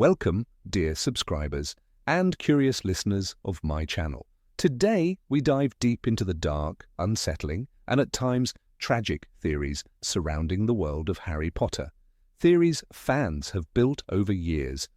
Welcome, dear subscribers and curious listeners of my channel. Today, we dive deep into the dark, unsettling, and at times tragic theories surrounding the world of Harry Potter. Theories fans have built over years,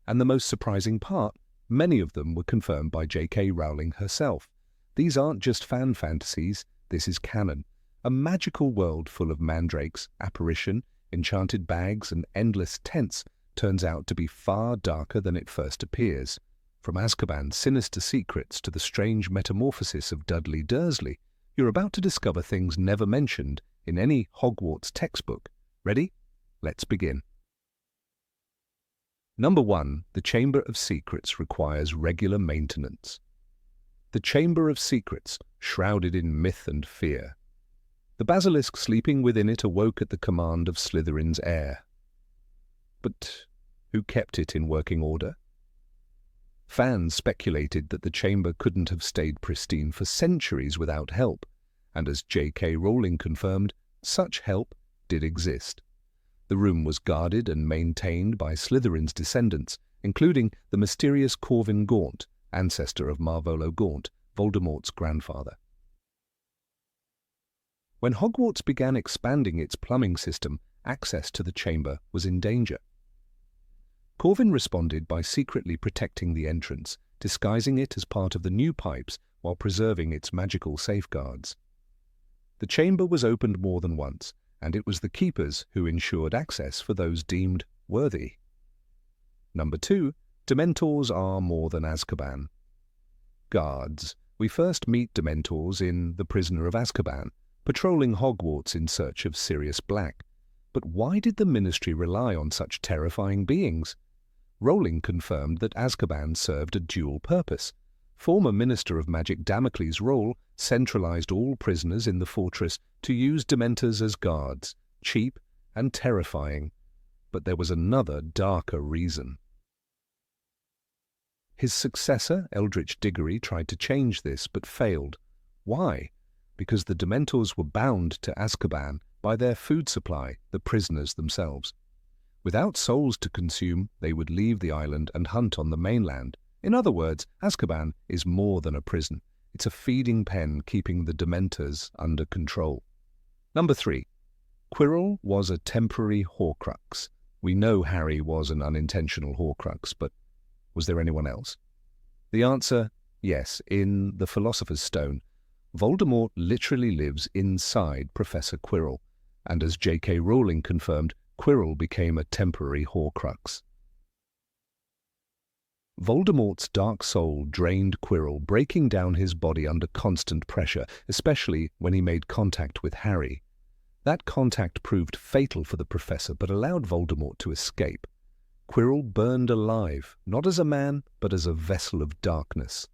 and the most surprising part, many of them were confirmed by J.K. Rowling herself. These aren't just fan fantasies, this is canon. A magical world full of mandrakes, apparition, enchanted bags, and endless tents turns out to be far darker than it first appears. From Azkaban's sinister secrets to the strange metamorphosis of Dudley Dursley, you're about to discover things never mentioned in any Hogwarts textbook. Ready? Let's begin. Number 1. The Chamber of Secrets requires regular maintenance. The Chamber of Secrets, shrouded in myth and fear. The basilisk sleeping within it awoke at the command of Slytherin's heir. But who kept it in working order? Fans speculated that the chamber couldn't have stayed pristine for centuries without help, and as J.K. Rowling confirmed, such help did exist. The room was guarded and maintained by Slytherin's descendants, including the mysterious Corvin Gaunt, ancestor of Marvolo Gaunt, Voldemort's grandfather. When Hogwarts began expanding its plumbing system, access to the chamber was in danger. Corvin responded by secretly protecting the entrance, disguising it as part of the new pipes while preserving its magical safeguards. The chamber was opened more than once, and it was the keepers who ensured access for those deemed worthy. Number 2. Dementors are more than Azkaban. Guards. We first meet Dementors in The Prisoner of Azkaban, patrolling Hogwarts in search of Sirius Black. But why did the Ministry rely on such terrifying beings? Rowling confirmed that Azkaban served a dual purpose. Former Minister of Magic Damocles Roll centralized all prisoners in the fortress to use Dementors as guards, cheap and terrifying. But there was another, darker reason. His successor, Eldritch Diggory, tried to change this but failed. Why? Because the Dementors were bound to Azkaban by their food supply, the prisoners themselves. Without souls to consume, they would leave the island and hunt on the mainland. In other words, Azkaban is more than a prison. It's a feeding pen keeping the Dementors under control. Number 3. Quirrell was a temporary Horcrux. We know Harry was an unintentional Horcrux, but was there anyone else? The answer, yes. In The Philosopher's Stone, Voldemort literally lives inside Professor Quirrell, and as J.K. Rowling confirmed, Quirrell became a temporary Horcrux. Voldemort's dark soul drained Quirrell, breaking down his body under constant pressure, especially when he made contact with Harry. That contact proved fatal for the professor, but allowed Voldemort to escape. Quirrell burned alive, not as a man, but as a vessel of darkness.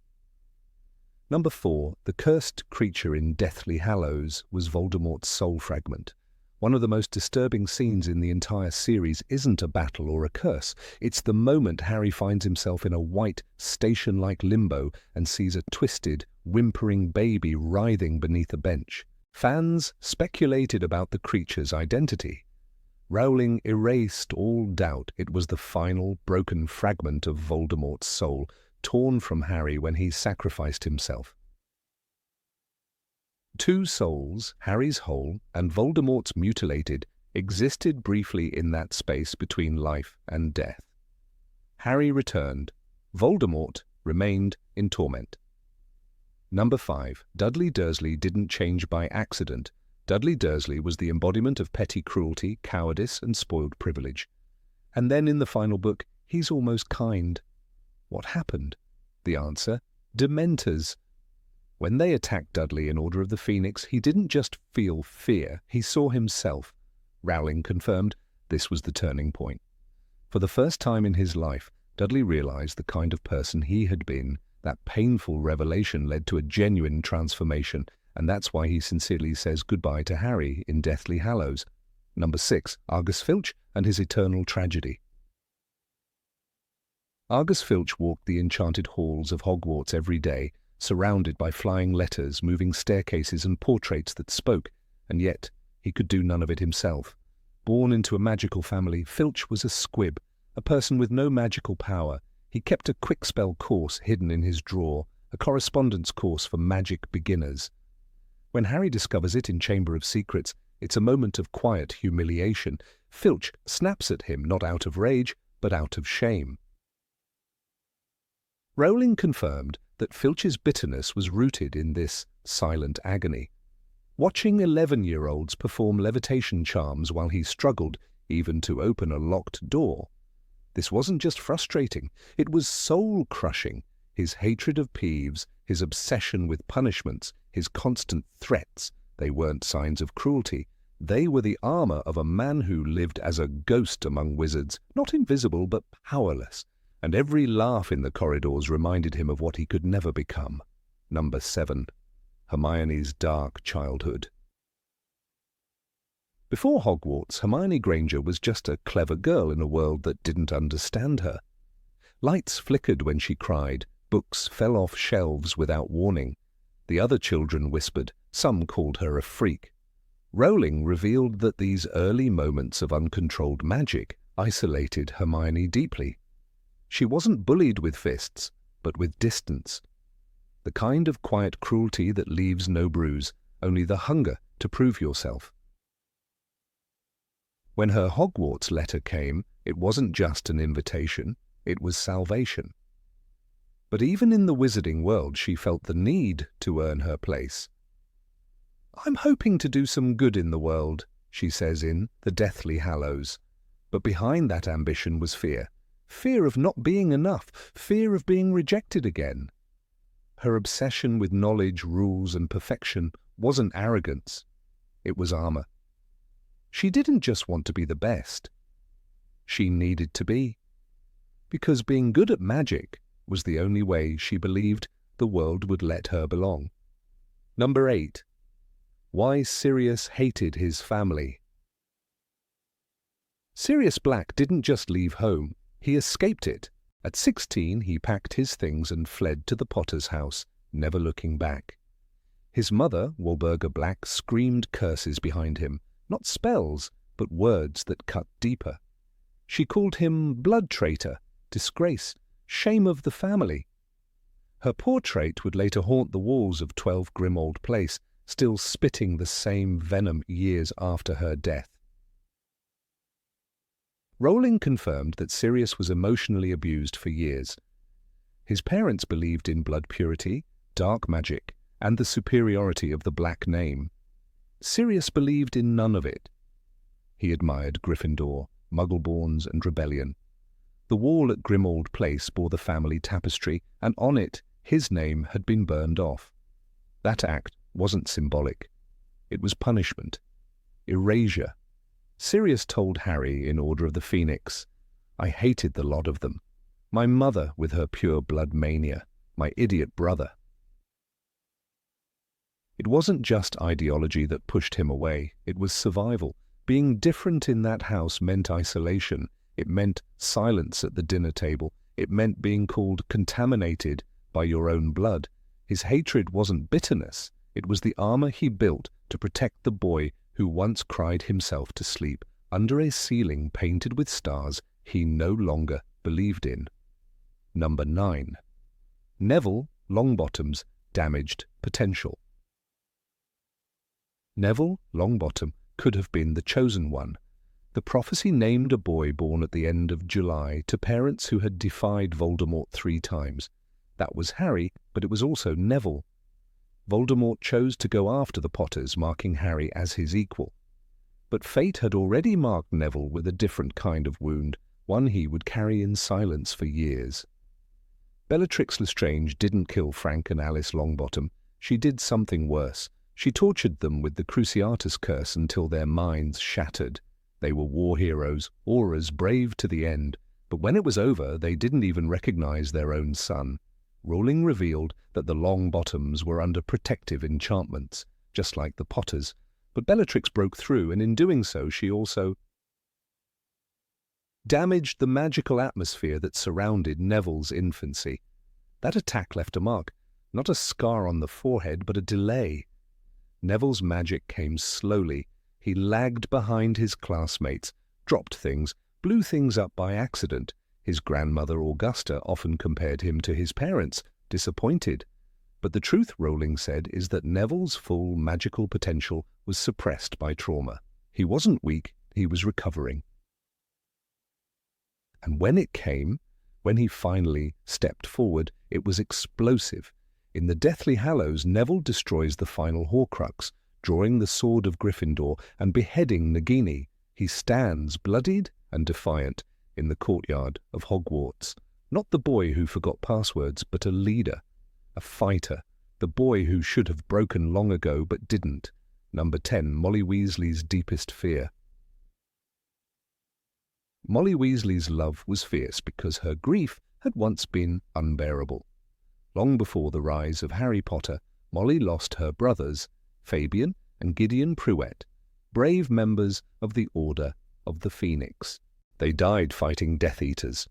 Number 4. The cursed creature in Deathly Hallows was Voldemort's soul fragment. One of the most disturbing scenes in the entire series isn't a battle or a curse. It's the moment Harry finds himself in a white, station-like limbo and sees a twisted, whimpering baby writhing beneath a bench. Fans speculated about the creature's identity. Rowling erased all doubt it was the final, broken fragment of Voldemort's soul, torn from Harry when he sacrificed himself. 2 souls, Harry's whole and Voldemort's mutilated, existed briefly in that space between life and death. Harry returned. Voldemort remained in torment. Number 5. Dudley Dursley didn't change by accident. Dudley Dursley was the embodiment of petty cruelty, cowardice, and spoiled privilege. And then in the final book, he's almost kind. What happened? The answer, Dementors. When they attacked Dudley in Order of the Phoenix, he didn't just feel fear, he saw himself. Rowling confirmed this was the turning point. For the first time in his life, Dudley realized the kind of person he had been. That painful revelation led to a genuine transformation, and that's why he sincerely says goodbye to Harry in Deathly Hallows. Number 6. Argus Filch and his eternal tragedy. Argus Filch walked the enchanted halls of Hogwarts every day, surrounded by flying letters, moving staircases, and portraits that spoke, and yet he could do none of it himself. Born into a magical family, Filch was a squib, a person with no magical power. He kept a quick spell course hidden in his drawer, a correspondence course for magic beginners. When Harry discovers it in Chamber of Secrets, it's a moment of quiet humiliation. Filch snaps at him not out of rage, but out of shame. Rowling confirmed that Filch's bitterness was rooted in this silent agony. Watching 11-year-olds perform levitation charms while he struggled even to open a locked door. This wasn't just frustrating, it was soul-crushing. His hatred of Peeves, his obsession with punishments, his constant threats, they weren't signs of cruelty. They were the armor of a man who lived as a ghost among wizards, not invisible but powerless. And every laugh in the corridors reminded him of what he could never become. Number 7. Hermione's dark childhood. Before Hogwarts, Hermione Granger was just a clever girl in a world that didn't understand her. Lights flickered when she cried, books fell off shelves without warning. The other children whispered, some called her a freak. Rowling revealed that these early moments of uncontrolled magic isolated Hermione deeply. She wasn't bullied with fists, but with distance. The kind of quiet cruelty that leaves no bruise, only the hunger to prove yourself. When her Hogwarts letter came, it wasn't just an invitation, it was salvation. But even in the wizarding world, she felt the need to earn her place. "I'm hoping to do some good in the world," she says in The Deathly Hallows. But behind that ambition was fear. Fear of not being enough, fear of being rejected again. Her obsession with knowledge, rules, and perfection wasn't arrogance. It was armor. She didn't just want to be the best. She needed to be. Because being good at magic was the only way she believed the world would let her belong. Number 8. Why Sirius hated his family. Sirius Black didn't just leave home, he escaped it. At 16, he packed his things and fled to the Potter's house, never looking back. His mother, Walburga Black, screamed curses behind him, not spells, but words that cut deeper. She called him blood traitor, disgrace, shame of the family. Her portrait would later haunt the walls of 12 Grimmauld Place, still spitting the same venom years after her death. Rowling confirmed that Sirius was emotionally abused for years. His parents believed in blood purity, dark magic, and the superiority of the black name. Sirius believed in none of it. He admired Gryffindor, Muggleborns, and rebellion. The wall at Grimmauld Place bore the family tapestry, and on it his name had been burned off. That act wasn't symbolic. It was punishment. Erasure. Sirius told Harry in Order of the Phoenix, "I hated the lot of them. My mother with her pure blood mania, my idiot brother." It wasn't just ideology that pushed him away, it was survival. Being different in that house meant isolation. It meant silence at the dinner table. It meant being called contaminated by your own blood. His hatred wasn't bitterness. It was the armor he built to protect the boy who once cried himself to sleep under a ceiling painted with stars he no longer believed in. Number 9. Neville Longbottom's damaged potential. Neville Longbottom could have been the chosen one. The prophecy named a boy born at the end of July to parents who had defied Voldemort 3 times. That was Harry, but it was also Neville. Voldemort chose to go after the Potters, marking Harry as his equal. But fate had already marked Neville with a different kind of wound, one he would carry in silence for years. Bellatrix Lestrange didn't kill Frank and Alice Longbottom. She did something worse. She tortured them with the Cruciatus Curse until their minds shattered. They were war heroes, auras brave to the end, but when it was over, they didn't even recognize their own son. Rowling revealed that the Longbottoms were under protective enchantments, just like the Potters, but Bellatrix broke through, and in doing so she also damaged the magical atmosphere that surrounded Neville's infancy. That attack left a mark, not a scar on the forehead, but a delay. Neville's magic came slowly. He lagged behind his classmates, dropped things, blew things up by accident. His grandmother Augusta often compared him to his parents, disappointed. But the truth, Rowling said, is that Neville's full magical potential was suppressed by trauma. He wasn't weak, he was recovering. And when it came, when he finally stepped forward, it was explosive. In the Deathly Hallows, Neville destroys the final Horcrux, drawing the sword of Gryffindor and beheading Nagini. He stands, bloodied and defiant, in the courtyard of Hogwarts. Not the boy who forgot passwords, but a leader, a fighter, the boy who should have broken long ago but didn't. Number 10, Molly Weasley's deepest fear. Molly Weasley's love was fierce because her grief had once been unbearable. Long before the rise of Harry Potter, Molly lost her brothers, Fabian and Gideon Prewett, brave members of the Order of the Phoenix. They died fighting Death Eaters.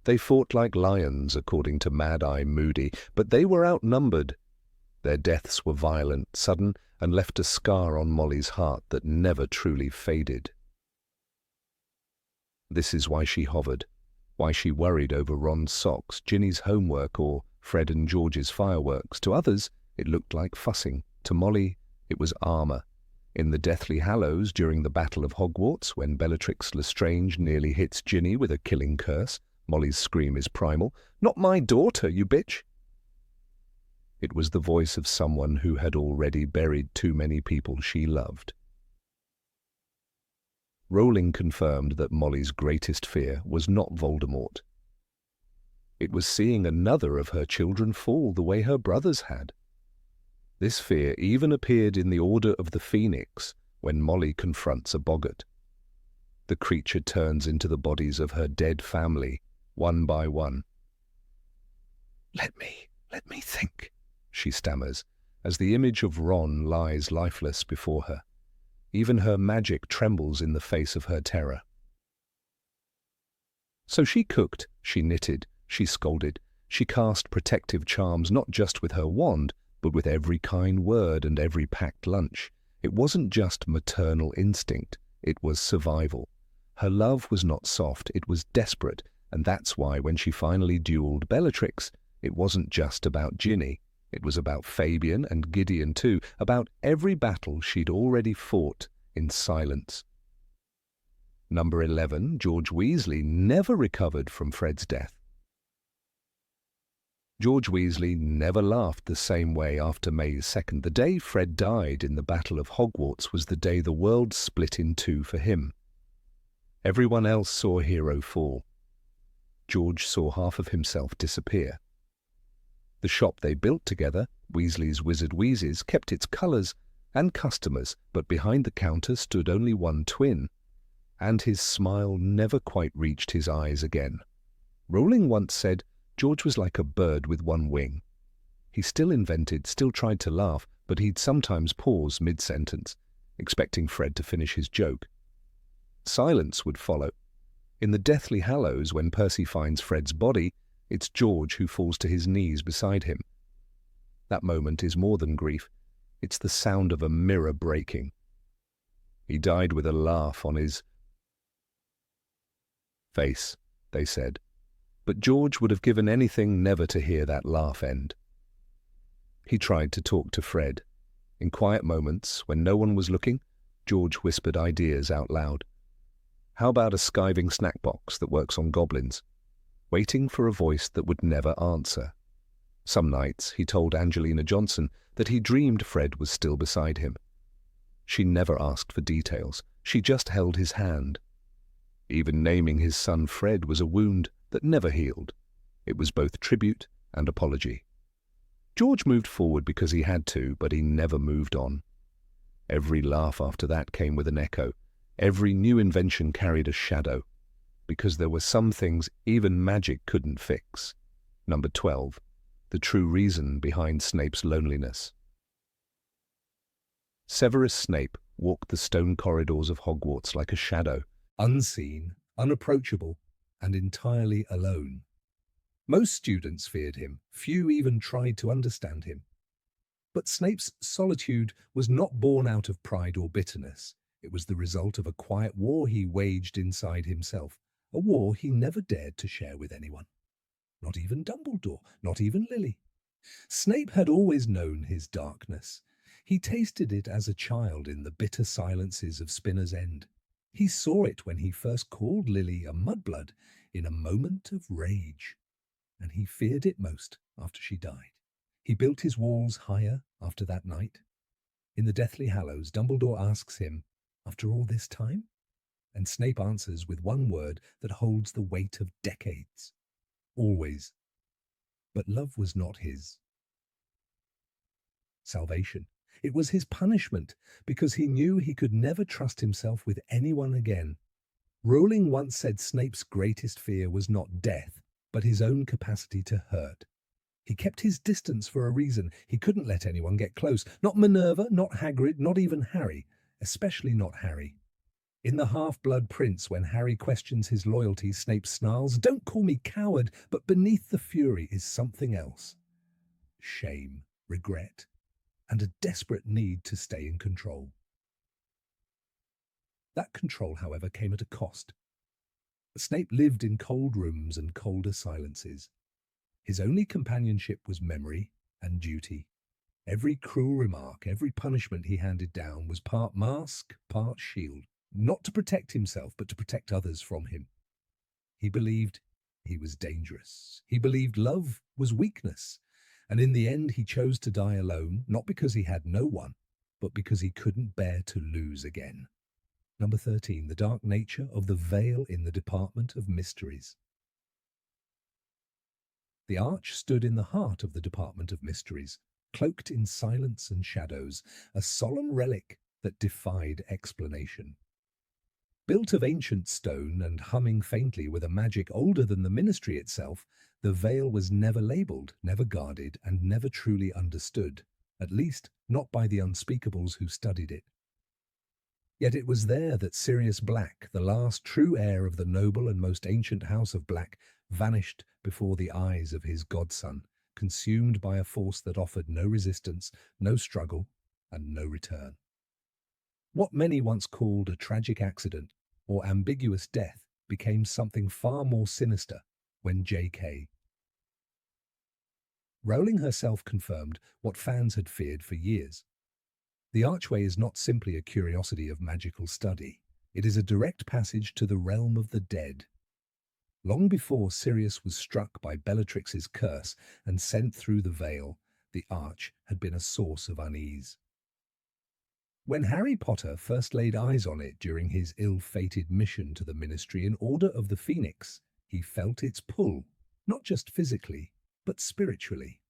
They fought like lions, according to Mad-Eye Moody, but they were outnumbered. Their deaths were violent, sudden, and left a scar on Molly's heart that never truly faded. This is why she hovered, why she worried over Ron's socks, Ginny's homework, or Fred and George's fireworks. To others, it looked like fussing. To Molly, it was armor. In the Deathly Hallows, during the Battle of Hogwarts, when Bellatrix Lestrange nearly hits Ginny with a killing curse, Molly's scream is primal. "Not my daughter, you bitch!" It was the voice of someone who had already buried too many people she loved. Rowling confirmed that Molly's greatest fear was not Voldemort. It was seeing another of her children fall the way her brothers had. This fear even appeared in the Order of the Phoenix when Molly confronts a boggart. The creature turns into the bodies of her dead family, one by one. Let me think," she stammers, as the image of Ron lies lifeless before her. Even her magic trembles in the face of her terror. So she cooked, she knitted, she scolded, she cast protective charms not just with her wand, but with every kind word and every packed lunch. It wasn't just maternal instinct, it was survival. Her love was not soft, it was desperate, and that's why when she finally duelled Bellatrix, it wasn't just about Ginny. It was about Fabian and Gideon too, about every battle she'd already fought in silence. Number 11, George Weasley never recovered from Fred's death. George Weasley never laughed the same way after May 2nd. The day Fred died in the Battle of Hogwarts was the day the world split in two for him. Everyone else saw a hero fall. George saw half of himself disappear. The shop they built together, Weasley's Wizard Wheezes, kept its colours and customers, but behind the counter stood only one twin, and his smile never quite reached his eyes again. Rowling once said George was like a bird with one wing. He still invented, still tried to laugh, but he'd sometimes pause mid-sentence, expecting Fred to finish his joke. Silence would follow. In the Deathly Hallows, when Percy finds Fred's body, it's George who falls to his knees beside him. That moment is more than grief. It's the sound of a mirror breaking. He died with a laugh on his face, they said. But George would have given anything never to hear that laugh end. He tried to talk to Fred. In quiet moments, when no one was looking, George whispered ideas out loud. How about a skiving snack box that works on goblins? Waiting for a voice that would never answer. Some nights he told Angelina Johnson that he dreamed Fred was still beside him. She never asked for details, she just held his hand. Even naming his son Fred was a wound that never healed. It was both tribute and apology. George moved forward because he had to, but he never moved on. Every laugh after that came with an echo. Every new invention carried a shadow, because there were some things even magic couldn't fix. Number 12, the true reason behind Snape's loneliness. Severus Snape walked the stone corridors of Hogwarts like a shadow, unseen, unapproachable, and entirely alone. Most students feared him, few even tried to understand him. But Snape's solitude was not born out of pride or bitterness. It was the result of a quiet war he waged inside himself, a war he never dared to share with anyone. Not even Dumbledore, not even Lily. Snape had always known his darkness. He tasted it as a child in the bitter silences of Spinner's End. He saw it when he first called Lily a mudblood in a moment of rage, and he feared it most after she died. He built his walls higher after that night. In the Deathly Hallows, Dumbledore asks him, "After all this time?" And Snape answers with one word that holds the weight of decades. Always. But love was not his salvation. It was his punishment, because he knew he could never trust himself with anyone again. Rowling once said Snape's greatest fear was not death, but his own capacity to hurt. He kept his distance for a reason. He couldn't let anyone get close. Not Minerva, not Hagrid, not even Harry. Especially not Harry. In The Half-Blood Prince, when Harry questions his loyalty, Snape snarls, "Don't call me coward," but beneath the fury is something else. Shame, regret, and a desperate need to stay in control. That control, however, came at a cost. Snape lived in cold rooms and colder silences. His only companionship was memory and duty. Every cruel remark, every punishment he handed down was part mask, part shield, not to protect himself, but to protect others from him. He believed he was dangerous. He believed love was weakness. And in the end, he chose to die alone, not because he had no one, but because he couldn't bear to lose again. Number 13, the dark nature of the veil in the Department of Mysteries. The Arch stood in the heart of the Department of Mysteries, cloaked in silence and shadows, a solemn relic that defied explanation. Built of ancient stone and humming faintly with a magic older than the Ministry itself, the veil was never labelled, never guarded, and never truly understood, at least not by the unspeakables who studied it. Yet it was there that Sirius Black, the last true heir of the noble and most ancient house of Black, vanished before the eyes of his godson, consumed by a force that offered no resistance, no struggle, and no return. What many once called a tragic accident or ambiguous death became something far more sinister when J.K. Rowling herself confirmed what fans had feared for years. The archway is not simply a curiosity of magical study. It is a direct passage to the realm of the dead. Long before Sirius was struck by Bellatrix's curse and sent through the veil, the arch had been a source of unease. When Harry Potter first laid eyes on it during his ill-fated mission to the Ministry in Order of the Phoenix, he felt its pull, not just physically, but spiritually.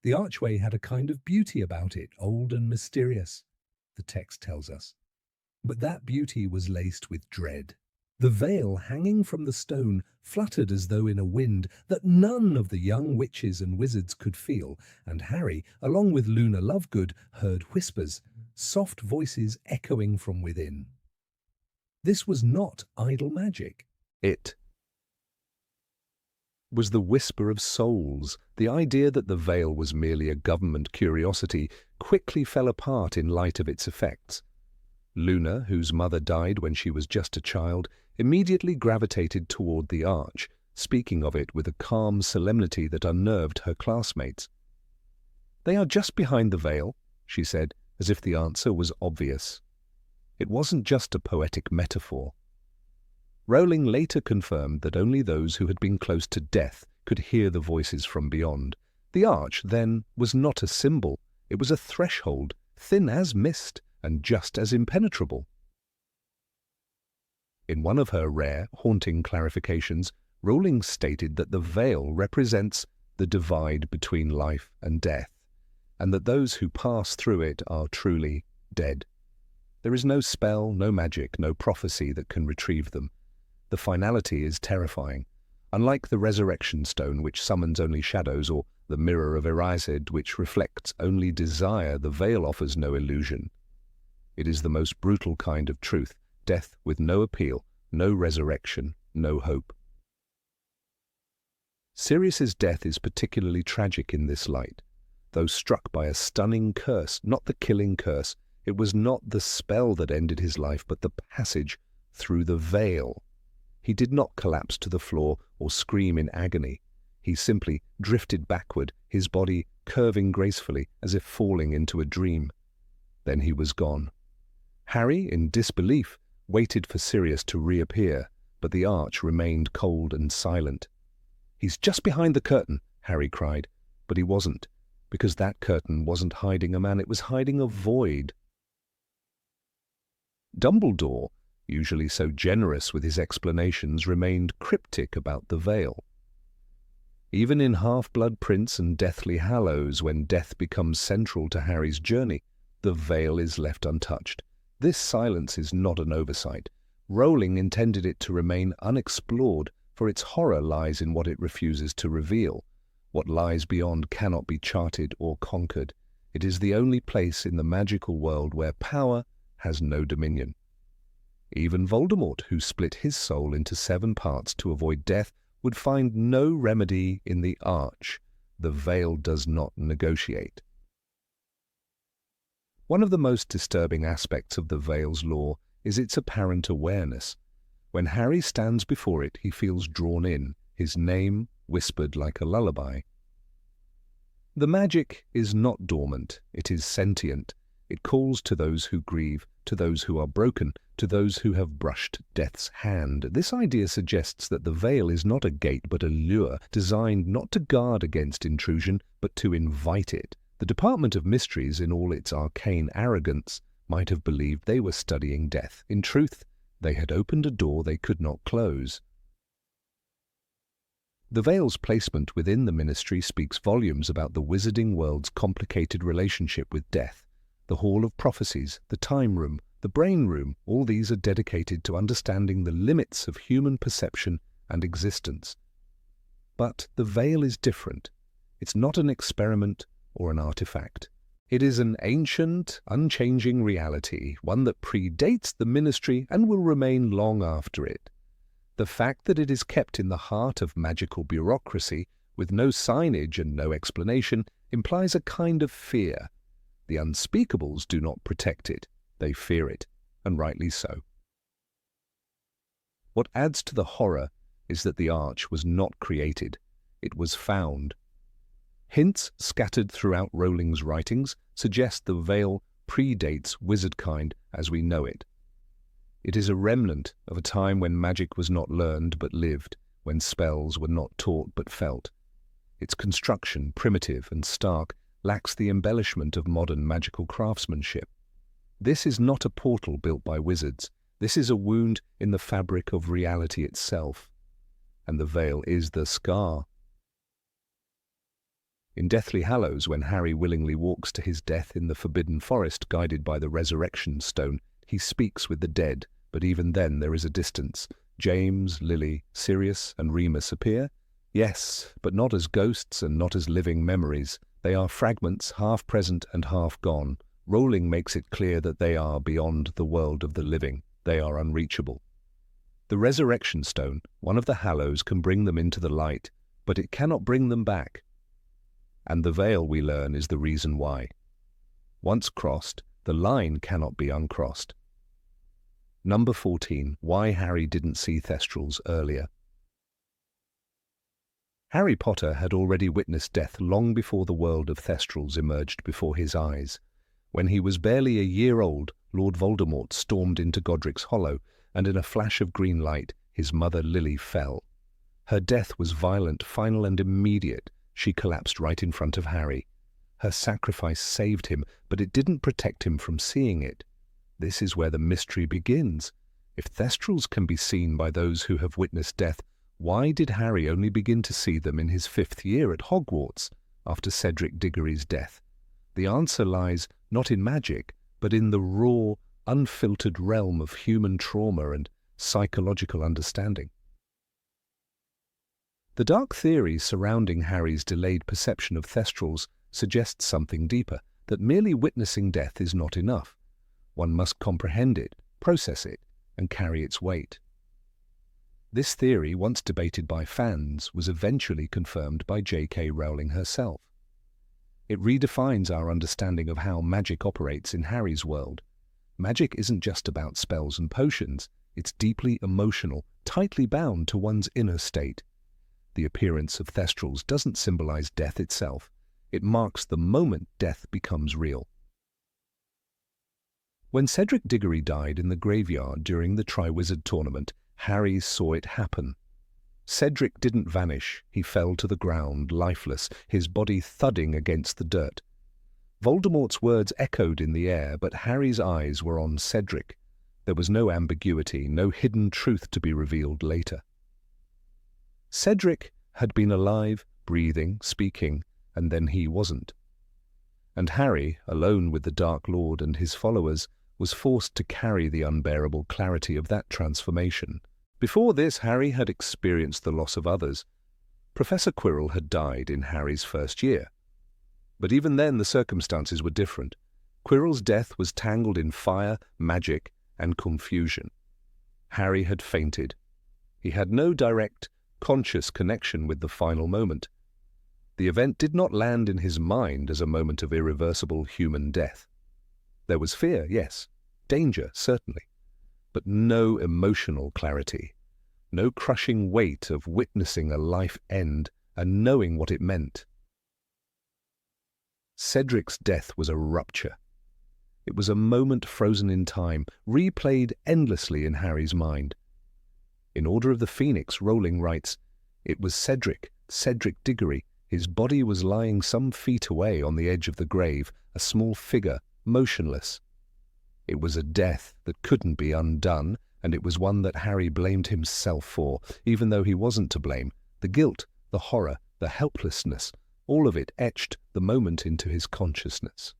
The archway had a kind of beauty about it, old and mysterious, the text tells us. But that beauty was laced with dread. The veil hanging from the stone fluttered as though in a wind that none of the young witches and wizards could feel, and Harry, along with Luna Lovegood, heard whispers, soft voices echoing from within. This was not idle magic. It was the whisper of souls. The idea that the veil was merely a government curiosity quickly fell apart in light of its effects. Luna, whose mother died when she was just a child, immediately gravitated toward the arch, speaking of it with a calm solemnity that unnerved her classmates. "They are just behind the veil," she said, as if the answer was obvious. It wasn't just a poetic metaphor. Rowling later confirmed that only those who had been close to death could hear the voices from beyond. The arch, then, was not a symbol. It was a threshold, thin as mist and just as impenetrable. In one of her rare, haunting clarifications, Rowling stated that the veil represents the divide between life and death, and that those who pass through it are truly dead. There is no spell, no magic, no prophecy that can retrieve them. The finality is terrifying. Unlike the resurrection stone, which summons only shadows, or the mirror of Erised, which reflects only desire, the veil offers no illusion. It is the most brutal kind of truth, death with no appeal, no resurrection, no hope. Sirius's death is particularly tragic in this light. Though struck by a stunning curse, not the killing curse, It was not the spell that ended his life, but the passage through the veil. He did not collapse to the floor or scream in agony. He simply drifted backward, his body curving gracefully as if falling into a dream. Then he was gone. Harry, in disbelief, waited for Sirius to reappear, but the arch remained cold and silent. "He's just behind the curtain," Harry cried, but he wasn't, because that curtain wasn't hiding a man, it was hiding a void. Dumbledore, usually so generous with his explanations, remained cryptic about the veil. Even in Half-Blood Prince and Deathly Hallows, when death becomes central to Harry's journey, the veil is left untouched. This silence is not an oversight. Rowling intended it to remain unexplored, for its horror lies in what it refuses to reveal. What lies beyond cannot be charted or conquered. It is the only place in the magical world where power has no dominion. Even Voldemort, who split his soul into 7 parts to avoid death, would find no remedy in the Arch. The veil does not negotiate. One of the most disturbing aspects of the veil's lore is its apparent awareness. When Harry stands before it, he feels drawn in, his name whispered like a lullaby. The magic is not dormant, it is sentient. It calls to those who grieve, to those who are broken, to those who have brushed death's hand. This idea suggests that the veil is not a gate but a lure, designed not to guard against intrusion, but to invite it. The Department of Mysteries, in all its arcane arrogance, might have believed they were studying death. In truth, they had opened a door they could not close. The veil's placement within the Ministry speaks volumes about the wizarding world's complicated relationship with death. The Hall of Prophecies, the Time Room, the Brain Room, all these are dedicated to understanding the limits of human perception and existence. But the veil is different. It's not an experiment or an artifact. It is an ancient, unchanging reality, one that predates the Ministry and will remain long after it. The fact that it is kept in the heart of magical bureaucracy, with no signage and no explanation, implies a kind of fear. The unspeakables do not protect it, they fear it, and rightly so. What adds to the horror is that the Arch was not created, it was found. Hints scattered throughout Rowling's writings suggest the veil predates wizardkind as we know it. It is a remnant of a time when magic was not learned but lived, when spells were not taught but felt. Its construction, primitive and stark, lacks the embellishment of modern magical craftsmanship. This is not a portal built by wizards. This is a wound in the fabric of reality itself. And the veil is the scar. In Deathly Hallows, when Harry willingly walks to his death in the Forbidden Forest guided by the Resurrection Stone, he speaks with the dead, but even then there is a distance. James, Lily, Sirius and Remus appear. Yes, but not as ghosts and not as living memories. They are fragments, half present and half gone. Rowling makes it clear that they are beyond the world of the living. They are unreachable. The Resurrection Stone, one of the Hallows, can bring them into the light, but it cannot bring them back. And the veil, we learn, is the reason why. Once crossed, the line cannot be uncrossed. Number 14. Why Harry didn't see Thestrals earlier. Harry Potter had already witnessed death long before the world of Thestrals emerged before his eyes. When he was barely a year old, Lord Voldemort stormed into Godric's Hollow, and in a flash of green light, his mother Lily fell. Her death was violent, final and immediate. She collapsed right in front of Harry. Her sacrifice saved him, but it didn't protect him from seeing it. This is where the mystery begins. If Thestrals can be seen by those who have witnessed death, why did Harry only begin to see them in his 5th year at Hogwarts, after Cedric Diggory's death? The answer lies not in magic, but in the raw, unfiltered realm of human trauma and psychological understanding. The dark theory surrounding Harry's delayed perception of Thestrals suggests something deeper, that merely witnessing death is not enough. One must comprehend it, process it, and carry its weight. This theory, once debated by fans, was eventually confirmed by J.K. Rowling herself. It redefines our understanding of how magic operates in Harry's world. Magic isn't just about spells and potions. It's deeply emotional, tightly bound to one's inner state. The appearance of Thestrals doesn't symbolize death itself. It marks the moment death becomes real. When Cedric Diggory died in the graveyard during the Triwizard Tournament, Harry saw it happen. Cedric didn't vanish. He fell to the ground, lifeless, his body thudding against the dirt. Voldemort's words echoed in the air, but Harry's eyes were on Cedric. There was no ambiguity, no hidden truth to be revealed later. Cedric had been alive, breathing, speaking, and then he wasn't. And Harry, alone with the Dark Lord and his followers, was forced to carry the unbearable clarity of that transformation. Before this, Harry had experienced the loss of others. Professor Quirrell had died in Harry's first year. But even then the circumstances were different. Quirrell's death was tangled in fire, magic, and confusion. Harry had fainted. He had no direct, conscious connection with the final moment. The event did not land in his mind as a moment of irreversible human death. There was fear, yes, danger, certainly, but no emotional clarity, no crushing weight of witnessing a life end and knowing what it meant. Cedric's death was a rupture. It was a moment frozen in time, replayed endlessly in Harry's mind. In Order of the Phoenix, Rowling writes, "It was Cedric Diggory. His body was lying some feet away on the edge of the grave, a small figure, motionless. It was a death that couldn't be undone, and it was one that Harry blamed himself for, even though he wasn't to blame. The guilt, the horror, the helplessness, all of it etched the moment into his consciousness."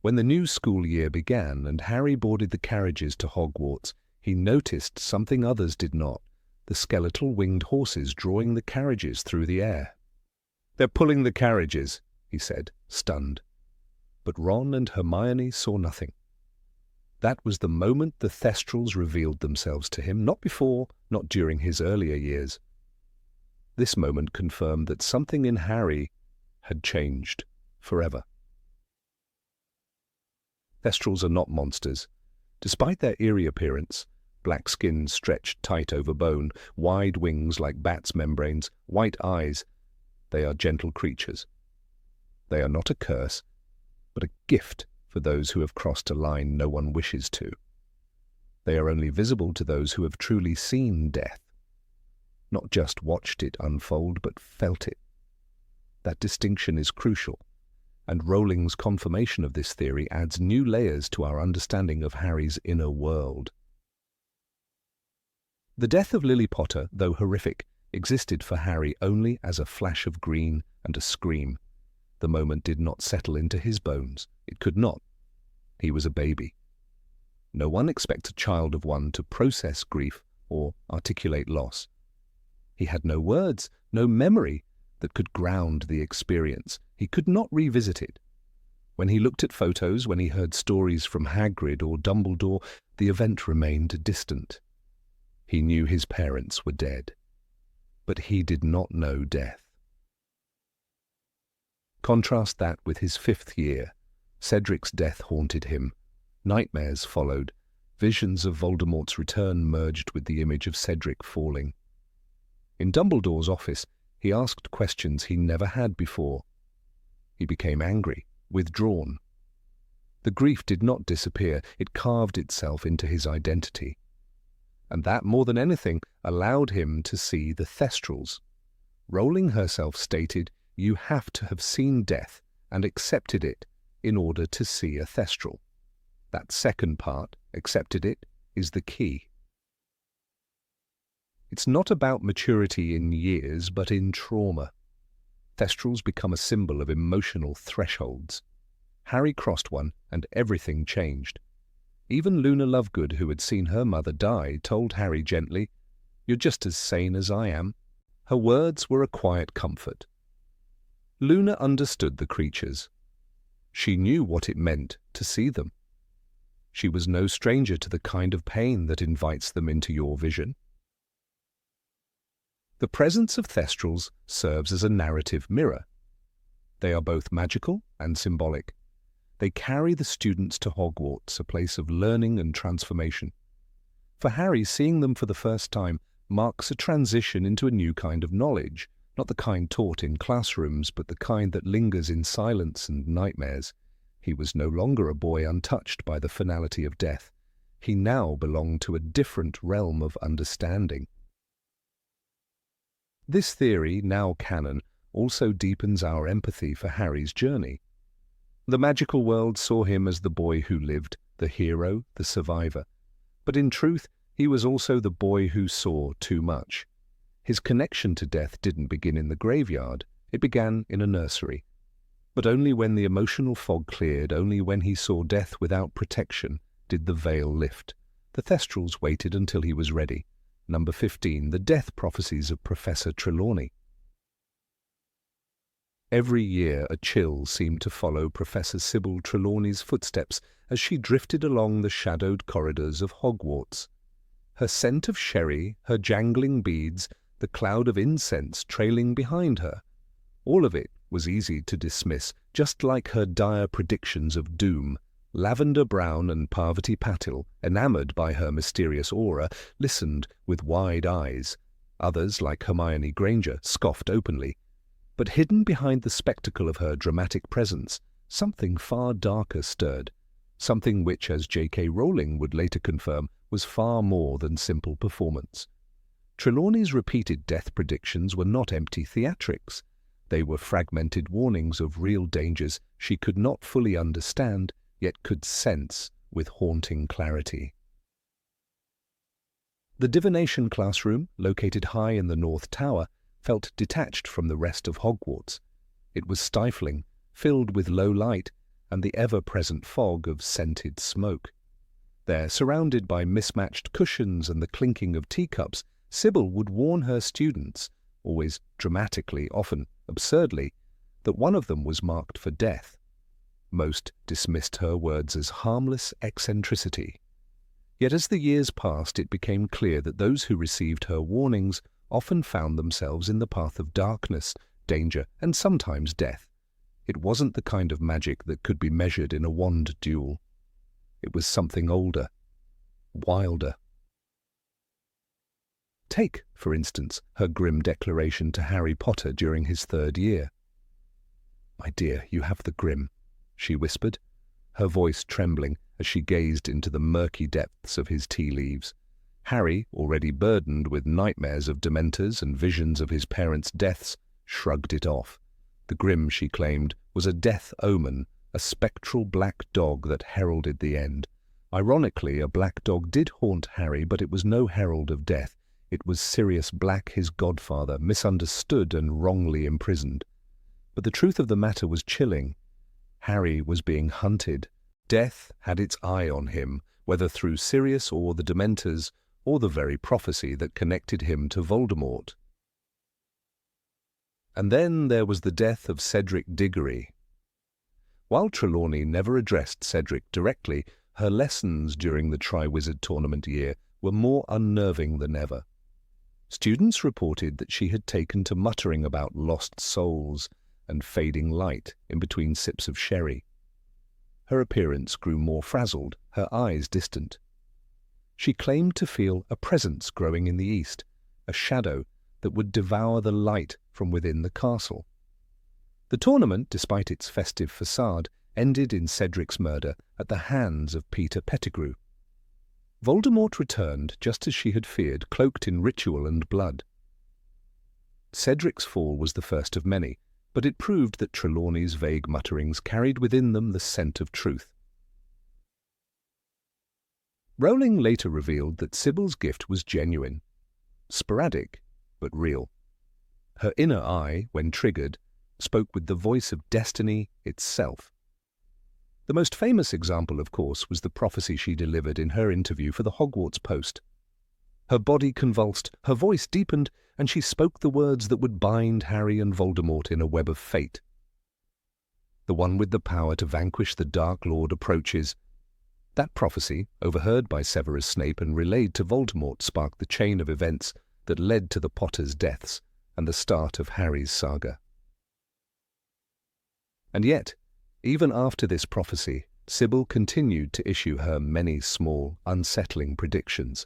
When the new school year began and Harry boarded the carriages to Hogwarts, he noticed something others did not: the skeletal winged horses drawing the carriages through the air. "They're pulling the carriages," he said, stunned. But Ron and Hermione saw nothing. That was the moment the Thestrals revealed themselves to him, not before, not during his earlier years. This moment confirmed that something in Harry had changed forever. Thestrals are not monsters. Despite their eerie appearance, black skin stretched tight over bone, wide wings like bats' membranes, white eyes, they are gentle creatures. They are not a curse, but a gift for those who have crossed a line no one wishes to. They are only visible to those who have truly seen death, not just watched it unfold, but felt it. That distinction is crucial, and Rowling's confirmation of this theory adds new layers to our understanding of Harry's inner world. The death of Lily Potter, though horrific, existed for Harry only as a flash of green and a scream. The moment did not settle into his bones. It could not. He was a baby. No one expects a child of one to process grief or articulate loss. He had no words, no memory that could ground the experience. He could not revisit it. When he looked at photos, when he heard stories from Hagrid or Dumbledore, the event remained distant. He knew his parents were dead, but he did not know death. Contrast that with his 5th year. Cedric's death haunted him. Nightmares followed. Visions of Voldemort's return merged with the image of Cedric falling. In Dumbledore's office, he asked questions he never had before. He became angry, withdrawn. The grief did not disappear. It carved itself into his identity. And that, more than anything, allowed him to see the Thestrals. Rowling herself stated, "You have to have seen death and accepted it in order to see a Thestral." That second part, accepted it, is the key. It's not about maturity in years, but in trauma. Thestrals become a symbol of emotional thresholds. Harry crossed one, and everything changed. Even Luna Lovegood, who had seen her mother die, told Harry gently, "You're just as sane as I am." Her words were a quiet comfort. Luna understood the creatures. She knew what it meant to see them. She was no stranger to the kind of pain that invites them into your vision. The presence of Thestrals serves as a narrative mirror. They are both magical and symbolic. They carry the students to Hogwarts, a place of learning and transformation. For Harry, seeing them for the first time marks a transition into a new kind of knowledge, not the kind taught in classrooms, but the kind that lingers in silence and nightmares. He was no longer a boy untouched by the finality of death. He now belonged to a different realm of understanding. This theory, now canon, also deepens our empathy for Harry's journey. The magical world saw him as the boy who lived, the hero, the survivor. But in truth, he was also the boy who saw too much. His connection to death didn't begin in the graveyard, it began in a nursery. But only when the emotional fog cleared, only when he saw death without protection, did the veil lift. The Thestrals waited until he was ready. Number 15, the death prophecies of Professor Trelawney. Every year a chill seemed to follow Professor Sybil Trelawney's footsteps as she drifted along the shadowed corridors of Hogwarts. Her scent of sherry, her jangling beads, the cloud of incense trailing behind her. All of it was easy to dismiss, just like her dire predictions of doom. Lavender Brown and Parvati Patil, enamoured by her mysterious aura, listened with wide eyes. Others, like Hermione Granger, scoffed openly. But hidden behind the spectacle of her dramatic presence, something far darker stirred, something which, as J.K. Rowling would later confirm, was far more than simple performance. Trelawney's repeated death predictions were not empty theatrics. They were fragmented warnings of real dangers she could not fully understand, yet could sense with haunting clarity. The divination classroom, located high in the North Tower, felt detached from the rest of Hogwarts. It was stifling, filled with low light and the ever-present fog of scented smoke. There, surrounded by mismatched cushions and the clinking of teacups, Sybil would warn her students, always dramatically, often absurdly, that one of them was marked for death. Most dismissed her words as harmless eccentricity. Yet as the years passed, it became clear that those who received her warnings often found themselves in the path of darkness, danger, and sometimes death. It wasn't the kind of magic that could be measured in a wand duel. It was something older, wilder. Take, for instance, her grim declaration to Harry Potter during his 3rd year. "My dear, you have the grim," she whispered, her voice trembling as she gazed into the murky depths of his tea leaves. Harry, already burdened with nightmares of Dementors and visions of his parents' deaths, shrugged it off. The grim, she claimed, was a death omen, a spectral black dog that heralded the end. Ironically, a black dog did haunt Harry, but it was no herald of death. It was Sirius Black, his godfather, misunderstood and wrongly imprisoned. But the truth of the matter was chilling. Harry was being hunted. Death had its eye on him, whether through Sirius or the Dementors, or the very prophecy that connected him to Voldemort. And then there was the death of Cedric Diggory. While Trelawney never addressed Cedric directly, her lessons during the Triwizard Tournament year were more unnerving than ever. Students reported that she had taken to muttering about lost souls and fading light in between sips of sherry. Her appearance grew more frazzled, her eyes distant. She claimed to feel a presence growing in the east, a shadow that would devour the light from within the castle. The tournament, despite its festive facade, ended in Cedric's murder at the hands of Peter Pettigrew. Voldemort returned just as she had feared, cloaked in ritual and blood. Cedric's fall was the first of many, but it proved that Trelawney's vague mutterings carried within them the scent of truth. Rowling later revealed that Sybil's gift was genuine, sporadic, but real. Her inner eye, when triggered, spoke with the voice of destiny itself. The most famous example, of course, was the prophecy she delivered in her interview for the Hogwarts Post. Her body convulsed, her voice deepened, and she spoke the words that would bind Harry and Voldemort in a web of fate. "The one with the power to vanquish the Dark Lord approaches." That prophecy, overheard by Severus Snape and relayed to Voldemort, sparked the chain of events that led to the Potters' deaths and the start of Harry's saga. And yet, even after this prophecy, Sybil continued to issue her many small, unsettling predictions,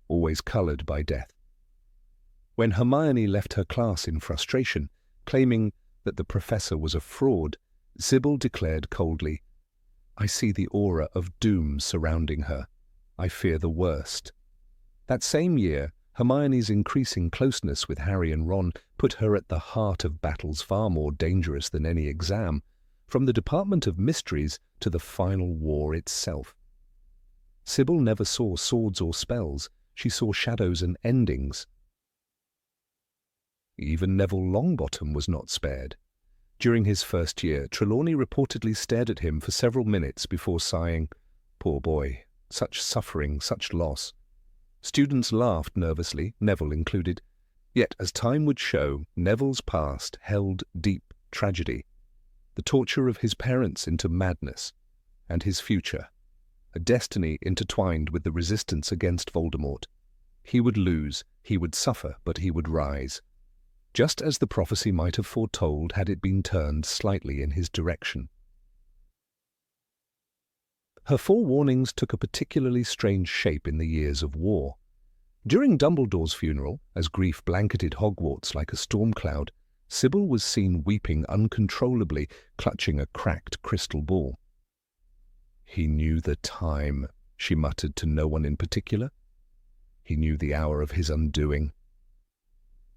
always coloured by death. When Hermione left her class in frustration, claiming that the professor was a fraud, Sybil declared coldly, "I see the aura of doom surrounding her. I fear the worst." That same year, Hermione's increasing closeness with Harry and Ron put her at the heart of battles far more dangerous than any exam, from the Department of Mysteries to the final war itself. Sybil never saw swords or spells, she saw shadows and endings. Even Neville Longbottom was not spared. During his first year, Trelawney reportedly stared at him for several minutes before sighing, "Poor boy, such suffering, such loss." Students laughed nervously, Neville included. Yet, as time would show, Neville's past held deep tragedy. The torture of his parents into madness, and his future, a destiny intertwined with the resistance against Voldemort. He would lose, he would suffer, but he would rise. Just as the prophecy might have foretold had it been turned slightly in his direction. Her forewarnings took a particularly strange shape in the years of war. During Dumbledore's funeral, as grief blanketed Hogwarts like a storm cloud, Sybil was seen weeping uncontrollably, clutching a cracked crystal ball. "He knew the time," she muttered to no one in particular. "He knew the hour of his undoing."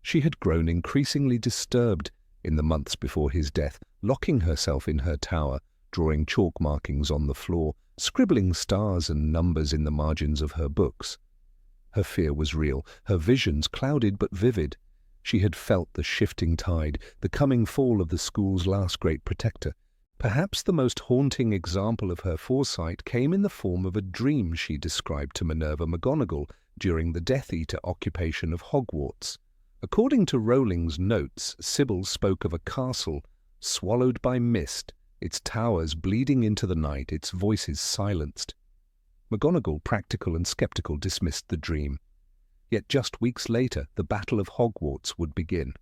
She had grown increasingly disturbed in the months before his death, locking herself in her tower, drawing chalk markings on the floor, scribbling stars and numbers in the margins of her books. Her fear was real, her visions clouded but vivid. She had felt the shifting tide, the coming fall of the school's last great protector. Perhaps the most haunting example of her foresight came in the form of a dream she described to Minerva McGonagall during the Death Eater occupation of Hogwarts. According to Rowling's notes, Sybil spoke of a castle swallowed by mist, its towers bleeding into the night, its voices silenced. McGonagall, practical and skeptical, dismissed the dream. Yet just weeks later, the Battle of Hogwarts would begin.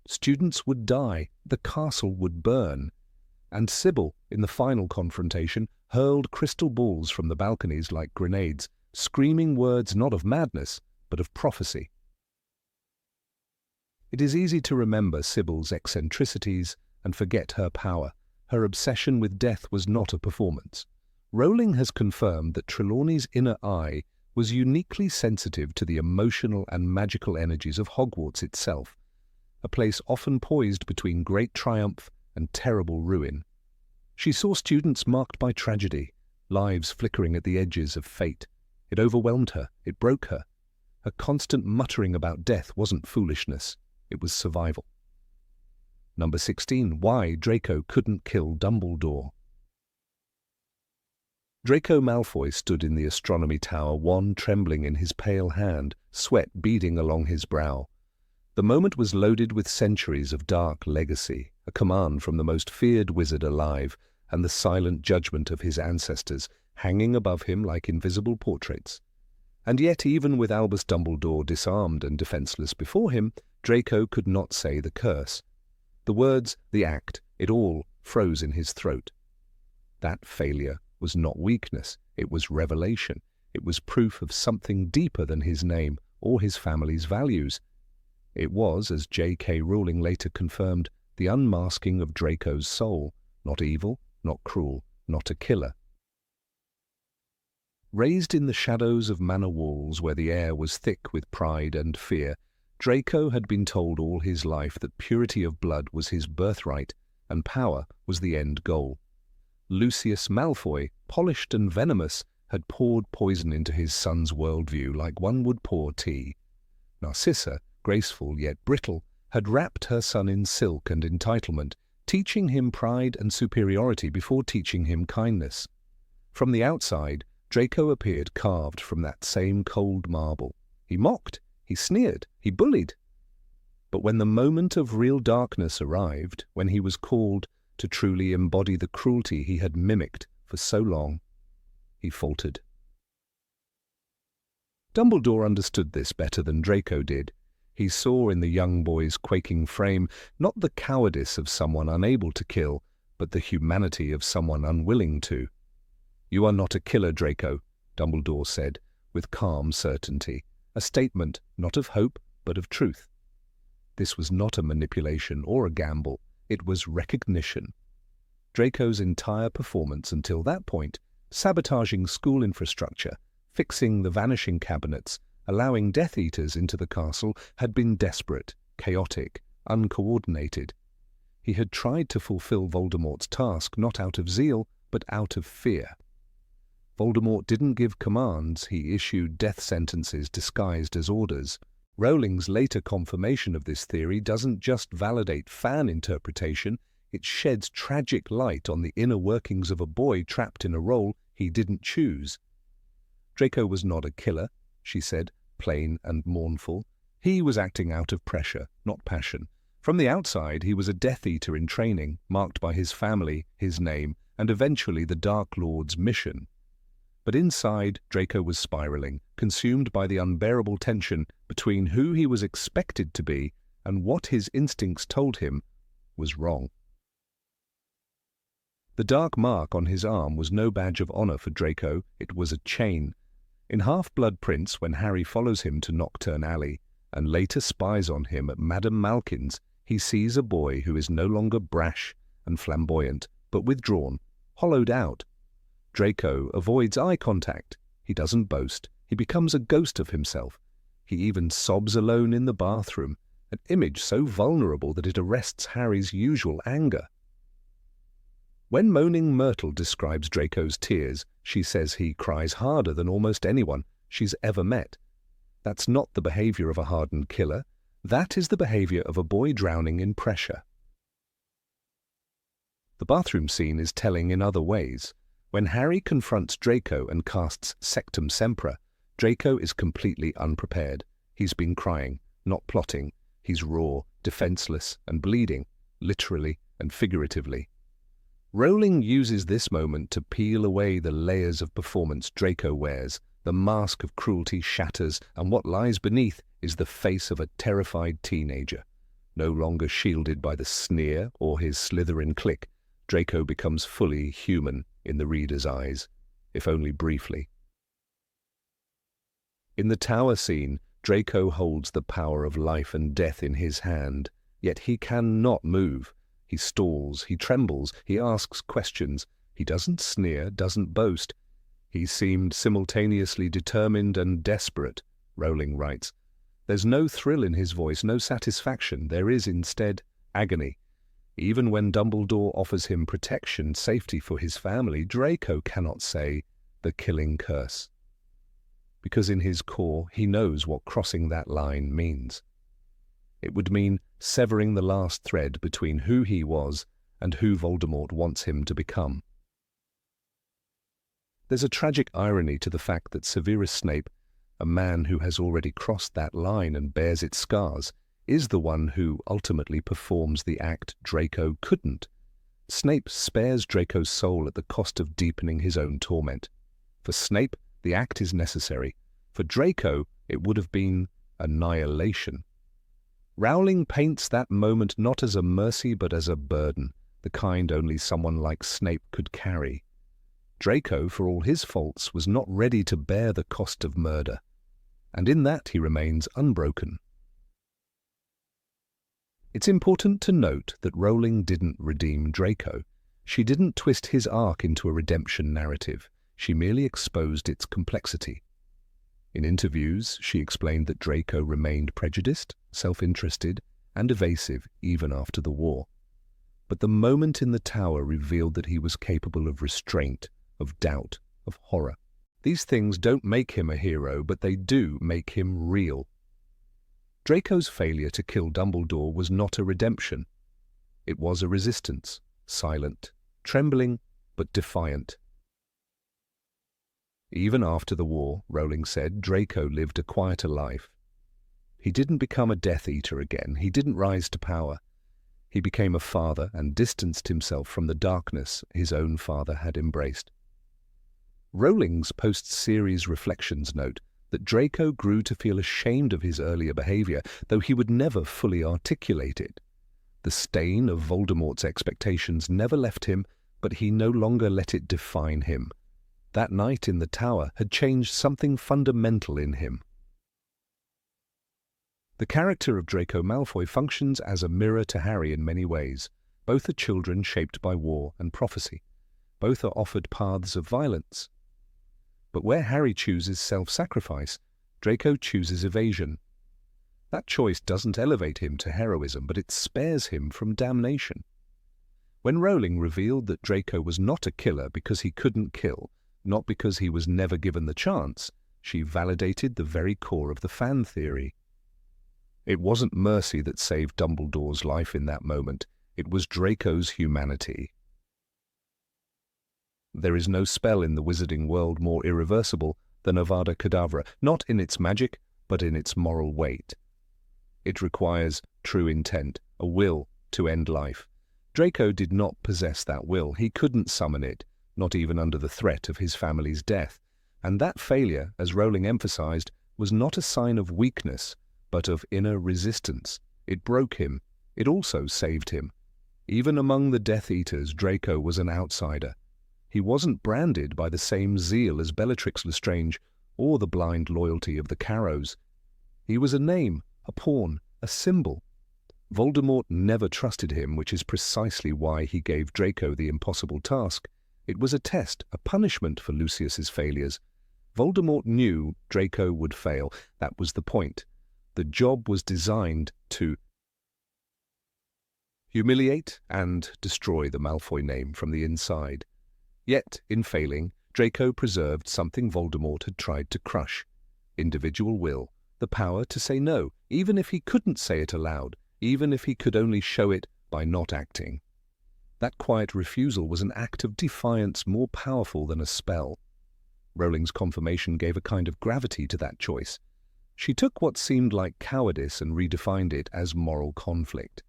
Students would die, the castle would burn, and Sybil, in the final confrontation, hurled crystal balls from the balconies like grenades, screaming words not of madness, but of prophecy. It is easy to remember Sybil's eccentricities and forget her power. Her obsession with death was not a performance. Rowling has confirmed that Trelawney's inner eye was uniquely sensitive to the emotional and magical energies of Hogwarts itself, a place often poised between great triumph and terrible ruin. She saw students marked by tragedy, lives flickering at the edges of fate. It overwhelmed her, it broke her. Her constant muttering about death wasn't foolishness, it was survival. Number 16. Why Draco couldn't kill Dumbledore. Draco Malfoy stood in the astronomy tower, wand trembling in his pale hand, sweat beading along his brow. The moment was loaded with centuries of dark legacy, a command from the most feared wizard alive, and the silent judgment of his ancestors hanging above him like invisible portraits. And yet, even with Albus Dumbledore disarmed and defenseless before him, Draco could not say the curse. The words, the act, it all froze in his throat. That failure was not weakness, it was revelation. It was proof of something deeper than his name or his family's values. It was, as J.K. Rowling later confirmed, the unmasking of Draco's soul, not evil, not cruel, not a killer. Raised in the shadows of manor walls where the air was thick with pride and fear, Draco had been told all his life that purity of blood was his birthright and power was the end goal. Lucius Malfoy, polished and venomous, had poured poison into his son's worldview like one would pour tea. Narcissa, graceful yet brittle, had wrapped her son in silk and entitlement, teaching him pride and superiority before teaching him kindness. From the outside, Draco appeared carved from that same cold marble. He mocked, he sneered, he bullied. But when the moment of real darkness arrived, when he was called to truly embody the cruelty he had mimicked for so long, he faltered. Dumbledore understood this better than Draco did. He saw in the young boy's quaking frame not the cowardice of someone unable to kill, but the humanity of someone unwilling to. "You are not a killer, Draco," Dumbledore said, with calm certainty, a statement not of hope, but of truth. This was not a manipulation or a gamble, it was recognition. Draco's entire performance until that point, sabotaging school infrastructure, fixing the vanishing cabinets, allowing Death Eaters into the castle, had been desperate, chaotic, uncoordinated. He had tried to fulfill Voldemort's task not out of zeal, but out of fear. Voldemort didn't give commands, he issued death sentences disguised as orders. Rowling's later confirmation of this theory doesn't just validate fan interpretation, it sheds tragic light on the inner workings of a boy trapped in a role he didn't choose. Draco was not a killer, she said, plain and mournful. He was acting out of pressure, not passion. From the outside, he was a Death Eater in training, marked by his family, his name, and eventually the Dark Lord's mission. But inside, Draco was spiraling, consumed by the unbearable tension between who he was expected to be and what his instincts told him was wrong. The dark mark on his arm was no badge of honor for Draco, it was a chain. In Half-Blood Prince, when Harry follows him to Knockturn Alley and later spies on him at Madame Malkin's, he sees a boy who is no longer brash and flamboyant, but withdrawn, hollowed out. Draco avoids eye contact. He doesn't boast. He becomes a ghost of himself. He even sobs alone in the bathroom, an image so vulnerable that it arrests Harry's usual anger. When moaning Myrtle describes Draco's tears, she says he cries harder than almost anyone she's ever met. That's not the behavior of a hardened killer. That is the behavior of a boy drowning in pressure. The bathroom scene is telling in other ways. When Harry confronts Draco and casts Sectum Sempra, Draco is completely unprepared. He's been crying, not plotting. He's raw, defenseless, and bleeding, literally and figuratively. Rowling uses this moment to peel away the layers of performance Draco wears. The mask of cruelty shatters, and what lies beneath is the face of a terrified teenager. No longer shielded by the sneer or his Slytherin clique, Draco becomes fully human in the reader's eyes, if only briefly. In the tower scene, Draco holds the power of life and death in his hand, yet he cannot move. He stalls, he trembles, he asks questions. He doesn't sneer, doesn't boast. He seemed simultaneously determined and desperate, Rowling writes. There's no thrill in his voice, no satisfaction. There is instead agony. Even when Dumbledore offers him protection, safety for his family, Draco cannot say the killing curse. Because in his core, he knows what crossing that line means. It would mean severing the last thread between who he was and who Voldemort wants him to become. There's a tragic irony to the fact that Severus Snape, a man who has already crossed that line and bears its scars, is the one who ultimately performs the act Draco couldn't. Snape spares Draco's soul at the cost of deepening his own torment. For Snape, the act is necessary. For Draco, it would have been annihilation. Rowling paints that moment not as a mercy but as a burden, the kind only someone like Snape could carry. Draco, for all his faults, was not ready to bear the cost of murder, and in that he remains unbroken. It's important to note that Rowling didn't redeem Draco. She didn't twist his arc into a redemption narrative. She merely exposed its complexity. In interviews, she explained that Draco remained prejudiced, self-interested, and evasive even after the war. But the moment in the tower revealed that he was capable of restraint, of doubt, of horror. These things don't make him a hero, but they do make him real. Draco's failure to kill Dumbledore was not a redemption. It was a resistance, silent, trembling, but defiant. Even after the war, Rowling said, Draco lived a quieter life. He didn't become a Death Eater again. He didn't rise to power. He became a father and distanced himself from the darkness his own father had embraced. Rowling's post-series reflections note that Draco grew to feel ashamed of his earlier behavior, though he would never fully articulate it. The stain of Voldemort's expectations never left him, but he no longer let it define him. That night in the tower had changed something fundamental in him. The character of Draco Malfoy functions as a mirror to Harry in many ways. Both are children shaped by war and prophecy. Both are offered paths of violence. But where Harry chooses self-sacrifice, Draco chooses evasion. That choice doesn't elevate him to heroism, but it spares him from damnation. When Rowling revealed that Draco was not a killer because he couldn't kill, not because he was never given the chance, she validated the very core of the fan theory. It wasn't mercy that saved Dumbledore's life in that moment. It was Draco's humanity. There is no spell in the wizarding world more irreversible than Avada Kedavra, not in its magic, but in its moral weight. It requires true intent, a will to end life. Draco did not possess that will. He couldn't summon it, not even under the threat of his family's death. And that failure, as Rowling emphasized, was not a sign of weakness, but of inner resistance. It broke him. It also saved him. Even among the Death Eaters, Draco was an outsider. He wasn't branded by the same zeal as Bellatrix Lestrange or the blind loyalty of the Carrows. He was a name, a pawn, a symbol. Voldemort never trusted him, which is precisely why he gave Draco the impossible task. It was a test, a punishment for Lucius's failures. Voldemort knew Draco would fail. That was the point. The job was designed to humiliate and destroy the Malfoy name from the inside. Yet, in failing, Draco preserved something Voldemort had tried to crush: individual will, the power to say no, even if he couldn't say it aloud, even if he could only show it by not acting. That quiet refusal was an act of defiance more powerful than a spell. Rowling's confirmation gave a kind of gravity to that choice. She took what seemed like cowardice and redefined it as moral conflict.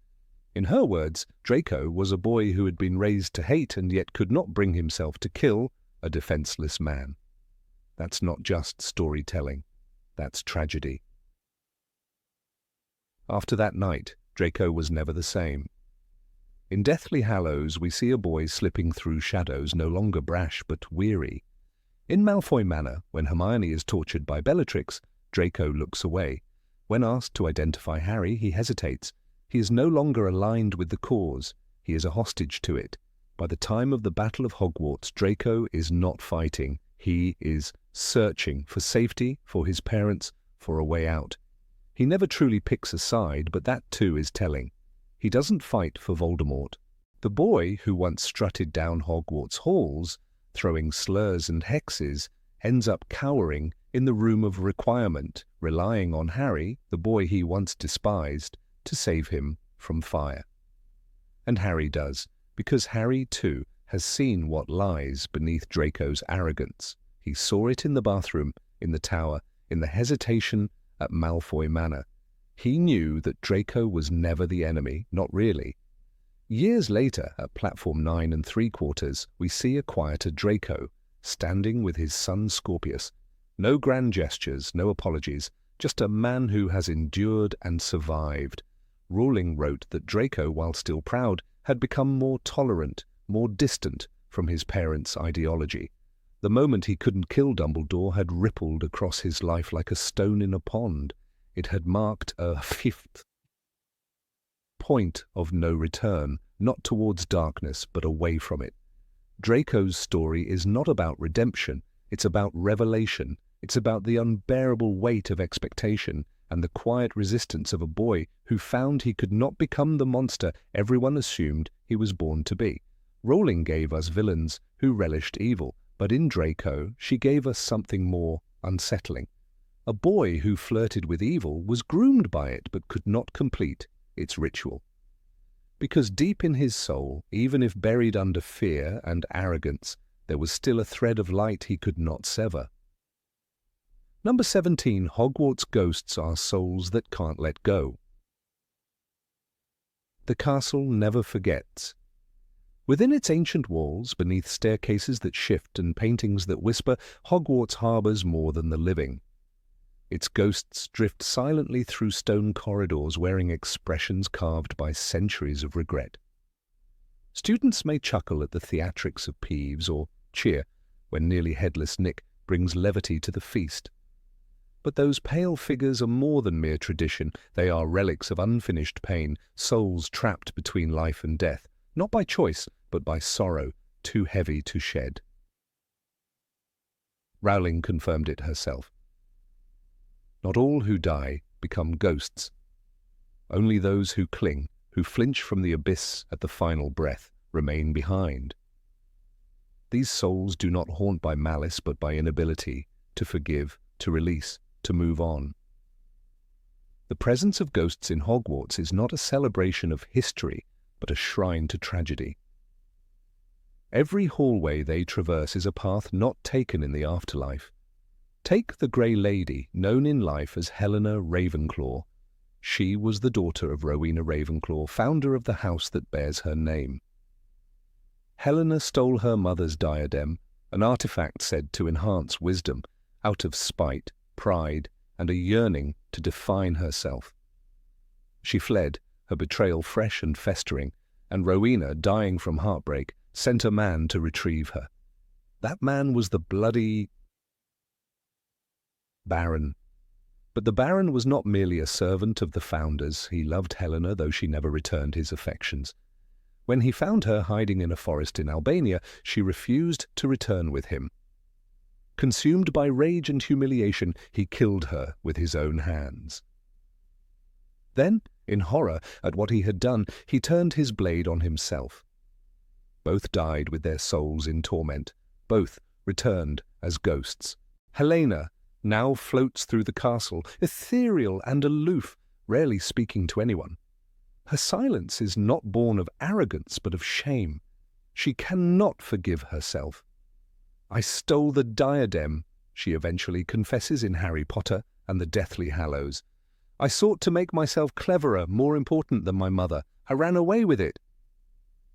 In her words, Draco was a boy who had been raised to hate and yet could not bring himself to kill a defenseless man. That's not just storytelling. That's tragedy. After that night, Draco was never the same. In Deathly Hallows, we see a boy slipping through shadows, no longer brash but weary. In Malfoy Manor, when Hermione is tortured by Bellatrix, Draco looks away. When asked to identify Harry, he hesitates. He is no longer aligned with the cause. He is a hostage to it. By the time of the Battle of Hogwarts, Draco is not fighting. He is searching for safety, for his parents, for a way out. He never truly picks a side, but that too is telling. He doesn't fight for Voldemort. The boy who once strutted down Hogwarts halls, throwing slurs and hexes, ends up cowering in the room of requirement, relying on Harry, the boy he once despised, to save him from fire. And Harry does, because Harry, too, has seen what lies beneath Draco's arrogance. He saw it in the bathroom, in the tower, in the hesitation at Malfoy Manor. He knew that Draco was never the enemy, not really. Years later, at Platform 9 3/4, we see a quieter Draco, standing with his son Scorpius. No grand gestures, no apologies, just a man who has endured and survived. Rowling wrote that Draco, while still proud, had become more tolerant, more distant from his parents' ideology. The moment he couldn't kill Dumbledore had rippled across his life like a stone in a pond. It had marked a fifth point of no return, not towards darkness, but away from it. Draco's story is not about redemption, it's about revelation. It's about the unbearable weight of expectation and the quiet resistance of a boy who found he could not become the monster everyone assumed he was born to be. Rowling gave us villains who relished evil, but in Draco she gave us something more unsettling. A boy who flirted with evil was groomed by it but could not complete its ritual. Because deep in his soul, even if buried under fear and arrogance, there was still a thread of light he could not sever. Number 17, Hogwarts Ghosts are souls that can't let go. The castle never forgets. Within its ancient walls, beneath staircases that shift and paintings that whisper, Hogwarts harbours more than the living. Its ghosts drift silently through stone corridors wearing expressions carved by centuries of regret. Students may chuckle at the theatrics of Peeves or cheer when nearly headless Nick brings levity to the feast. But those pale figures are more than mere tradition. They are relics of unfinished pain, souls trapped between life and death, not by choice, but by sorrow, too heavy to shed. Rowling confirmed it herself. Not all who die become ghosts. Only those who cling, who flinch from the abyss at the final breath, remain behind. These souls do not haunt by malice, but by inability to forgive, to release, to move on. The presence of ghosts in Hogwarts is not a celebration of history, but a shrine to tragedy. Every hallway they traverse is a path not taken in the afterlife. Take the Grey Lady, known in life as Helena Ravenclaw. She was the daughter of Rowena Ravenclaw, founder of the house that bears her name. Helena stole her mother's diadem, an artifact said to enhance wisdom, out of spite, pride, and a yearning to define herself. She fled, her betrayal fresh and festering, and Rowena, dying from heartbreak, sent a man to retrieve her. That man was the bloody Baron. But the Baron was not merely a servant of the founders. He loved Helena, though she never returned his affections. When he found her hiding in a forest in Albania, she refused to return with him. Consumed by rage and humiliation, he killed her with his own hands. Then, in horror at what he had done, he turned his blade on himself. Both died with their souls in torment. Both returned as ghosts. Helena now floats through the castle, ethereal and aloof, rarely speaking to anyone. Her silence is not born of arrogance, but of shame. She cannot forgive herself. "I stole the diadem," she eventually confesses in Harry Potter and the Deathly Hallows. "I sought to make myself cleverer, more important than my mother. I ran away with it."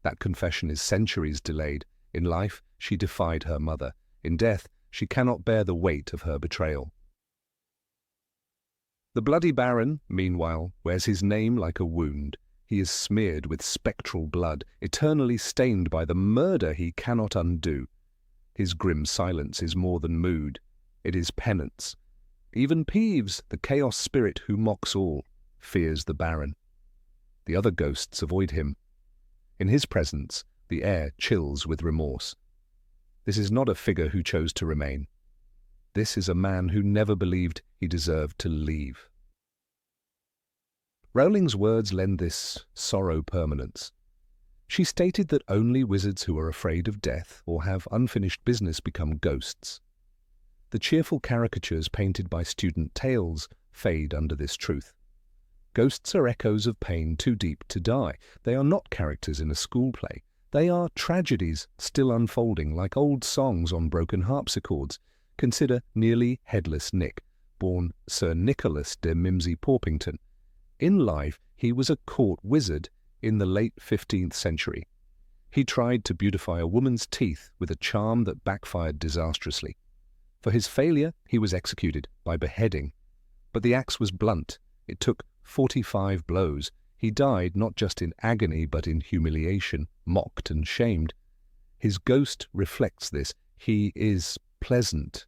That confession is centuries delayed. In life, she defied her mother. In death, she cannot bear the weight of her betrayal. The bloody Baron, meanwhile, wears his name like a wound. He is smeared with spectral blood, eternally stained by the murder he cannot undo. His grim silence is more than mood. It is penance. Even Peeves, the chaos spirit who mocks all, fears the Baron. The other ghosts avoid him. In his presence, the air chills with remorse. This is not a figure who chose to remain. This is a man who never believed he deserved to leave. Rowling's words lend this sorrow permanence. She stated that only wizards who are afraid of death or have unfinished business become ghosts. The cheerful caricatures painted by student tales fade under this truth. Ghosts are echoes of pain too deep to die. They are not characters in a school play. They are tragedies still unfolding like old songs on broken harpsichords. Consider nearly headless Nick, born Sir Nicholas de Mimsy Porpington. In life, he was a court wizard in the late 15th century. He tried to beautify a woman's teeth with a charm that backfired disastrously. For his failure, he was executed by beheading. But the axe was blunt. It took 45 blows. He died not just in agony, but in humiliation, mocked and shamed. His ghost reflects this. He is pleasant,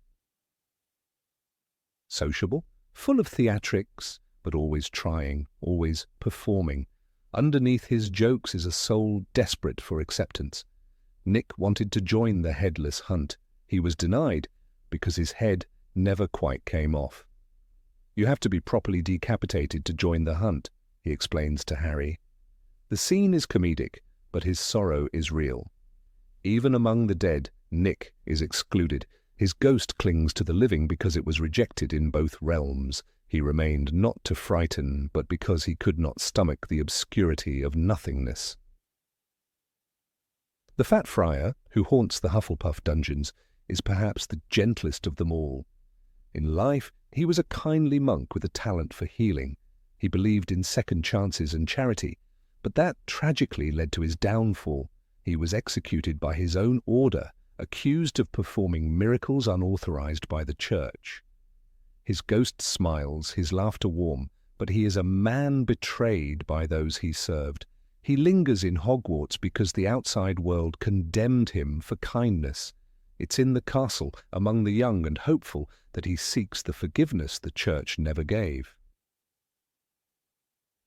sociable, full of theatrics, but always trying, always performing. Underneath his jokes is a soul desperate for acceptance. Nick wanted to join the headless hunt. He was denied because his head never quite came off. "You have to be properly decapitated to join the hunt," he explains to Harry. The scene is comedic, but his sorrow is real. Even among the dead, Nick is excluded. His ghost clings to the living because it was rejected in both realms. He remained not to frighten, but because he could not stomach the obscurity of nothingness. The Fat Friar, who haunts the Hufflepuff dungeons, is perhaps the gentlest of them all. In life, he was a kindly monk with a talent for healing. He believed in second chances and charity, but that tragically led to his downfall. He was executed by his own order, accused of performing miracles unauthorized by the Church. His ghost smiles, his laughter warm, but he is a man betrayed by those he served. He lingers in Hogwarts because the outside world condemned him for kindness. It's in the castle, among the young and hopeful, that he seeks the forgiveness the Church never gave.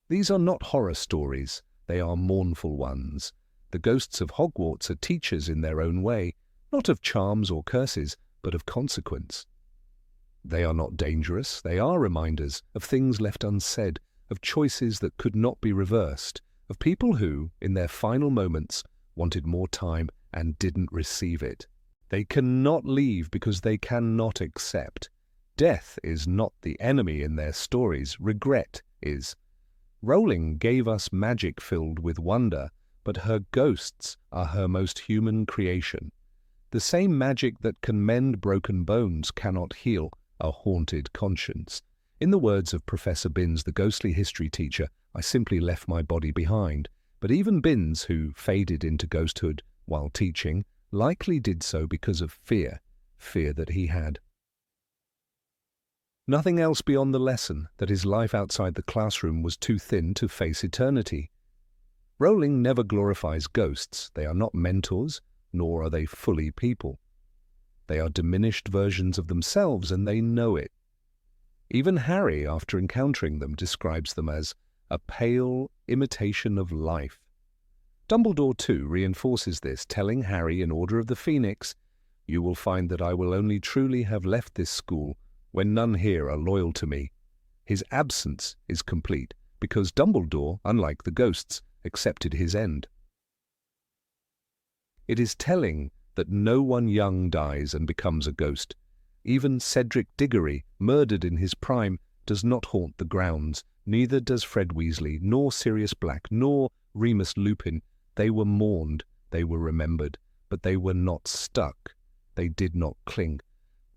These are not horror stories, they are mournful ones. The ghosts of Hogwarts are teachers in their own way, not of charms or curses, but of consequence. They are not dangerous, they are reminders of things left unsaid, of choices that could not be reversed, of people who, in their final moments, wanted more time and didn't receive it. They cannot leave because they cannot accept. Death is not the enemy in their stories, regret is. Rowling gave us magic filled with wonder, but her ghosts are her most human creation. The same magic that can mend broken bones cannot heal a haunted conscience. In the words of Professor Binns, the ghostly history teacher, I simply left my body behind. But even Binns, who faded into ghosthood while teaching, likely did so because of fear that he had. Nothing else beyond the lesson that his life outside the classroom was too thin to face eternity. Rowling never glorifies ghosts. They are not mentors, nor are they fully people. They are diminished versions of themselves, and they know it. Even Harry, after encountering them, describes them as a pale imitation of life. Dumbledore, too, reinforces this, telling Harry in Order of the Phoenix, "You will find that I will only truly have left this school when none here are loyal to me." His absence is complete, because Dumbledore, unlike the ghosts, accepted his end. It is telling that no one young dies and becomes a ghost. Even Cedric Diggory, murdered in his prime, does not haunt the grounds. Neither does Fred Weasley, nor Sirius Black, nor Remus Lupin. They were mourned, they were remembered, but they were not stuck. They did not cling.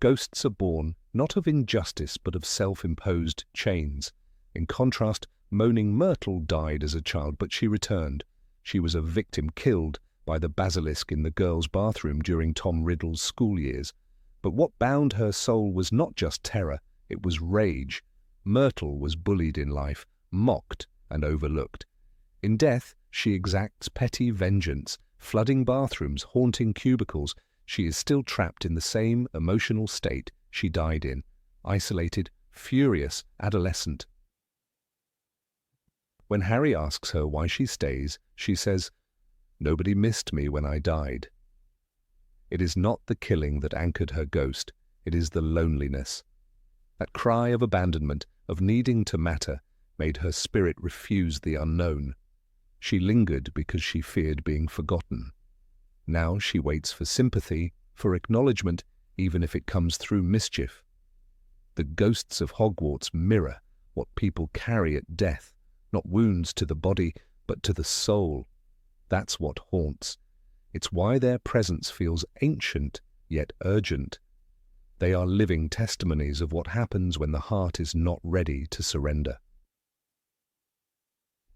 Ghosts are born, not of injustice, but of self-imposed chains. In contrast, moaning Myrtle died as a child, but she returned. She was a victim killed by the basilisk in the girls' bathroom during Tom Riddle's school years. But what bound her soul was not just terror, it was rage. Myrtle was bullied in life, mocked and overlooked. In death, she exacts petty vengeance, flooding bathrooms, haunting cubicles. She is still trapped in the same emotional state she died in, isolated, furious, adolescent. When Harry asks her why she stays, she says, "Nobody missed me when I died." It is not the killing that anchored her ghost, it is the loneliness. That cry of abandonment, of needing to matter, made her spirit refuse the unknown. She lingered because she feared being forgotten. Now she waits for sympathy, for acknowledgement, even if it comes through mischief. The ghosts of Hogwarts mirror what people carry at death, not wounds to the body, but to the soul. That's what haunts. It's why their presence feels ancient, yet urgent. They are living testimonies of what happens when the heart is not ready to surrender.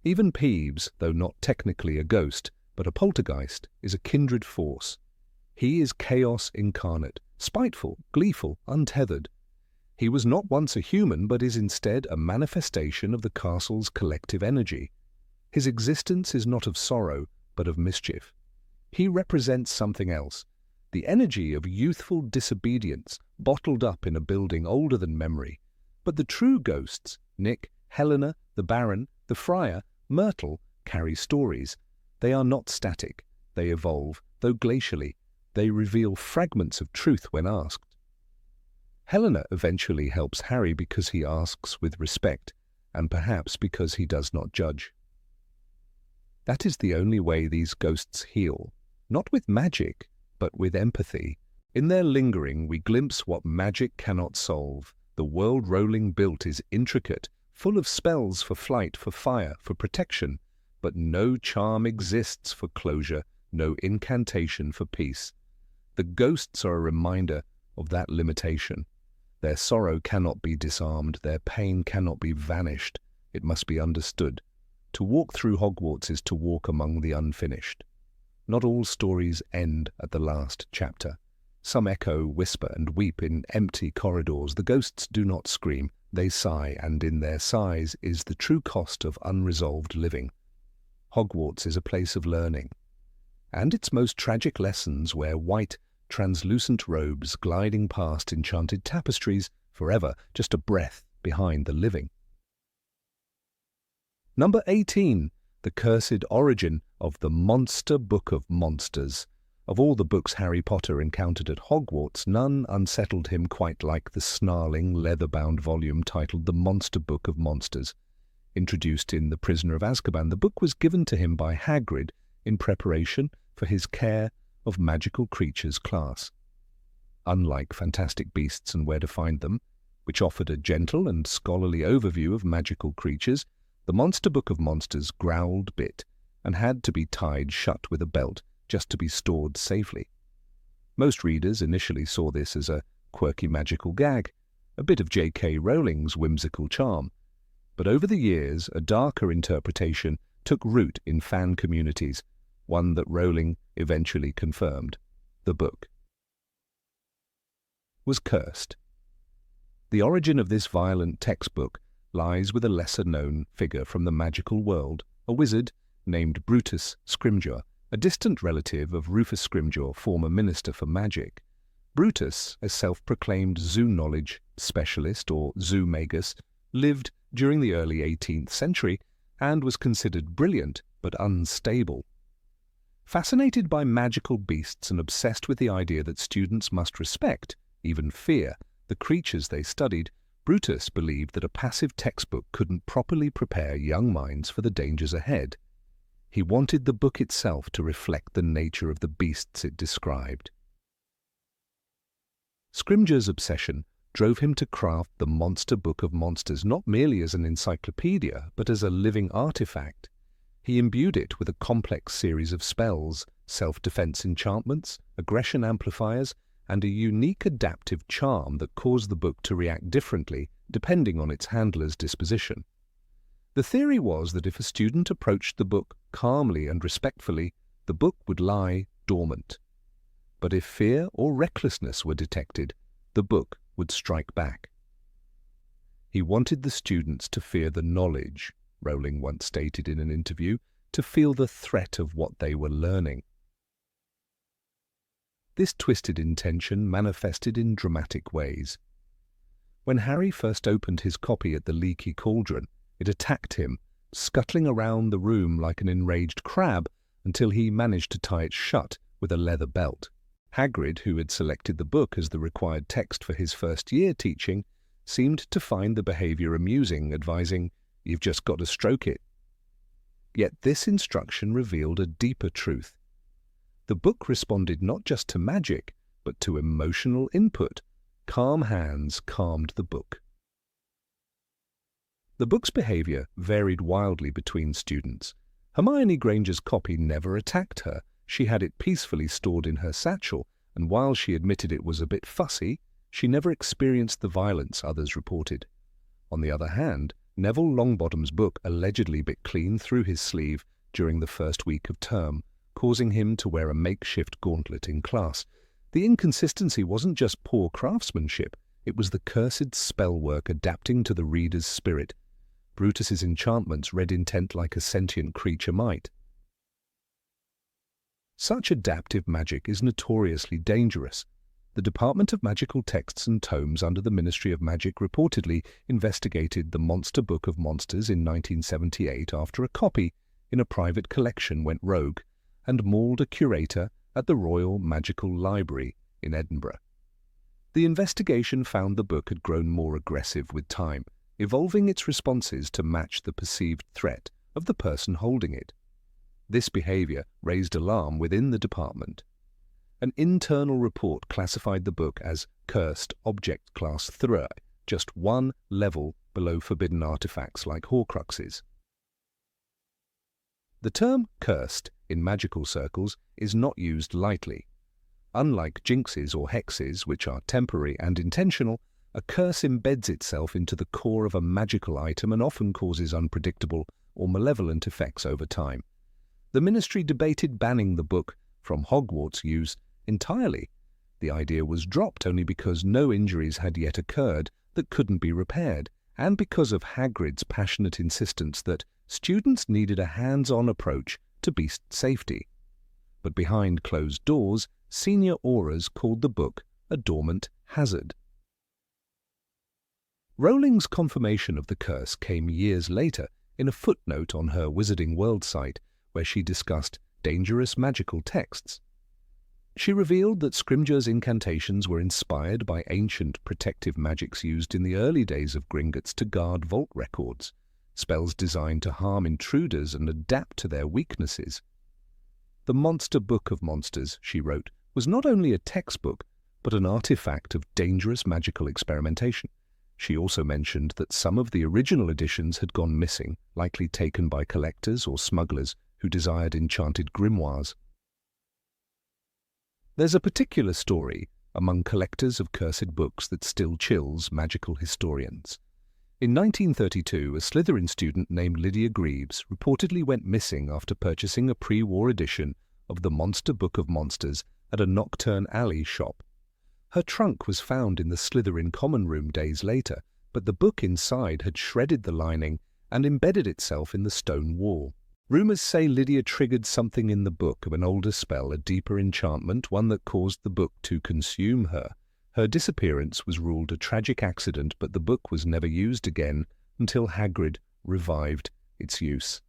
Even Peeves, though not technically a ghost, but a poltergeist, is a kindred force. He is chaos incarnate, spiteful, gleeful, untethered. He was not once a human, but is instead a manifestation of the castle's collective energy. His existence is not of sorrow, but of mischief. He represents something else, the energy of youthful disobedience bottled up in a building older than memory. But the true ghosts, Nick, Helena, the Baron, the Friar, Myrtle, carry stories. They are not static. They evolve, though glacially. They reveal fragments of truth when asked. Helena eventually helps Harry because he asks with respect, and perhaps because he does not judge. That is the only way these ghosts heal, not with magic, but with empathy. In their lingering, we glimpse what magic cannot solve. The world Rowling built is intricate, full of spells for flight, for fire, for protection, but no charm exists for closure, no incantation for peace. The ghosts are a reminder of that limitation. Their sorrow cannot be disarmed, their pain cannot be vanished. It must be understood. To walk through Hogwarts is to walk among the unfinished. Not all stories end at the last chapter. Some echo, whisper, and weep in empty corridors. The ghosts do not scream, they sigh, and in their sighs is the true cost of unresolved living. Hogwarts is a place of learning, and its most tragic lessons wear white, translucent robes gliding past enchanted tapestries, forever just a breath behind the living. Number 18. The Cursed Origin of the Monster Book of Monsters. Of all the books Harry Potter encountered at Hogwarts, none unsettled him quite like the snarling, leather-bound volume titled The Monster Book of Monsters. Introduced in The Prisoner of Azkaban, the book was given to him by Hagrid in preparation for his Care of Magical Creatures class. Unlike Fantastic Beasts and Where to Find Them, which offered a gentle and scholarly overview of magical creatures, the Monster Book of Monsters growled bit and had to be tied shut with a belt just to be stored safely. Most readers initially saw this as a quirky magical gag, a bit of J.K. Rowling's whimsical charm. But over the years, a darker interpretation took root in fan communities, one that Rowling eventually confirmed. The book was cursed. The origin of this violent textbook lies with a lesser-known figure from the magical world, a wizard named Brutus Scrimgeour, a distant relative of Rufus Scrimgeour, former Minister for Magic. Brutus, a self-proclaimed zoo knowledge specialist, or zoo-magus, lived during the early 18th century and was considered brilliant but unstable. Fascinated by magical beasts and obsessed with the idea that students must respect, even fear, the creatures they studied, Brutus believed that a passive textbook couldn't properly prepare young minds for the dangers ahead. He wanted the book itself to reflect the nature of the beasts it described. Scrimgeour's obsession drove him to craft the Monster Book of Monsters not merely as an encyclopedia, but as a living artifact. He imbued it with a complex series of spells, self-defense enchantments, aggression amplifiers, and a unique adaptive charm that caused the book to react differently depending on its handler's disposition. The theory was that if a student approached the book calmly and respectfully, the book would lie dormant. But if fear or recklessness were detected, the book would strike back. He wanted the students to fear the knowledge, Rowling once stated in an interview, to feel the threat of what they were learning. This twisted intention manifested in dramatic ways. When Harry first opened his copy at the Leaky Cauldron, it attacked him, scuttling around the room like an enraged crab until he managed to tie it shut with a leather belt. Hagrid, who had selected the book as the required text for his first-year teaching, seemed to find the behavior amusing, advising, "You've just got to stroke it." Yet this instruction revealed a deeper truth. The book responded not just to magic, but to emotional input. Calm hands calmed the book. The book's behavior varied wildly between students. Hermione Granger's copy never attacked her. She had it peacefully stored in her satchel, and while she admitted it was a bit fussy, she never experienced the violence others reported. On the other hand, Neville Longbottom's book allegedly bit clean through his sleeve during the first week of term, causing him to wear a makeshift gauntlet in class. The inconsistency wasn't just poor craftsmanship, it was the cursed spell work adapting to the reader's spirit. Brutus's enchantments read intent like a sentient creature might. Such adaptive magic is notoriously dangerous. The Department of Magical Texts and Tomes under the Ministry of Magic reportedly investigated the Monster Book of Monsters in 1978 after a copy in a private collection went rogue and mauled a curator at the Royal Magical Library in Edinburgh. The investigation found the book had grown more aggressive with time, evolving its responses to match the perceived threat of the person holding it. This behavior raised alarm within the department. An internal report classified the book as Cursed Object Class 3, just one level below forbidden artifacts like Horcruxes. The term cursed in magical circles is not used lightly. Unlike jinxes or hexes, which are temporary and intentional, a curse embeds itself into the core of a magical item and often causes unpredictable or malevolent effects over time. The Ministry debated banning the book from Hogwarts use entirely, The idea was dropped only because no injuries had yet occurred that couldn't be repaired, and because of Hagrid's passionate insistence that students needed a hands-on approach to beast safety. But behind closed doors, senior auras called the book a dormant hazard. Rowling's confirmation of the curse came years later in a footnote on her Wizarding World site, where she discussed dangerous magical texts. She revealed that Scrimgeour's incantations were inspired by ancient protective magics used in the early days of Gringotts to guard vault records, spells designed to harm intruders and adapt to their weaknesses. The Monster Book of Monsters, she wrote, was not only a textbook, but an artifact of dangerous magical experimentation. She also mentioned that some of the original editions had gone missing, likely taken by collectors or smugglers who desired enchanted grimoires. There's a particular story among collectors of cursed books that still chills magical historians. In 1932, a Slytherin student named Lydia Greaves reportedly went missing after purchasing a pre-war edition of the Monster Book of Monsters at a Nocturne Alley shop. Her trunk was found in the Slytherin common room days later, but the book inside had shredded the lining and embedded itself in the stone wall. Rumours say Lydia triggered something in the book of an older spell, a deeper enchantment, one that caused the book to consume her. Her disappearance was ruled a tragic accident, but the book was never used again until Hagrid revived its use.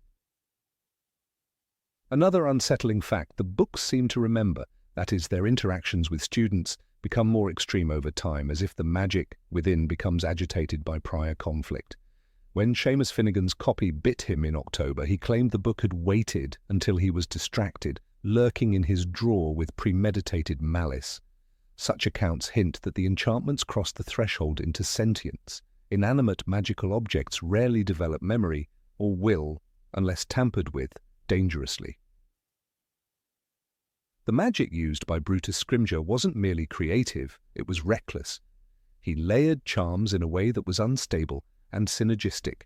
Another unsettling fact: the books seem to remember, that is, their interactions with students become more extreme over time, as if the magic within becomes agitated by prior conflict. When Seamus Finnegan's copy bit him in October, he claimed the book had waited until he was distracted, lurking in his drawer with premeditated malice. Such accounts hint that the enchantments crossed the threshold into sentience. Inanimate magical objects rarely develop memory or will unless tampered with dangerously. The magic used by Brutus Scrimgeour wasn't merely creative, it was reckless. He layered charms in a way that was unstable and synergistic.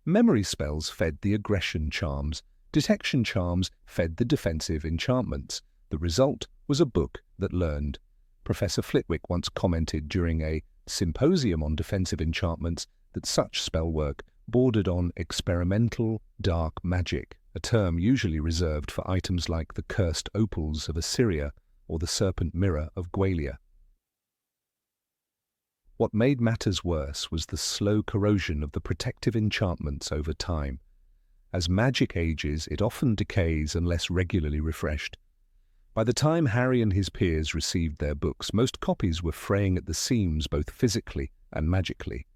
Memory spells fed the aggression charms, detection charms fed the defensive enchantments. The result was a book that learned. Professor Flitwick once commented during a symposium on defensive enchantments that such spellwork bordered on experimental dark magic, a term usually reserved for items like the cursed opals of Assyria or the serpent mirror of Gwalia. What made matters worse was the slow corrosion of the protective enchantments over time. As magic ages, it often decays unless regularly refreshed. By the time Harry and his peers received their books, most copies were fraying at the seams both physically and magically.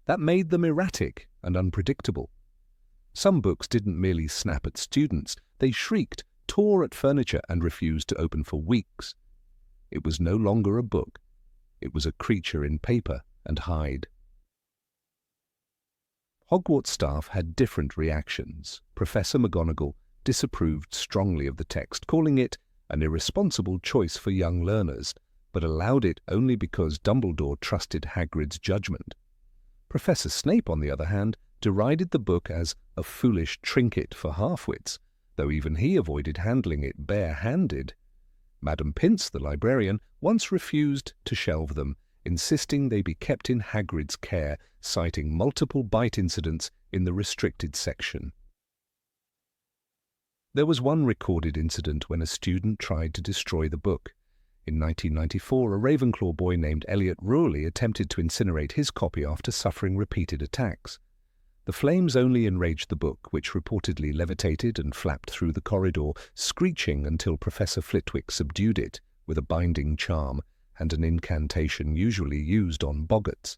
That made them erratic and unpredictable. Some books didn't merely snap at students, they shrieked, tore at furniture, and refused to open for weeks. It was no longer a book. It was a creature in paper and hide. Hogwarts staff had different reactions. Professor McGonagall disapproved strongly of the text, calling it an irresponsible choice for young learners, but allowed it only because Dumbledore trusted Hagrid's judgment. Professor Snape, on the other hand, derided the book as a foolish trinket for half-wits, though even he avoided handling it bare-handed. Madame Pince, the librarian, once refused to shelve them, insisting they be kept in Hagrid's care, citing multiple bite incidents in the restricted section. There was one recorded incident when a student tried to destroy the book. In 1994, a Ravenclaw boy named Elliot Rowley attempted to incinerate his copy after suffering repeated attacks. The flames only enraged the book, which reportedly levitated and flapped through the corridor, screeching until Professor Flitwick subdued it with a binding charm and an incantation usually used on boggarts.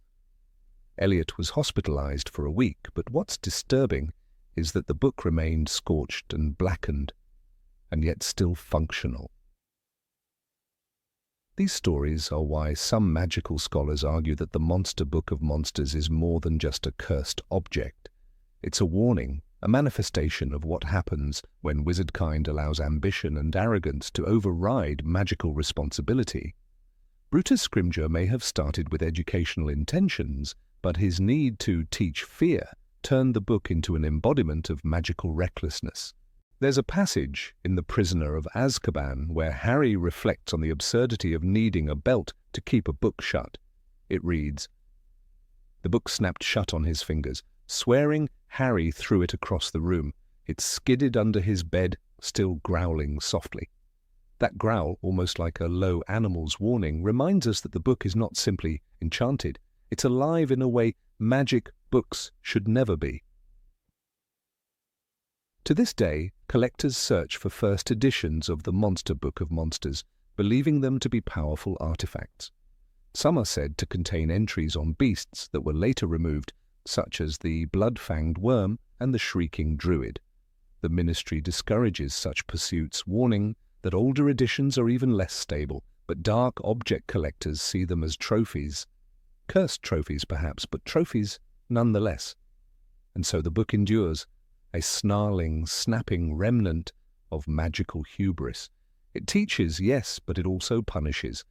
Elliot was hospitalized for a week, but what's disturbing is that the book remained scorched and blackened, and yet still functional. These stories are why some magical scholars argue that the Monster Book of Monsters is more than just a cursed object. It's a warning, a manifestation of what happens when wizardkind allows ambition and arrogance to override magical responsibility. Brutus Scrimgeour may have started with educational intentions, but his need to teach fear turned the book into an embodiment of magical recklessness. There's a passage in The Prisoner of Azkaban where Harry reflects on the absurdity of needing a belt to keep a book shut. It reads, "The book snapped shut on his fingers. Swearing, Harry threw it across the room. It skidded under his bed, still growling softly." That growl, almost like a low animal's warning, reminds us that the book is not simply enchanted. It's alive in a way magic books should never be. To this day, collectors search for first editions of the Monster Book of Monsters, believing them to be powerful artifacts. Some are said to contain entries on beasts that were later removed, such as the blood-fanged worm and the shrieking druid. The Ministry discourages such pursuits, warning that older editions are even less stable, but dark object collectors see them as trophies. Cursed trophies, perhaps, but trophies nonetheless. And so the book endures, a snarling, snapping remnant of magical hubris. It teaches, yes, but it also punishes.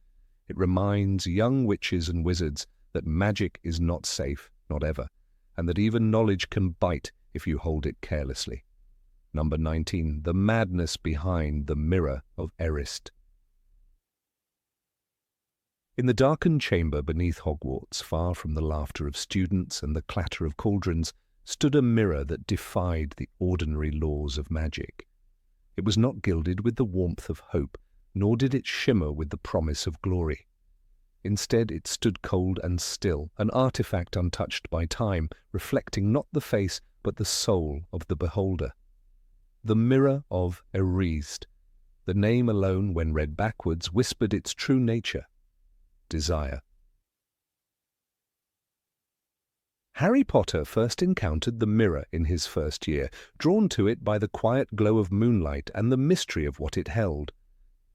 It reminds young witches and wizards that magic is not safe, not ever, and that even knowledge can bite if you hold it carelessly. Number 19, the madness behind the mirror of Erised. In the darkened chamber beneath Hogwarts, far from the laughter of students and the clatter of cauldrons, stood a mirror that defied the ordinary laws of magic. It was not gilded with the warmth of hope, nor did it shimmer with the promise of glory. Instead, it stood cold and still, an artifact untouched by time, reflecting not the face but the soul of the beholder. The mirror of Erised. The name alone, when read backwards, whispered its true nature: desire. Harry Potter first encountered the mirror in his first year, drawn to it by the quiet glow of moonlight and the mystery of what it held.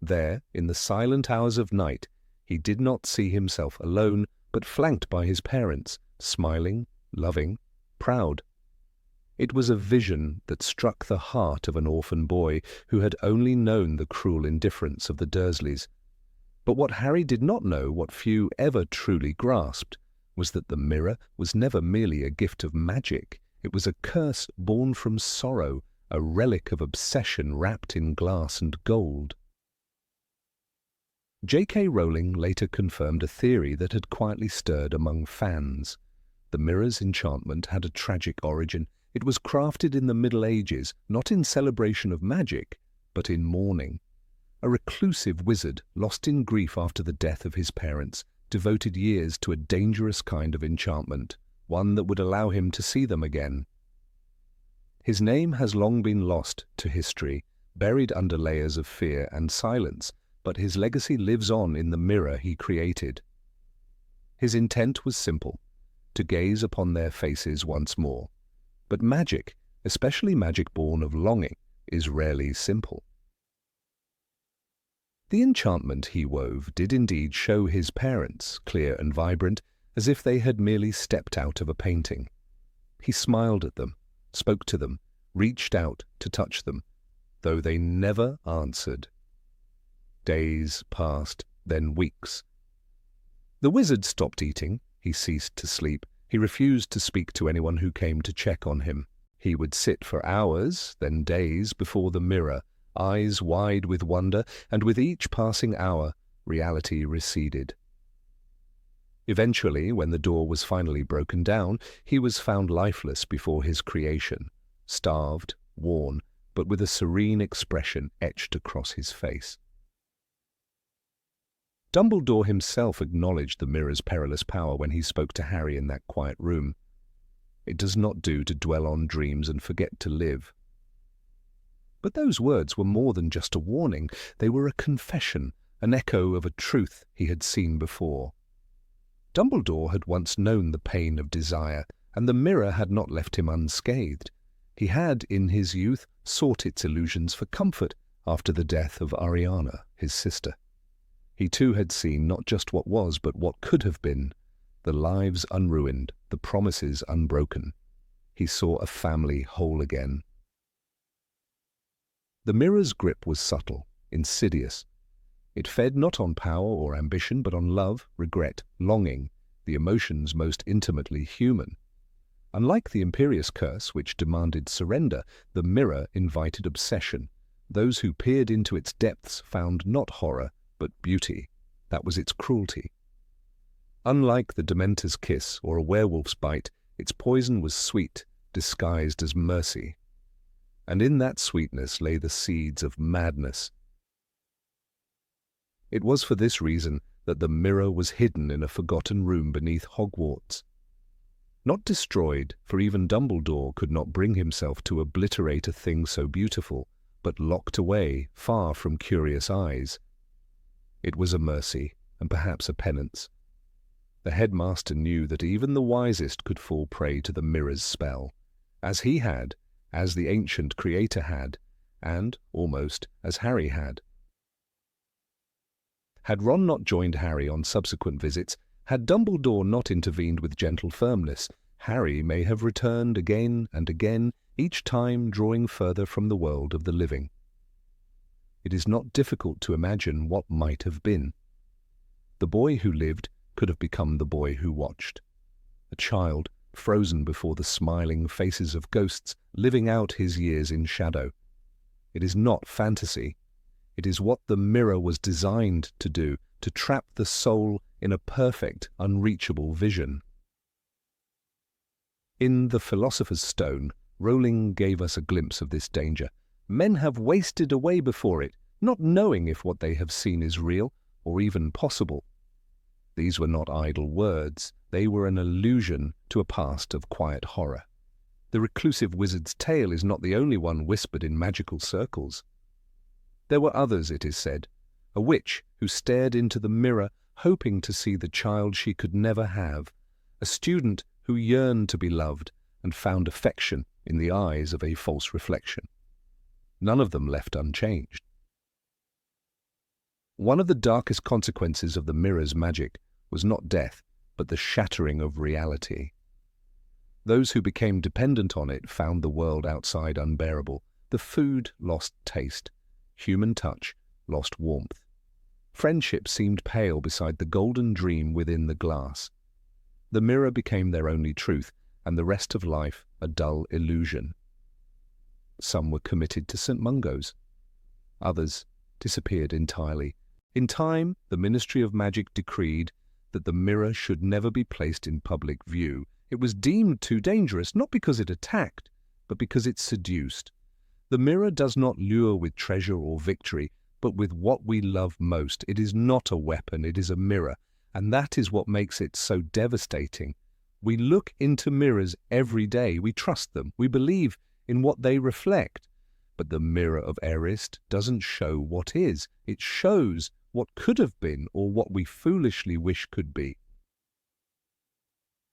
There, in the silent hours of night, he did not see himself alone, but flanked by his parents, smiling, loving, proud. It was a vision that struck the heart of an orphan boy who had only known the cruel indifference of the Dursleys. But what Harry did not know, what few ever truly grasped, was that the mirror was never merely a gift of magic. It was a curse born from sorrow, a relic of obsession wrapped in glass and gold. J.K. Rowling later confirmed a theory that had quietly stirred among fans. The mirror's enchantment had a tragic origin. It was crafted in the Middle Ages, not in celebration of magic, but in mourning. A reclusive wizard, lost in grief after the death of his parents, devoted years to a dangerous kind of enchantment, one that would allow him to see them again. His name has long been lost to history, buried under layers of fear and silence, but his legacy lives on in the mirror he created. His intent was simple: to gaze upon their faces once more. But magic, especially magic born of longing, is rarely simple. The enchantment he wove did indeed show his parents, clear and vibrant, as if they had merely stepped out of a painting. He smiled at them, spoke to them, reached out to touch them, though they never answered. Days passed, then weeks. The wizard stopped eating, he ceased to sleep, he refused to speak to anyone who came to check on him. He would sit for hours, then days, before the mirror, eyes wide with wonder, and with each passing hour, reality receded. Eventually, when the door was finally broken down, he was found lifeless before his creation, starved, worn, but with a serene expression etched across his face. Dumbledore himself acknowledged the mirror's perilous power when he spoke to Harry in that quiet room. It does not do to dwell on dreams and forget to live. But those words were more than just a warning. They were a confession, an echo of a truth he had seen before. Dumbledore had once known the pain of desire, and the mirror had not left him unscathed. He had, in his youth, sought its illusions for comfort after the death of Ariana, his sister. He too had seen not just what was, but what could have been, the lives unruined, the promises unbroken. He saw a family whole again. The mirror's grip was subtle, insidious. It fed not on power or ambition, but on love, regret, longing, the emotions most intimately human. Unlike the Imperious Curse, which demanded surrender, the mirror invited obsession. Those who peered into its depths found not horror, but beauty. That was its cruelty. Unlike the Dementor's kiss or a werewolf's bite, its poison was sweet, disguised as mercy. And in that sweetness lay the seeds of madness. It was for this reason that the mirror was hidden in a forgotten room beneath Hogwarts. Not destroyed, for even Dumbledore could not bring himself to obliterate a thing so beautiful, but locked away, far from curious eyes. It was a mercy, and perhaps a penance. The headmaster knew that even the wisest could fall prey to the mirror's spell, as he had, as the ancient creator had, and, almost, as Harry had. Had Ron not joined Harry on subsequent visits, had Dumbledore not intervened with gentle firmness, Harry may have returned again and again, each time drawing further from the world of the living. It is not difficult to imagine what might have been. The boy who lived could have become the boy who watched. A child, frozen before the smiling faces of ghosts, living out his years in shadow. It is not fantasy. It is what the mirror was designed to do, to trap the soul in a perfect, unreachable vision. In The Philosopher's Stone, Rowling gave us a glimpse of this danger. Men have wasted away before it, not knowing if what they have seen is real or even possible. These were not idle words. They were an allusion to a past of quiet horror. The reclusive wizard's tale is not the only one whispered in magical circles. There were others, it is said. A witch who stared into the mirror, hoping to see the child she could never have. A student who yearned to be loved and found affection in the eyes of a false reflection. None of them left unchanged. One of the darkest consequences of the mirror's magic was not death, but the shattering of reality. Those who became dependent on it found the world outside unbearable. The food lost taste. Human touch lost warmth. Friendship seemed pale beside the golden dream within the glass. The mirror became their only truth, and the rest of life a dull illusion. Some were committed to St. Mungo's. Others disappeared entirely. In time, the Ministry of Magic decreed that the mirror should never be placed in public view. It was deemed too dangerous, not because it attacked, but because it seduced. The mirror does not lure with treasure or victory, but with what we love most. It is not a weapon, it is a mirror, and that is what makes it so devastating. We look into mirrors every day, we trust them, we believe in what they reflect. But the mirror of Erised doesn't show what is, it shows what could have been or what we foolishly wish could be.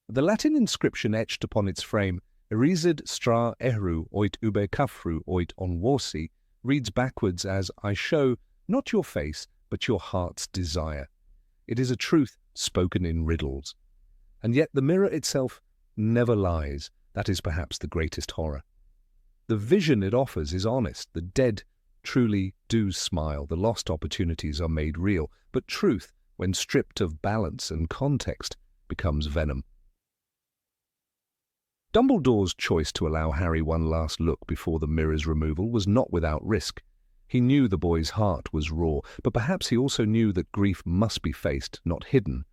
The Latin inscription etched upon its frame, Erised stra ehru oit ube kafru oit onwarsi, reads backwards as, I show not your face, but your heart's desire. It is a truth spoken in riddles. And yet the mirror itself never lies. That is perhaps the greatest horror. The vision it offers is honest. The dead truly do smile. The lost opportunities are made real. But truth, when stripped of balance and context, becomes venom. Dumbledore's choice to allow Harry one last look before the mirror's removal was not without risk. He knew the boy's heart was raw, but perhaps he also knew that grief must be faced, not hidden.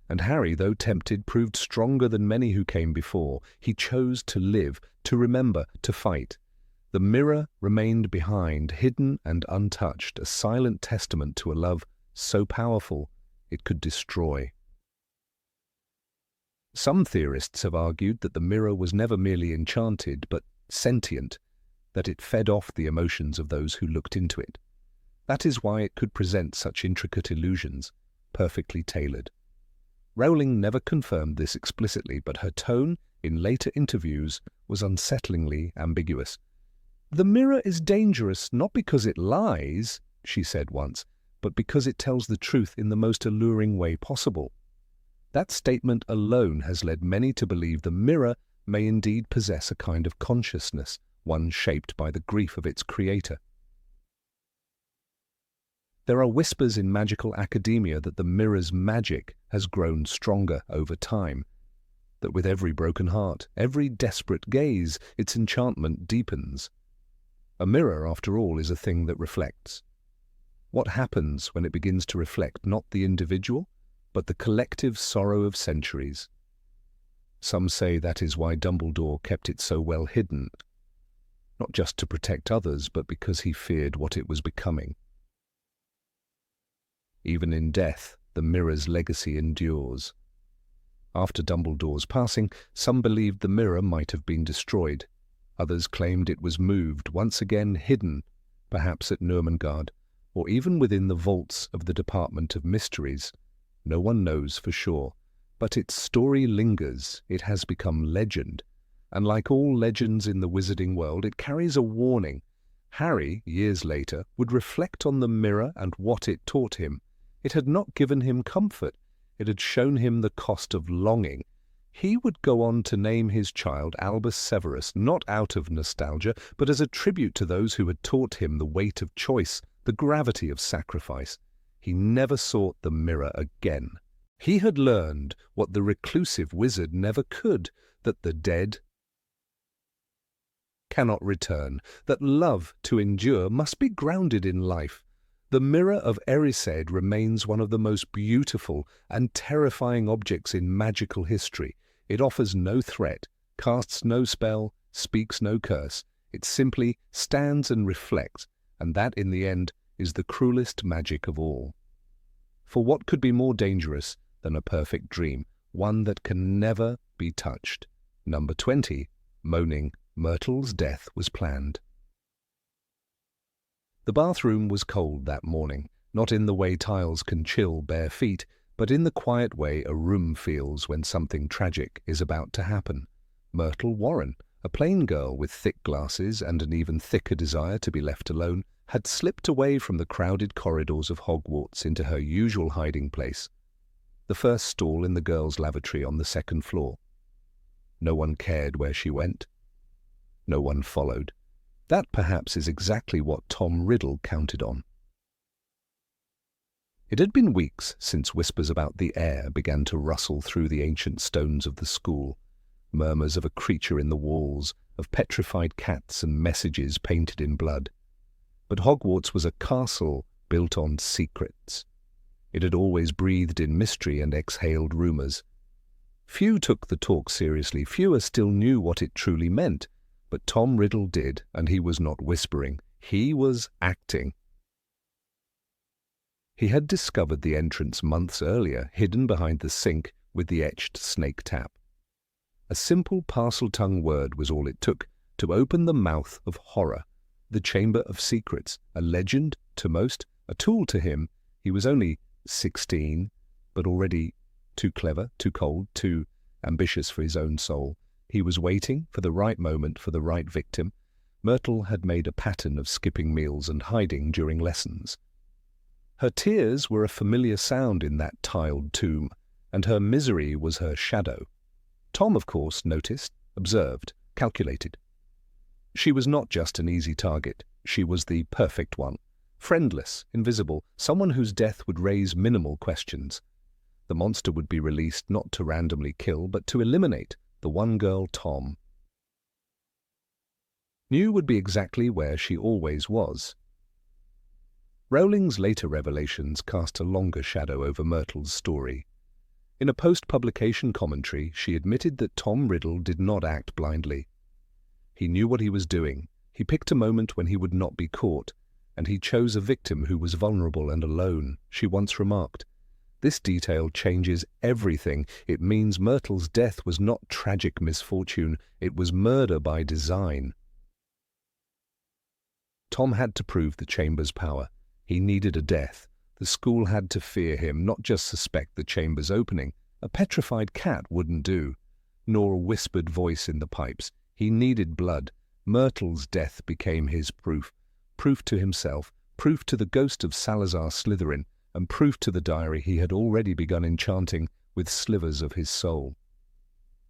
And Harry, though tempted, proved stronger than many who came before. He chose to live, to remember, to fight. The mirror remained behind, hidden and untouched, a silent testament to a love so powerful it could destroy. Some theorists have argued that the mirror was never merely enchanted, but sentient, that it fed off the emotions of those who looked into it. That is why it could present such intricate illusions, perfectly tailored. Rowling never confirmed this explicitly, but her tone in later interviews was unsettlingly ambiguous. The mirror is dangerous not because it lies, she said once, but because it tells the truth in the most alluring way possible. That statement alone has led many to believe the mirror may indeed possess a kind of consciousness, one shaped by the grief of its creator. There are whispers in magical academia that the mirror's magic has grown stronger over time. that with every broken heart, every desperate gaze, its enchantment deepens. A mirror, after all, is a thing that reflects. What happens when it begins to reflect not the individual, but the collective sorrow of centuries? Some say that is why Dumbledore kept it so well hidden, not just to protect others, but because he feared what it was becoming. Even in death, the mirror's legacy endures. After Dumbledore's passing, some believed the mirror might have been destroyed. Others claimed it was moved, once again hidden, perhaps at Nurmengard, or even within the vaults of the Department of Mysteries. No one knows for sure, but its story lingers. It has become legend, and like all legends in the wizarding world, it carries a warning. Harry, years later, would reflect on the mirror and what it taught him. It had not given him comfort. It had shown him the cost of longing. He would go on to name his child Albus Severus, not out of nostalgia, but as a tribute to those who had taught him the weight of choice, the gravity of sacrifice. He never sought the mirror again. He had learned what the reclusive wizard never could, that the dead cannot return, that love to endure must be grounded in life. The mirror of Erised remains one of the most beautiful and terrifying objects in magical history. It offers no threat, casts no spell, speaks no curse. It simply stands and reflects, and that, in the end, is the cruelest magic of all. For what could be more dangerous than a perfect dream, one that can never be touched? Number 20, moaning, Myrtle's death was planned. The bathroom was cold that morning, not in the way tiles can chill bare feet, but in the quiet way a room feels when something tragic is about to happen. Myrtle Warren, a plain girl with thick glasses and an even thicker desire to be left alone, had slipped away from the crowded corridors of Hogwarts into her usual hiding place, the first stall in the girls' lavatory on the second floor. No one cared where she went. No one followed. That perhaps is exactly what Tom Riddle counted on. It had been weeks since whispers about the air began to rustle through the ancient stones of the school, murmurs of a creature in the walls, of petrified cats and messages painted in blood. But Hogwarts was a castle built on secrets. It had always breathed in mystery and exhaled rumors. Few took the talk seriously, fewer still knew what it truly meant. But Tom Riddle did, and he was not whispering. He was acting. He had discovered the entrance months earlier, hidden behind the sink with the etched snake tap. A simple parcel-tongue word was all it took to open the mouth of horror, the Chamber of Secrets, a legend to most, a tool to him. He was only 16, but already too clever, too cold, too ambitious for his own soul. He was waiting for the right moment for the right victim. Myrtle had made a pattern of skipping meals and hiding during lessons. Her tears were a familiar sound in that tiled tomb, and her misery was her shadow. Tom, of course, noticed, observed, calculated. She was not just an easy target. She was the perfect one. Friendless, invisible, someone whose death would raise minimal questions. The monster would be released not to randomly kill, but to eliminate the one girl Tom knew would be exactly where she always was. Rowling's later revelations cast a longer shadow over Myrtle's story. In a post-publication commentary, she admitted that Tom Riddle did not act blindly. He knew what he was doing. He picked a moment when he would not be caught, and he chose a victim who was vulnerable and alone, she once remarked. This detail changes everything. It means Myrtle's death was not tragic misfortune, it was murder by design. Tom had to prove the Chamber's power. He needed a death. The school had to fear him, not just suspect the Chamber's opening. A petrified cat wouldn't do, nor a whispered voice in the pipes. He needed blood. Myrtle's death became his proof. Proof to himself, proof to the ghost of Salazar Slytherin, and proof to the diary he had already begun enchanting with slivers of his soul.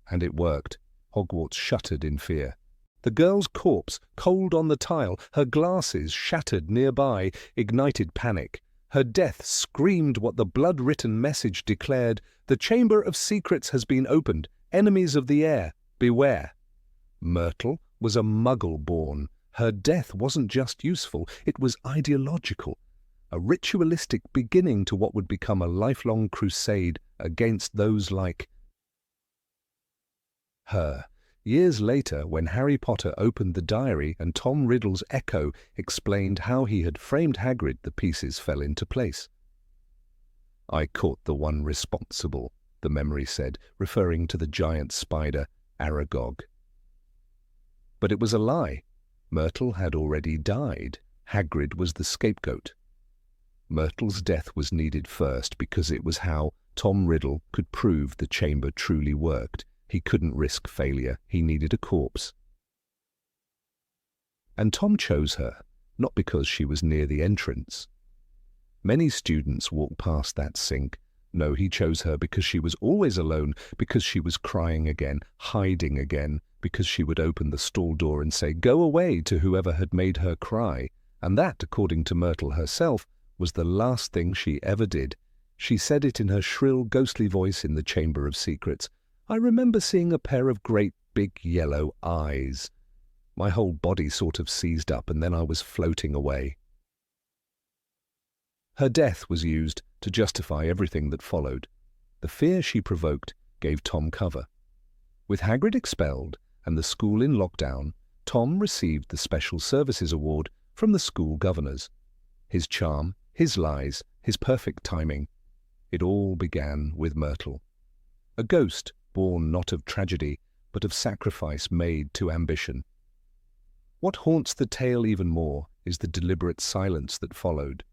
And it worked. Hogwarts shuddered in fear. The girl's corpse, cold on the tile, her glasses shattered nearby, ignited panic. Her death screamed what the blood-written message declared: the Chamber of Secrets has been opened. Enemies of the air, beware. Myrtle was a Muggle born. Her death wasn't just useful, it was ideological. A ritualistic beginning to what would become a lifelong crusade against those like her. Years later, when Harry Potter opened the diary and Tom Riddle's echo explained how he had framed Hagrid, the pieces fell into place. "I caught the one responsible," the memory said, referring to the giant spider, Aragog. But it was a lie. Myrtle had already died. Hagrid was the scapegoat. Myrtle's death was needed first because it was how Tom Riddle could prove the chamber truly worked. He couldn't risk failure. He needed a corpse. And Tom chose her, not because she was near the entrance. Many students walked past that sink. No, he chose her because she was always alone, because she was crying again, hiding again, because she would open the stall door and say, "Go away," to whoever had made her cry. And that, according to Myrtle herself, was the last thing she ever did. She said it in her shrill, ghostly voice in the Chamber of Secrets. "I remember seeing a pair of great big yellow eyes." My whole body sort of seized up, and then I was floating away. Her death was used to justify everything that followed. The fear she provoked gave Tom cover. With Hagrid expelled and the school in lockdown, Tom received the Special Services Award from the school governors. His charm, his lies, his perfect timing. It all began with Myrtle. A ghost born not of tragedy, but of sacrifice made to ambition. What haunts the tale even more is the deliberate silence that followed.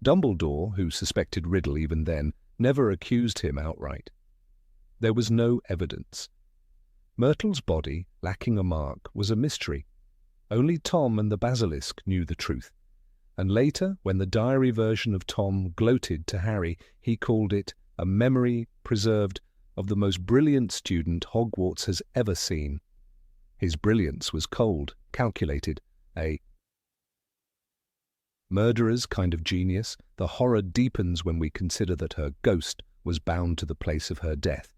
Dumbledore, who suspected Riddle even then, never accused him outright. There was no evidence. Myrtle's body, lacking a mark, was a mystery. Only Tom and the basilisk knew the truth. And later, when the diary version of Tom gloated to Harry, he called it a memory preserved of the most brilliant student Hogwarts has ever seen. His brilliance was cold, calculated, a murderer's kind of genius. The horror deepens when we consider that her ghost was bound to the place of her death.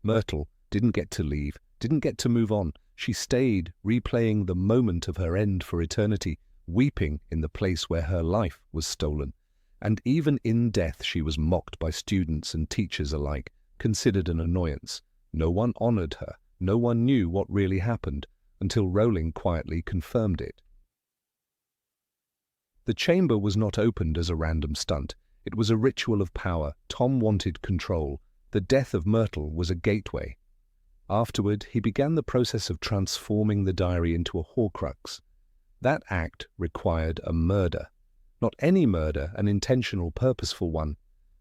Myrtle didn't get to leave, didn't get to move on. She stayed, replaying the moment of her end for eternity, weeping in the place where her life was stolen. And even in death she was mocked by students and teachers alike, considered an annoyance. No one honoured her. No one knew what really happened, until Rowling quietly confirmed it. The chamber was not opened as a random stunt. It was a ritual of power. Tom wanted control. The death of Myrtle was a gateway. Afterward, he began the process of transforming the diary into a Horcrux. That act required a murder. Not any murder, an intentional, purposeful one.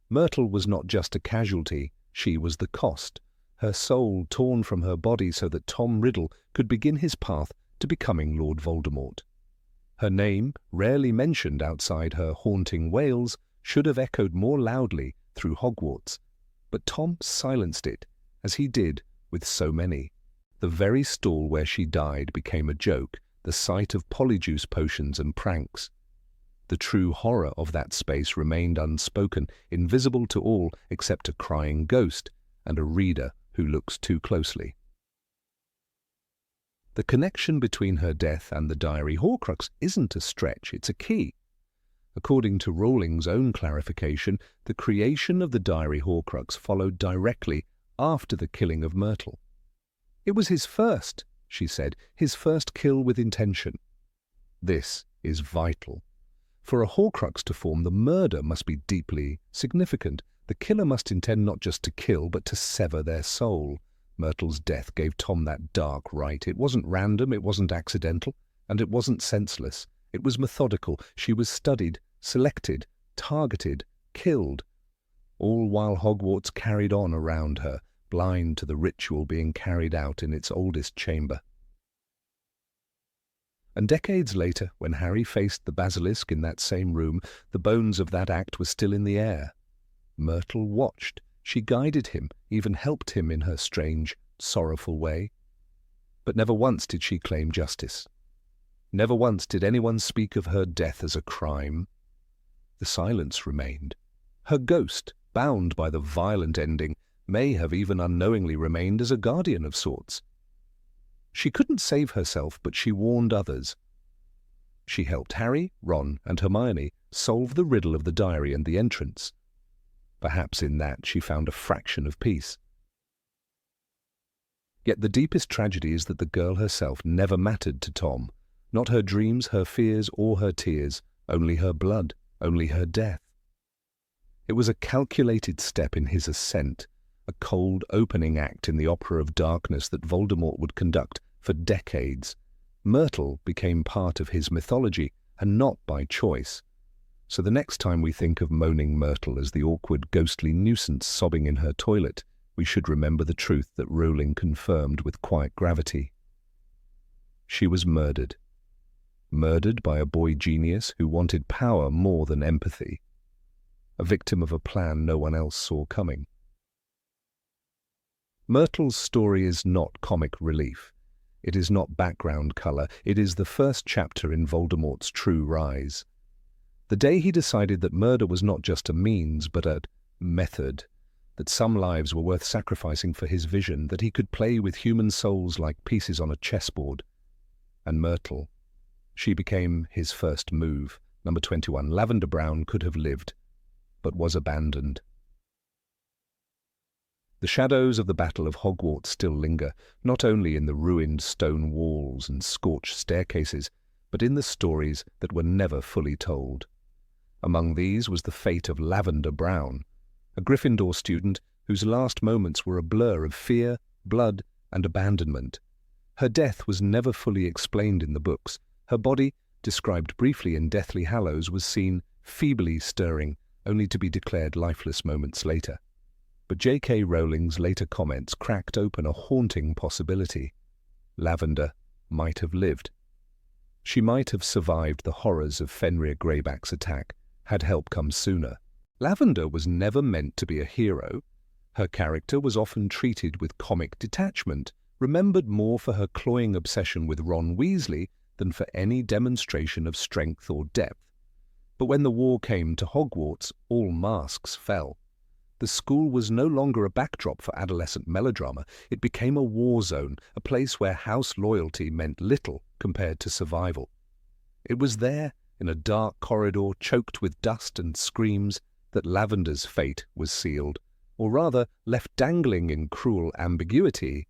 Myrtle was not just a casualty. She was the cost. Her soul torn from her body so that Tom Riddle could begin his path to becoming Lord Voldemort. Her name, rarely mentioned outside her haunting wails, should have echoed more loudly through Hogwarts. But Tom silenced it, as he did with so many. The very stall where she died became a joke, the site of polyjuice potions and pranks. The true horror of that space remained unspoken, invisible to all except a crying ghost and a reader who looks too closely. The connection between her death and the diary Horcrux isn't a stretch, it's a key. According to Rowling's own clarification, the creation of the diary Horcrux followed directly after the killing of Myrtle. It was his first, she said, his first kill with intention. This is vital. For a Horcrux to form, the murder must be deeply significant. The killer must intend not just to kill, but to sever their soul. Myrtle's death gave Tom that dark right. It wasn't random, it wasn't accidental, and it wasn't senseless. It was methodical. She was studied, selected, targeted, killed, all while Hogwarts carried on around her, blind to the ritual being carried out in its oldest chamber. And decades later, when Harry faced the basilisk in that same room, the bones of that act were still in the air. Myrtle watched. She guided him, even helped him in her strange, sorrowful way. But never once did she claim justice. Never once did anyone speak of her death as a crime. The silence remained. Her ghost, bound by the violent ending, may have even unknowingly remained as a guardian of sorts. She couldn't save herself, but she warned others. She helped Harry, Ron, and Hermione solve the riddle of the diary and the entrance. Perhaps in that she found a fraction of peace. Yet the deepest tragedy is that the girl herself never mattered to Tom. Not her dreams, her fears, or her tears, only her blood, only her death. It was a calculated step in his ascent, a cold opening act in the opera of darkness that Voldemort would conduct for decades. Myrtle became part of his mythology, and not by choice. So the next time we think of moaning Myrtle as the awkward, ghostly nuisance sobbing in her toilet, we should remember the truth that Rowling confirmed with quiet gravity. She was murdered. Murdered by a boy genius who wanted power more than empathy. A victim of a plan no one else saw coming. Myrtle's story is not comic relief. It is not background colour. It is the first chapter in Voldemort's true rise. The day he decided that murder was not just a means, but a method, that some lives were worth sacrificing for his vision, that he could play with human souls like pieces on a chessboard. And Myrtle, she became his first move. Number 21, Lavender Brown, could have lived, but was abandoned. The shadows of the Battle of Hogwarts still linger, not only in the ruined stone walls and scorched staircases, but in the stories that were never fully told. Among these was the fate of Lavender Brown, a Gryffindor student whose last moments were a blur of fear, blood, and abandonment. Her death was never fully explained in the books. Her body, described briefly in Deathly Hallows, was seen feebly stirring, only to be declared lifeless moments later. But J.K. Rowling's later comments cracked open a haunting possibility. Lavender might have lived. She might have survived the horrors of Fenrir Greyback's attack, had help come sooner. Lavender was never meant to be a hero. Her character was often treated with comic detachment, remembered more for her cloying obsession with Ron Weasley than for any demonstration of strength or depth. But when the war came to Hogwarts, all masks fell. The school was no longer a backdrop for adolescent melodrama. It became a war zone, a place where house loyalty meant little compared to survival. It was there, in a dark corridor choked with dust and screams, that Lavender's fate was sealed, or rather left dangling in cruel ambiguity.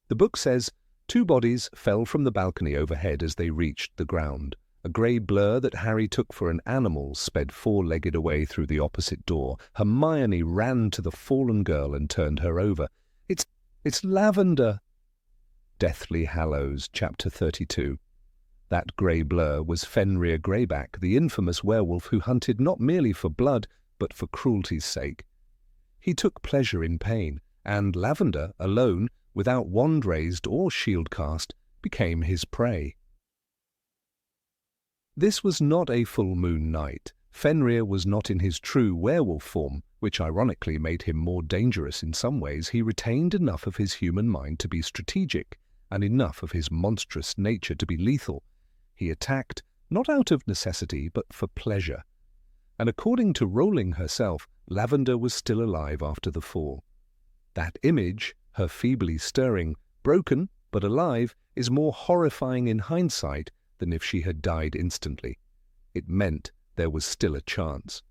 The book says, 2 bodies fell from the balcony overhead as they reached the ground. A grey blur that Harry took for an animal sped 4-legged away through the opposite door. Hermione ran to the fallen girl and turned her over. It's Lavender! Deathly Hallows, Chapter 32. That grey blur was Fenrir Greyback, the infamous werewolf who hunted not merely for blood, but for cruelty's sake. He took pleasure in pain, and Lavender, alone, without wand raised or shield cast, became his prey. This was not a full moon night. Fenrir was not in his true werewolf form, which ironically made him more dangerous in some ways. He retained enough of his human mind to be strategic, and enough of his monstrous nature to be lethal. He attacked, not out of necessity, but for pleasure. And according to Rowling herself, Lavender was still alive after the fall. That image, her feebly stirring, broken but alive, is more horrifying in hindsight than if she had died instantly. It meant there was still a chance.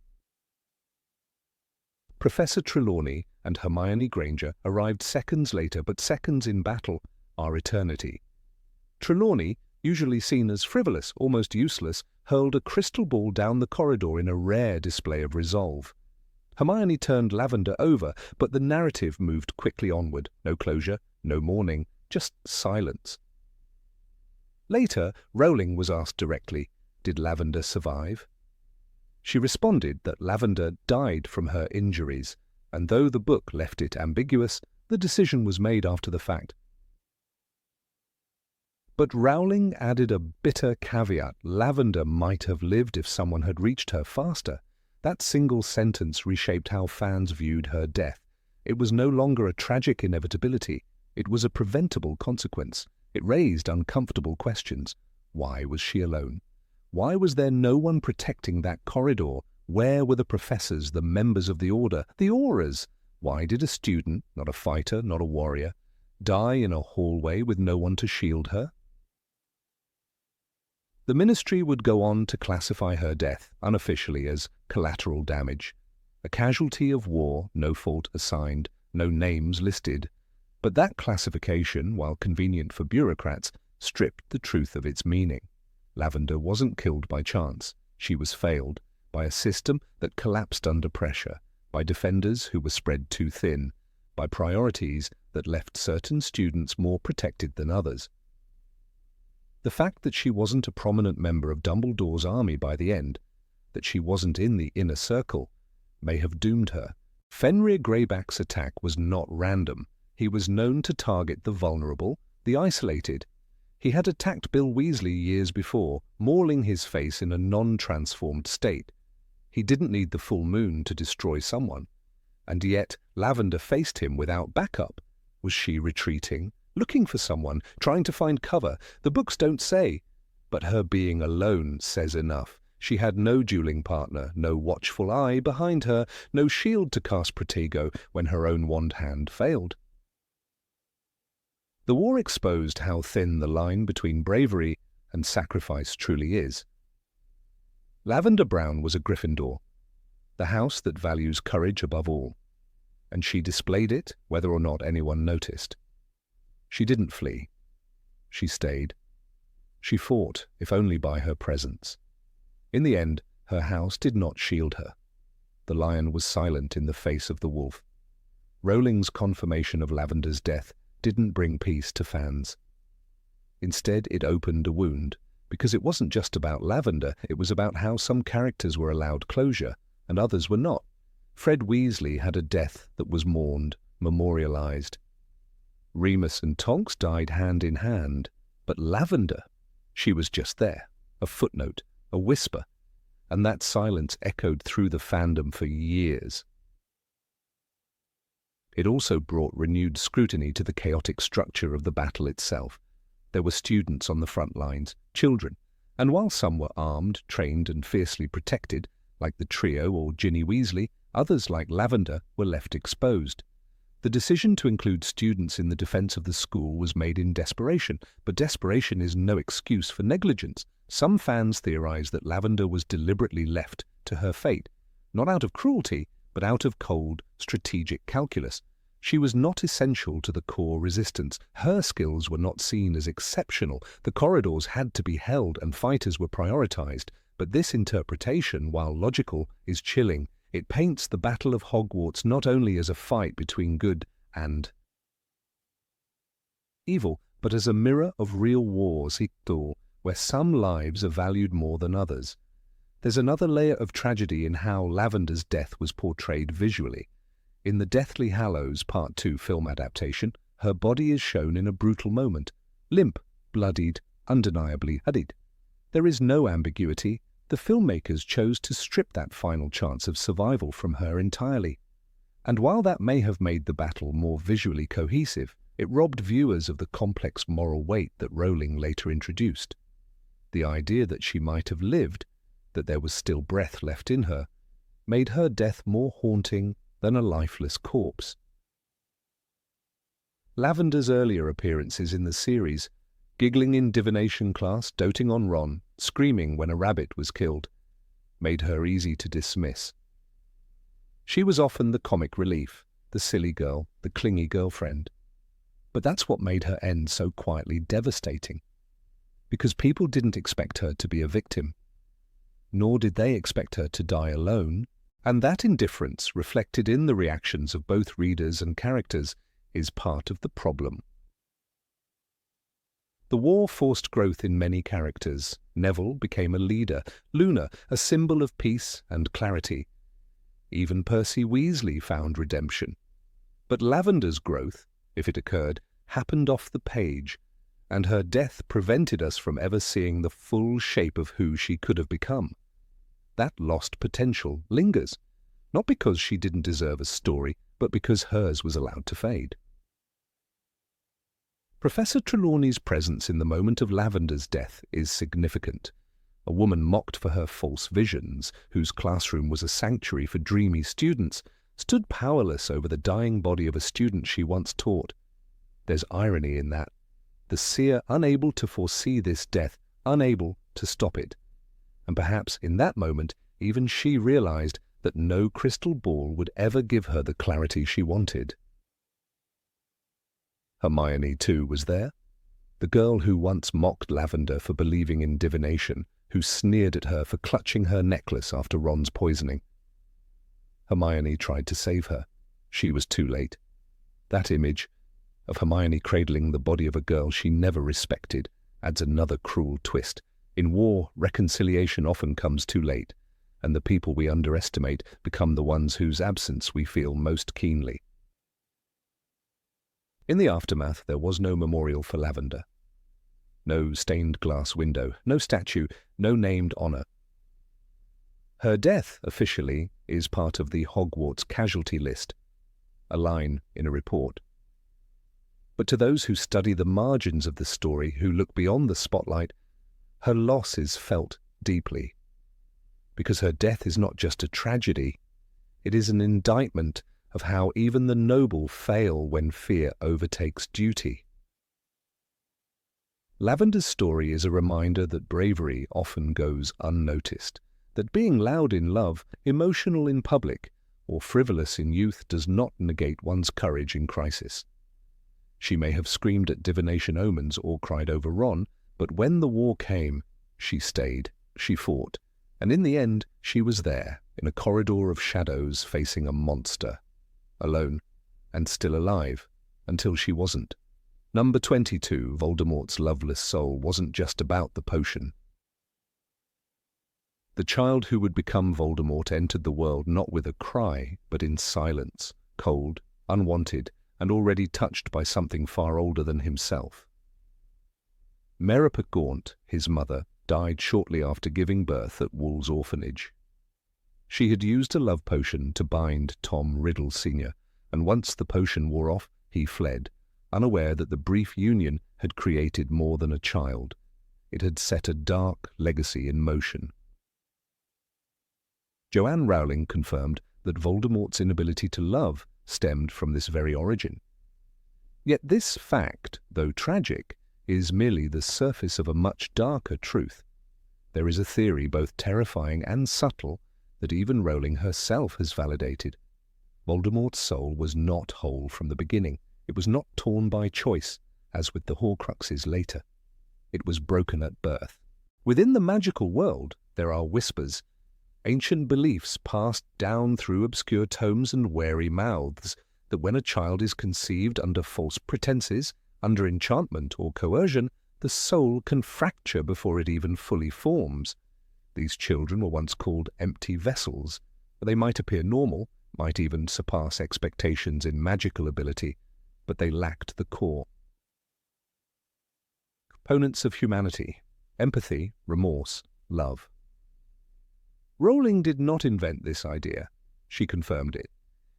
Professor Trelawney and Hermione Granger arrived seconds later, but seconds in battle are eternity. Trelawney, usually seen as frivolous, almost useless, hurled a crystal ball down the corridor in a rare display of resolve. Hermione turned Lavender over, but the narrative moved quickly onward. No closure, no mourning, just silence. Later, Rowling was asked directly, did Lavender survive? She responded that Lavender died from her injuries, and though the book left it ambiguous, the decision was made after the fact. But Rowling added a bitter caveat. Lavender might have lived if someone had reached her faster. That single sentence reshaped how fans viewed her death. It was no longer a tragic inevitability. It was a preventable consequence. It raised uncomfortable questions. Why was she alone? Why was there no one protecting that corridor Where were the professors, the members of the Order, the Aurors? Why did a student, not a fighter, not a warrior, die in a hallway with no one to shield her? The Ministry would go on to classify her death unofficially as collateral damage, a casualty of war, no fault assigned, no names listed. But that classification, while convenient for bureaucrats, stripped the truth of its meaning. Lavender wasn't killed by chance. She was failed by a system that collapsed under pressure, by defenders who were spread too thin, by priorities that left certain students more protected than others. The fact that she wasn't a prominent member of Dumbledore's army by the end, that she wasn't in the inner circle, may have doomed her. Fenrir Greyback's attack was not random. He was known to target the vulnerable, the isolated. He had attacked Bill Weasley years before, mauling his face in a non-transformed state. He didn't need the full moon to destroy someone. And yet Lavender faced him without backup. Was she retreating, looking for someone, trying to find cover? The books don't say, but her being alone says enough. She had no dueling partner, no watchful eye behind her, no shield to cast Protego when her own wand hand failed. The war exposed how thin the line between bravery and sacrifice truly is. Lavender Brown was a Gryffindor, the house that values courage above all, and she displayed it whether or not anyone noticed. She didn't flee. She stayed. She fought, if only by her presence. In the end, her house did not shield her. The lion was silent in the face of the wolf. Rowling's confirmation of Lavender's death didn't bring peace to fans. Instead, it opened a wound, because it wasn't just about Lavender, it was about how some characters were allowed closure, and others were not. Fred Weasley had a death that was mourned, memorialized. Remus and Tonks died hand in hand, but Lavender, she was just there, a footnote, a whisper, and that silence echoed through the fandom for years. It also brought renewed scrutiny to the chaotic structure of the battle itself. There were students on the front lines, children, and while some were armed, trained, and fiercely protected, like the trio or Ginny Weasley, others, like Lavender, were left exposed. The decision to include students in the defense of the school was made in desperation, but desperation is no excuse for negligence. Some fans theorize that Lavender was deliberately left to her fate, not out of cruelty, but out of cold, strategic calculus. She was not essential to the core resistance. Her skills were not seen as exceptional. The corridors had to be held and fighters were prioritized. But this interpretation, while logical, is chilling. It paints the Battle of Hogwarts not only as a fight between good and evil, but as a mirror of real wars, where some lives are valued more than others. There's another layer of tragedy in how Lavender's death was portrayed visually. In the Deathly Hallows Part 2 film adaptation, her body is shown in a brutal moment, limp, bloodied, undeniably bloodied. There is no ambiguity. The filmmakers chose to strip that final chance of survival from her entirely. And while that may have made the battle more visually cohesive, it robbed viewers of the complex moral weight that Rowling later introduced. The idea that she might have lived, that there was still breath left in her, made her death more haunting than a lifeless corpse. Lavender's earlier appearances in the series, giggling in divination class, doting on Ron, screaming when a rabbit was killed, made her easy to dismiss. She was often the comic relief, the silly girl, the clingy girlfriend. But that's what made her end so quietly devastating, because people didn't expect her to be a victim, nor did they expect her to die alone, and that indifference, reflected in the reactions of both readers and characters, is part of the problem. The war forced growth in many characters. Neville became a leader, Luna a symbol of peace and clarity. Even Percy Weasley found redemption. But Lavender's growth, if it occurred, happened off the page, and her death prevented us from ever seeing the full shape of who she could have become. That lost potential lingers, not because she didn't deserve a story, but because hers was allowed to fade. Professor Trelawney's presence in the moment of Lavender's death is significant. a woman mocked for her false visions, whose classroom was a sanctuary for dreamy students, stood powerless over the dying body of a student she once taught. There's irony in that. The seer unable to foresee this death, unable to stop it. And perhaps in that moment, even she realized that no crystal ball would ever give her the clarity she wanted. Hermione, too, was there. The girl who once mocked Lavender for believing in divination, who sneered at her for clutching her necklace after Ron's poisoning. Hermione tried to save her. She was too late. That image of Hermione cradling the body of a girl she never respected adds another cruel twist. In war, reconciliation often comes too late, and the people we underestimate become the ones whose absence we feel most keenly. In the aftermath, there was no memorial for Lavender. No stained glass window, no statue, no named honor. Her death, officially, is part of the Hogwarts casualty list, a line in a report. But to those who study the margins of the story, who look beyond the spotlight, her loss is felt deeply. Because her death is not just a tragedy, it is an indictment of how even the noble fail when fear overtakes duty. Lavender's story is a reminder that bravery often goes unnoticed, that being loud in love, emotional in public, or frivolous in youth does not negate one's courage in crisis. She may have screamed at divination omens or cried over Ron, but when the war came, she stayed, she fought, and in the end she was there, in a corridor of shadows facing a monster, alone, and still alive, until she wasn't. Number 22, Voldemort's loveless soul, wasn't just about the potion. The child who would become Voldemort entered the world not with a cry, but in silence, cold, unwanted, and already touched by something far older than himself. Meripa Gaunt, his mother, died shortly after giving birth at Wool's orphanage. She had used a love potion to bind Tom Riddle Sr., and once the potion wore off, he fled, unaware that the brief union had created more than a child. It had set a dark legacy in motion. Joanne Rowling confirmed that Voldemort's inability to love stemmed from this very origin. Yet this fact, though tragic, is merely the surface of a much darker truth. There is a theory both terrifying and subtle that even Rowling herself has validated. Voldemort's soul was not whole from the beginning. It was not torn by choice, as with the Horcruxes later. It was broken at birth. Within the magical world, there are whispers, ancient beliefs passed down through obscure tomes and wary mouths, that when a child is conceived under false pretenses, under enchantment or coercion, the soul can fracture before it even fully forms. These children were once called empty vessels. They might appear normal, might even surpass expectations in magical ability, but they lacked the core. Components of humanity: empathy, remorse, love. Rowling did not invent this idea. She confirmed it.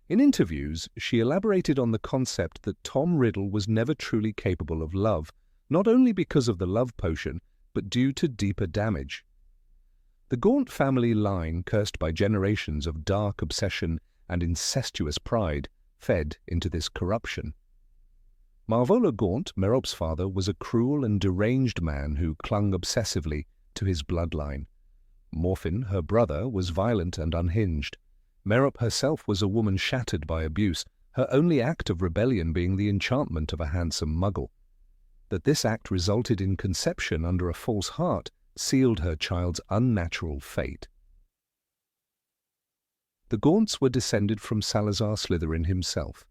In interviews, she elaborated on the concept that Tom Riddle was never truly capable of love, not only because of the love potion, but due to deeper damage. The Gaunt family line, cursed by generations of dark obsession and incestuous pride, fed into this corruption. Marvolo Gaunt, Merop's father, was a cruel and deranged man who clung obsessively to his bloodline. Morfin, her brother, was violent and unhinged. Merop herself was a woman shattered by abuse, her only act of rebellion being the enchantment of a handsome muggle. That this act resulted in conception under a false heart sealed her child's unnatural fate. The Gaunts were descended from Salazar Slytherin himself.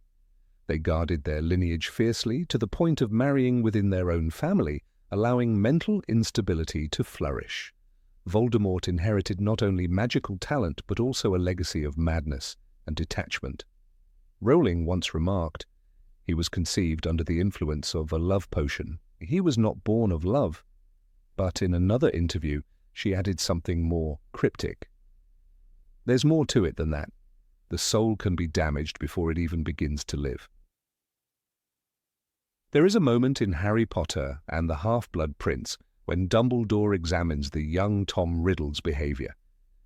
They guarded their lineage fiercely to the point of marrying within their own family, allowing mental instability to flourish. Voldemort inherited not only magical talent but also a legacy of madness and detachment. Rowling once remarked, "He was conceived under the influence of a love potion. He was not born of love." But in another interview, she added something more cryptic. There's more to it than that. The soul can be damaged before it even begins to live. There is a moment in Harry Potter and the Half-Blood Prince when Dumbledore examines the young Tom Riddle's behavior.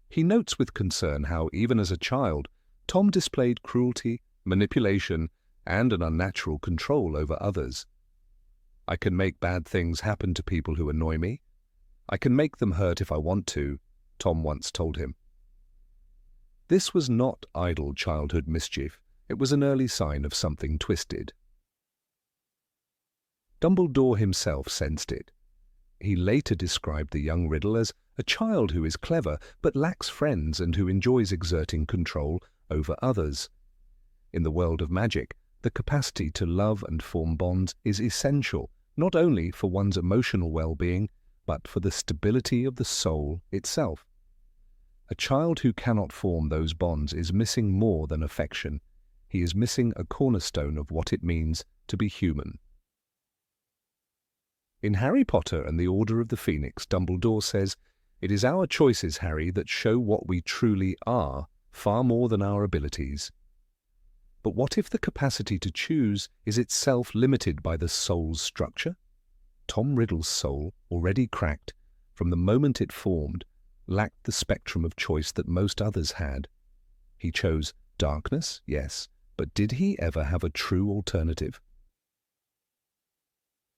He notes with concern how, even as a child, Tom displayed cruelty, manipulation, and an unnatural control over others. "I can make bad things happen to people who annoy me. I can make them hurt if I want to," Tom once told him. This was not idle childhood mischief. It was an early sign of something twisted. Dumbledore himself sensed it. He later described the young Riddle as a child who is clever but lacks friends and who enjoys exerting control over others. In the world of magic, the capacity to love and form bonds is essential, not only for one's emotional well-being, but for the stability of the soul itself. A child who cannot form those bonds is missing more than affection. He is missing a cornerstone of what it means to be human. In Harry Potter and the Order of the Phoenix, Dumbledore says, "It is our choices, Harry, that show what we truly are, far more than our abilities." But what if the capacity to choose is itself limited by the soul's structure? Tom Riddle's soul, already cracked, from the moment it formed, lacked the spectrum of choice that most others had. He chose darkness, yes, but did he ever have a true alternative?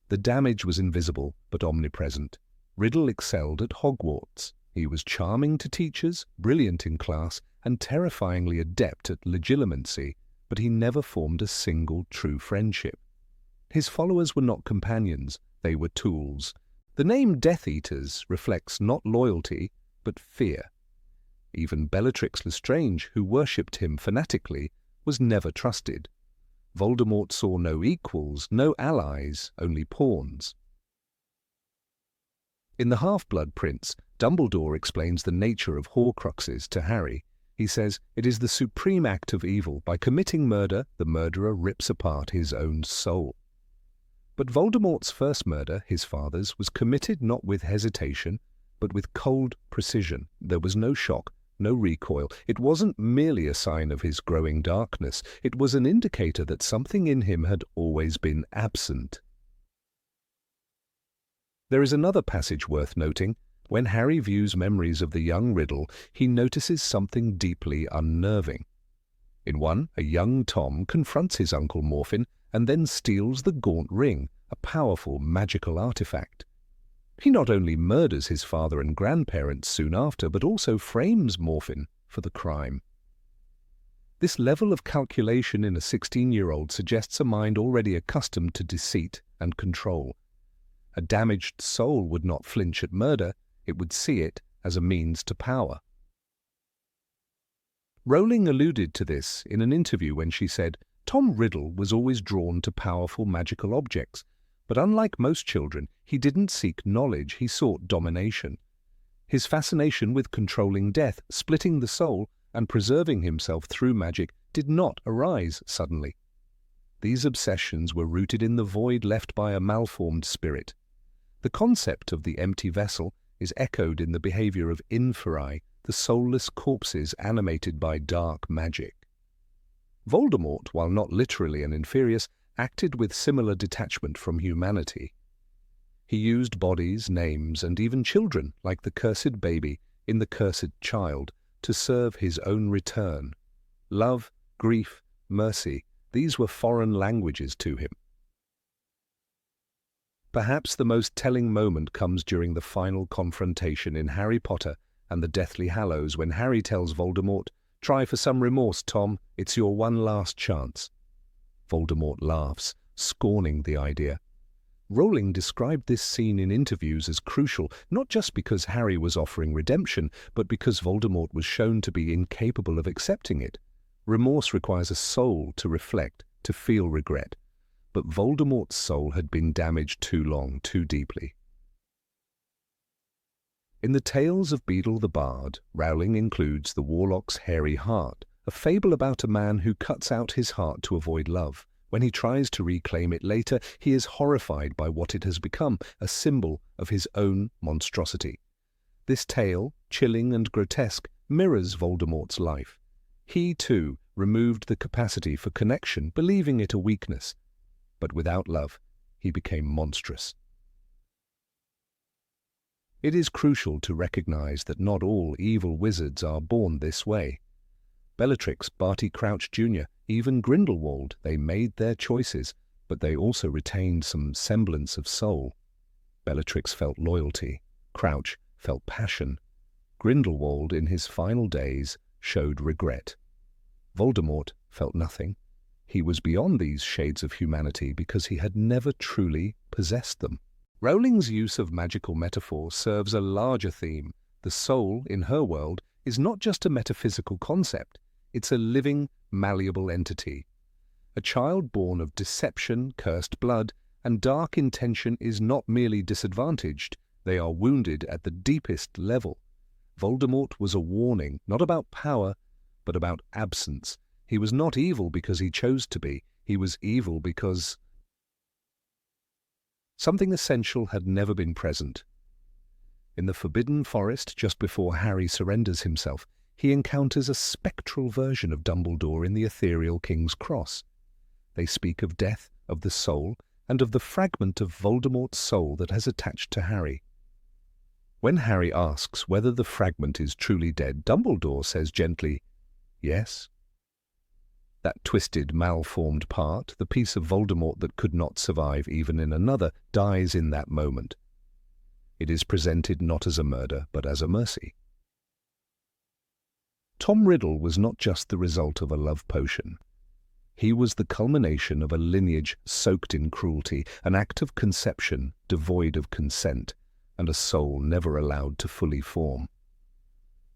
The damage was invisible but omnipresent. Riddle excelled at Hogwarts. He was charming to teachers, brilliant in class, and terrifyingly adept at legilimency, but he never formed a single true friendship. His followers were not companions, they were tools. The name Death Eaters reflects not loyalty, but fear. Even Bellatrix Lestrange, who worshipped him fanatically, was never trusted. Voldemort saw no equals, no allies, only pawns. In The Half-Blood Prince, Dumbledore explains the nature of Horcruxes to Harry. He says, "It is the supreme act of evil. By committing murder, the murderer rips apart his own soul." But Voldemort's first murder, his father's, was committed not with hesitation, but with cold precision. There was no shock, no recoil. It wasn't merely a sign of his growing darkness. It was an indicator that something in him had always been absent. There is another passage worth noting. When Harry views memories of the young Riddle, he notices something deeply unnerving. In one, a young Tom confronts his Uncle Morphin and then steals the Gaunt Ring, a powerful magical artifact. He not only murders his father and grandparents soon after, but also frames Morphin for the crime. This level of calculation in a 16-year-old suggests a mind already accustomed to deceit and control. A damaged soul would not flinch at murder, it would see it as a means to power. Rowling alluded to this in an interview when she said, "Tom Riddle was always drawn to powerful magical objects, but unlike most children, he didn't seek knowledge, he sought domination. His fascination with controlling death, splitting the soul, and preserving himself through magic did not arise suddenly. These obsessions were rooted in the void left by a malformed spirit. The concept of the empty vessel is echoed in the behavior of inferi, the soulless corpses animated by dark magic. Voldemort, while not literally an inferius, acted with similar detachment from humanity. He used bodies, names, and even children, like the cursed baby in The Cursed Child, to serve his own return. Love, grief, mercy, these were foreign languages to him. Perhaps the most telling moment comes during the final confrontation in Harry Potter and the Deathly Hallows, when Harry tells Voldemort, "Try for some remorse, Tom. It's your one last chance." Voldemort laughs, scorning the idea. Rowling described this scene in interviews as crucial, not just because Harry was offering redemption, but because Voldemort was shown to be incapable of accepting it. Remorse requires a soul to reflect, to feel regret. But Voldemort's soul had been damaged too long, too deeply. In the Tales of Beedle the Bard, Rowling includes the Warlock's Hairy Heart, a fable about a man who cuts out his heart to avoid love. When he tries to reclaim it later, he is horrified by what it has become, a symbol of his own monstrosity. This tale, chilling and grotesque, mirrors Voldemort's life. He, too, removed the capacity for connection, believing it a weakness. But without love, he became monstrous. It is crucial to recognize that not all evil wizards are born this way. Bellatrix, Barty Crouch Jr., even Grindelwald, they made their choices, but they also retained some semblance of soul. Bellatrix felt loyalty, Crouch felt passion. Grindelwald, in his final days, showed regret. Voldemort felt nothing. He was beyond these shades of humanity because he had never truly possessed them. Rowling's use of magical metaphor serves a larger theme. The soul, in her world, is not just a metaphysical concept. It's a living, malleable entity. A child born of deception, cursed blood, and dark intention is not merely disadvantaged, they are wounded at the deepest level. Voldemort was a warning, not about power, but about absence. He was not evil because he chose to be. He was evil because something essential had never been present. In the Forbidden Forest, just before Harry surrenders himself, he encounters a spectral version of Dumbledore in the ethereal King's Cross. They speak of death, of the soul, and of the fragment of Voldemort's soul that has attached to Harry. When Harry asks whether the fragment is truly dead, Dumbledore says gently, "Yes." That twisted, malformed part, the piece of Voldemort that could not survive even in another, dies in that moment. It is presented not as a murder, but as a mercy. Tom Riddle was not just the result of a love potion. He was the culmination of a lineage soaked in cruelty, an act of conception devoid of consent, and a soul never allowed to fully form.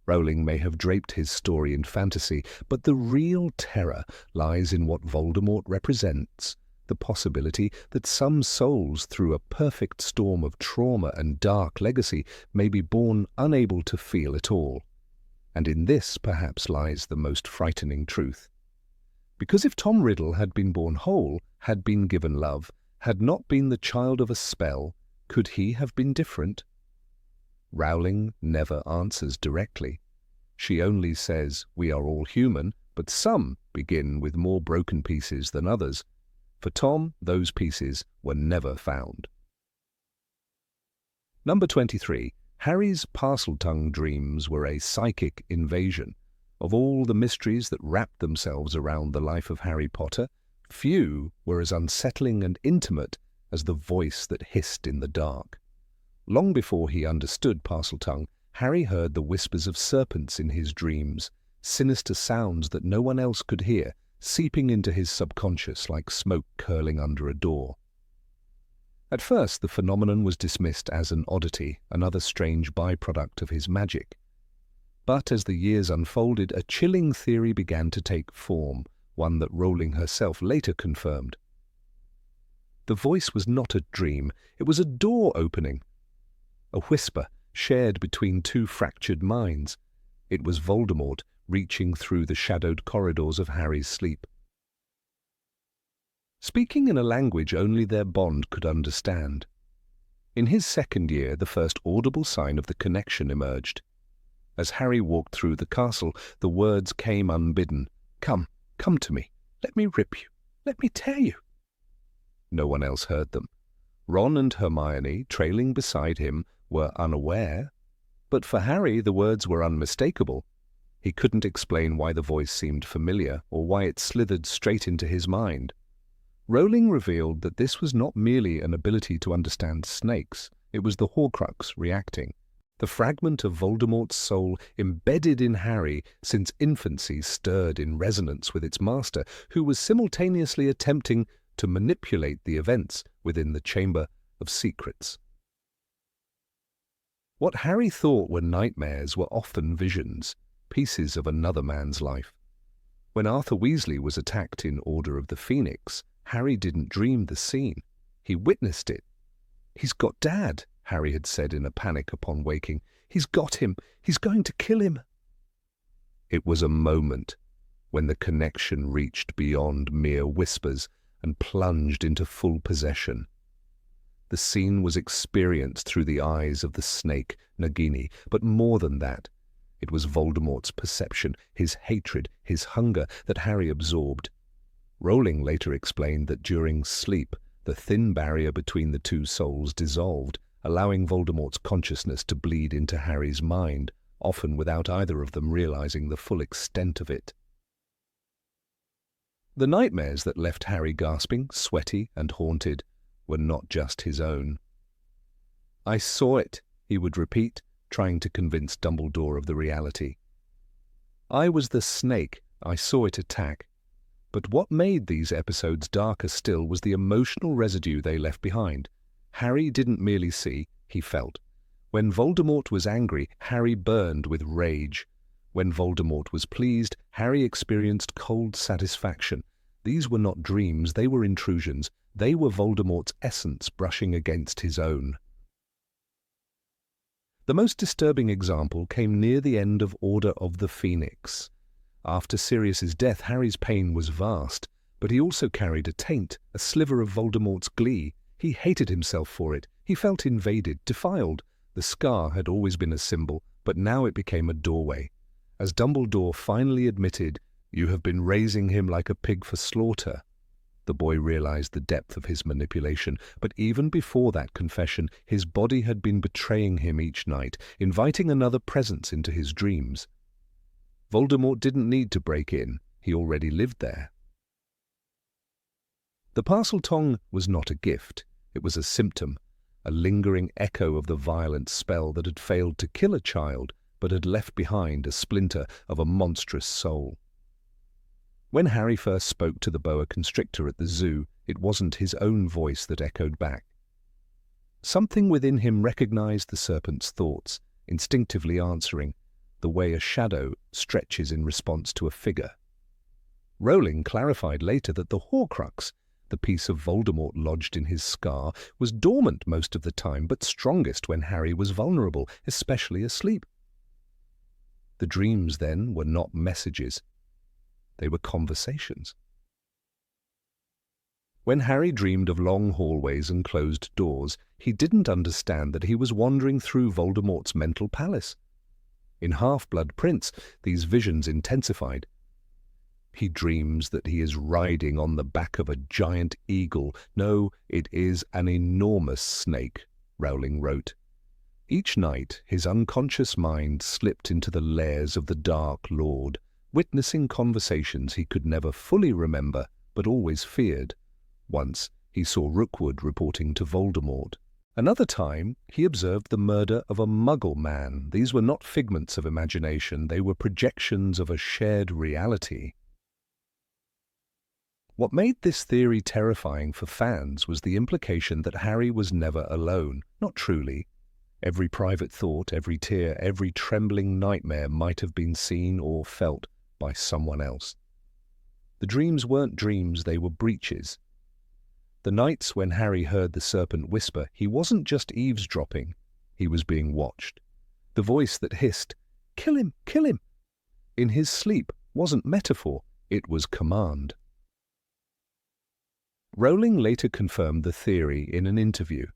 Rowling may have draped his story in fantasy, but the real terror lies in what Voldemort represents, the possibility that some souls, through a perfect storm of trauma and dark legacy, may be born unable to feel at all. And in this, perhaps, lies the most frightening truth. Because if Tom Riddle had been born whole, had been given love, had not been the child of a spell, could he have been different? Rowling never answers directly. She only says, we are all human, but some begin with more broken pieces than others. For Tom, those pieces were never found. Number 23. Harry's Parseltongue dreams were a psychic invasion. Of all the mysteries that wrapped themselves around the life of Harry Potter, few were as unsettling and intimate as the voice that hissed in the dark. Long before he understood Parseltongue, Harry heard the whispers of serpents in his dreams, sinister sounds that no one else could hear, seeping into his subconscious like smoke curling under a door. At first, the phenomenon was dismissed as an oddity, another strange byproduct of his magic. But as the years unfolded, a chilling theory began to take form, one that Rowling herself later confirmed. The voice was not a dream, it was a door opening. A whisper shared between two fractured minds. It was Voldemort reaching through the shadowed corridors of Harry's sleep. Speaking in a language only their bond could understand. In his second year, the first audible sign of the connection emerged. As Harry walked through the castle, the words came unbidden. Come to me. Let me rip you. Let me tear you." No one else heard them. Ron and Hermione, trailing beside him, were unaware. But for Harry, the words were unmistakable. He couldn't explain why the voice seemed familiar or why it slithered straight into his mind. Rowling revealed that this was not merely an ability to understand snakes. It was the Horcrux reacting. The fragment of Voldemort's soul embedded in Harry since infancy stirred in resonance with its master, who was simultaneously attempting to manipulate the events within the Chamber of Secrets. What Harry thought were nightmares were often visions, pieces of another man's life. When Arthur Weasley was attacked in Order of the Phoenix, Harry didn't dream the scene. He witnessed it. "He's got Dad," Harry had said in a panic upon waking. "He's got him. He's going to kill him." It was a moment when the connection reached beyond mere whispers and plunged into full possession. The scene was experienced through the eyes of the snake, Nagini, but more than that. It was Voldemort's perception, his hatred, his hunger that Harry absorbed. Rowling later explained that during sleep, the thin barrier between the two souls dissolved, allowing Voldemort's consciousness to bleed into Harry's mind, often without either of them realizing the full extent of it. The nightmares that left Harry gasping, sweaty, and haunted were not just his own. "I saw it," he would repeat, trying to convince Dumbledore of the reality. "I was the snake. I saw it attack." But what made these episodes darker still was the emotional residue they left behind. Harry didn't merely see, he felt. When Voldemort was angry, Harry burned with rage. When Voldemort was pleased, Harry experienced cold satisfaction. These were not dreams, they were intrusions. They were Voldemort's essence brushing against his own. The most disturbing example came near the end of Order of the Phoenix. After Sirius's death, Harry's pain was vast, but he also carried a taint, a sliver of Voldemort's glee. He hated himself for it. He felt invaded, defiled. The scar had always been a symbol, but now it became a doorway. As Dumbledore finally admitted, "You have been raising him like a pig for slaughter," the boy realized the depth of his manipulation. But even before that confession, his body had been betraying him each night, inviting another presence into his dreams. Voldemort didn't need to break in. He already lived there. The Parseltongue was not a gift. It was a symptom, a lingering echo of the violent spell that had failed to kill a child, but had left behind a splinter of a monstrous soul. When Harry first spoke to the boa constrictor at the zoo, it wasn't his own voice that echoed back. Something within him recognized the serpent's thoughts, instinctively answering, the way a shadow stretches in response to a figure. Rowling clarified later that the Horcrux, the piece of Voldemort lodged in his scar, was dormant most of the time, but strongest when Harry was vulnerable, especially asleep. The dreams, then, were not messages. They were conversations. When Harry dreamed of long hallways and closed doors, he didn't understand that he was wandering through Voldemort's mental palace. In Half-Blood Prince, these visions intensified. He dreams that he is riding on the back of a giant eagle. No, it is an enormous snake, Rowling wrote. Each night, his unconscious mind slipped into the lairs of the Dark Lord, witnessing conversations he could never fully remember, but always feared. Once, he saw Rookwood reporting to Voldemort. Another time, he observed the murder of a Muggle man. These were not figments of imagination, they were projections of a shared reality. What made this theory terrifying for fans was the implication that Harry was never alone, not truly. Every private thought, every tear, every trembling nightmare might have been seen or felt by someone else. The dreams weren't dreams, they were breaches. The nights when Harry heard the serpent whisper, he wasn't just eavesdropping, he was being watched. The voice that hissed, "Kill him, kill him!" in his sleep wasn't metaphor, it was command. Rowling later confirmed the theory in an interview.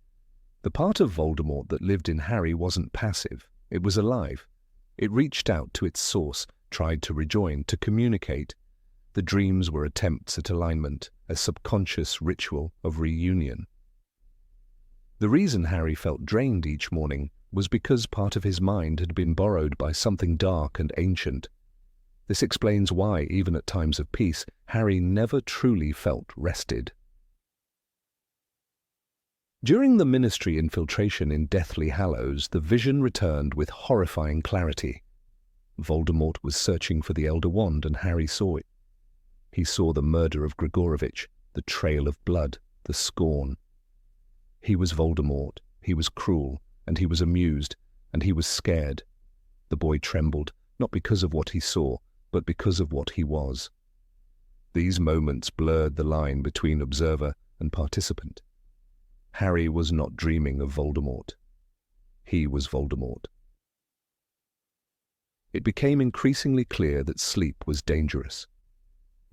The part of Voldemort that lived in Harry wasn't passive, it was alive. It reached out to its source, tried to rejoin, to communicate. The dreams were attempts at alignment, a subconscious ritual of reunion. The reason Harry felt drained each morning was because part of his mind had been borrowed by something dark and ancient. This explains why, even at times of peace, Harry never truly felt rested. During the Ministry infiltration in Deathly Hallows, the vision returned with horrifying clarity. Voldemort was searching for the Elder Wand, and Harry saw it. He saw the murder of Gregorovitch, the trail of blood, the scorn. He was Voldemort, he was cruel, and he was amused, and he was scared. The boy trembled, not because of what he saw, but because of what he was. These moments blurred the line between observer and participant. Harry was not dreaming of Voldemort. He was Voldemort. It became increasingly clear that sleep was dangerous.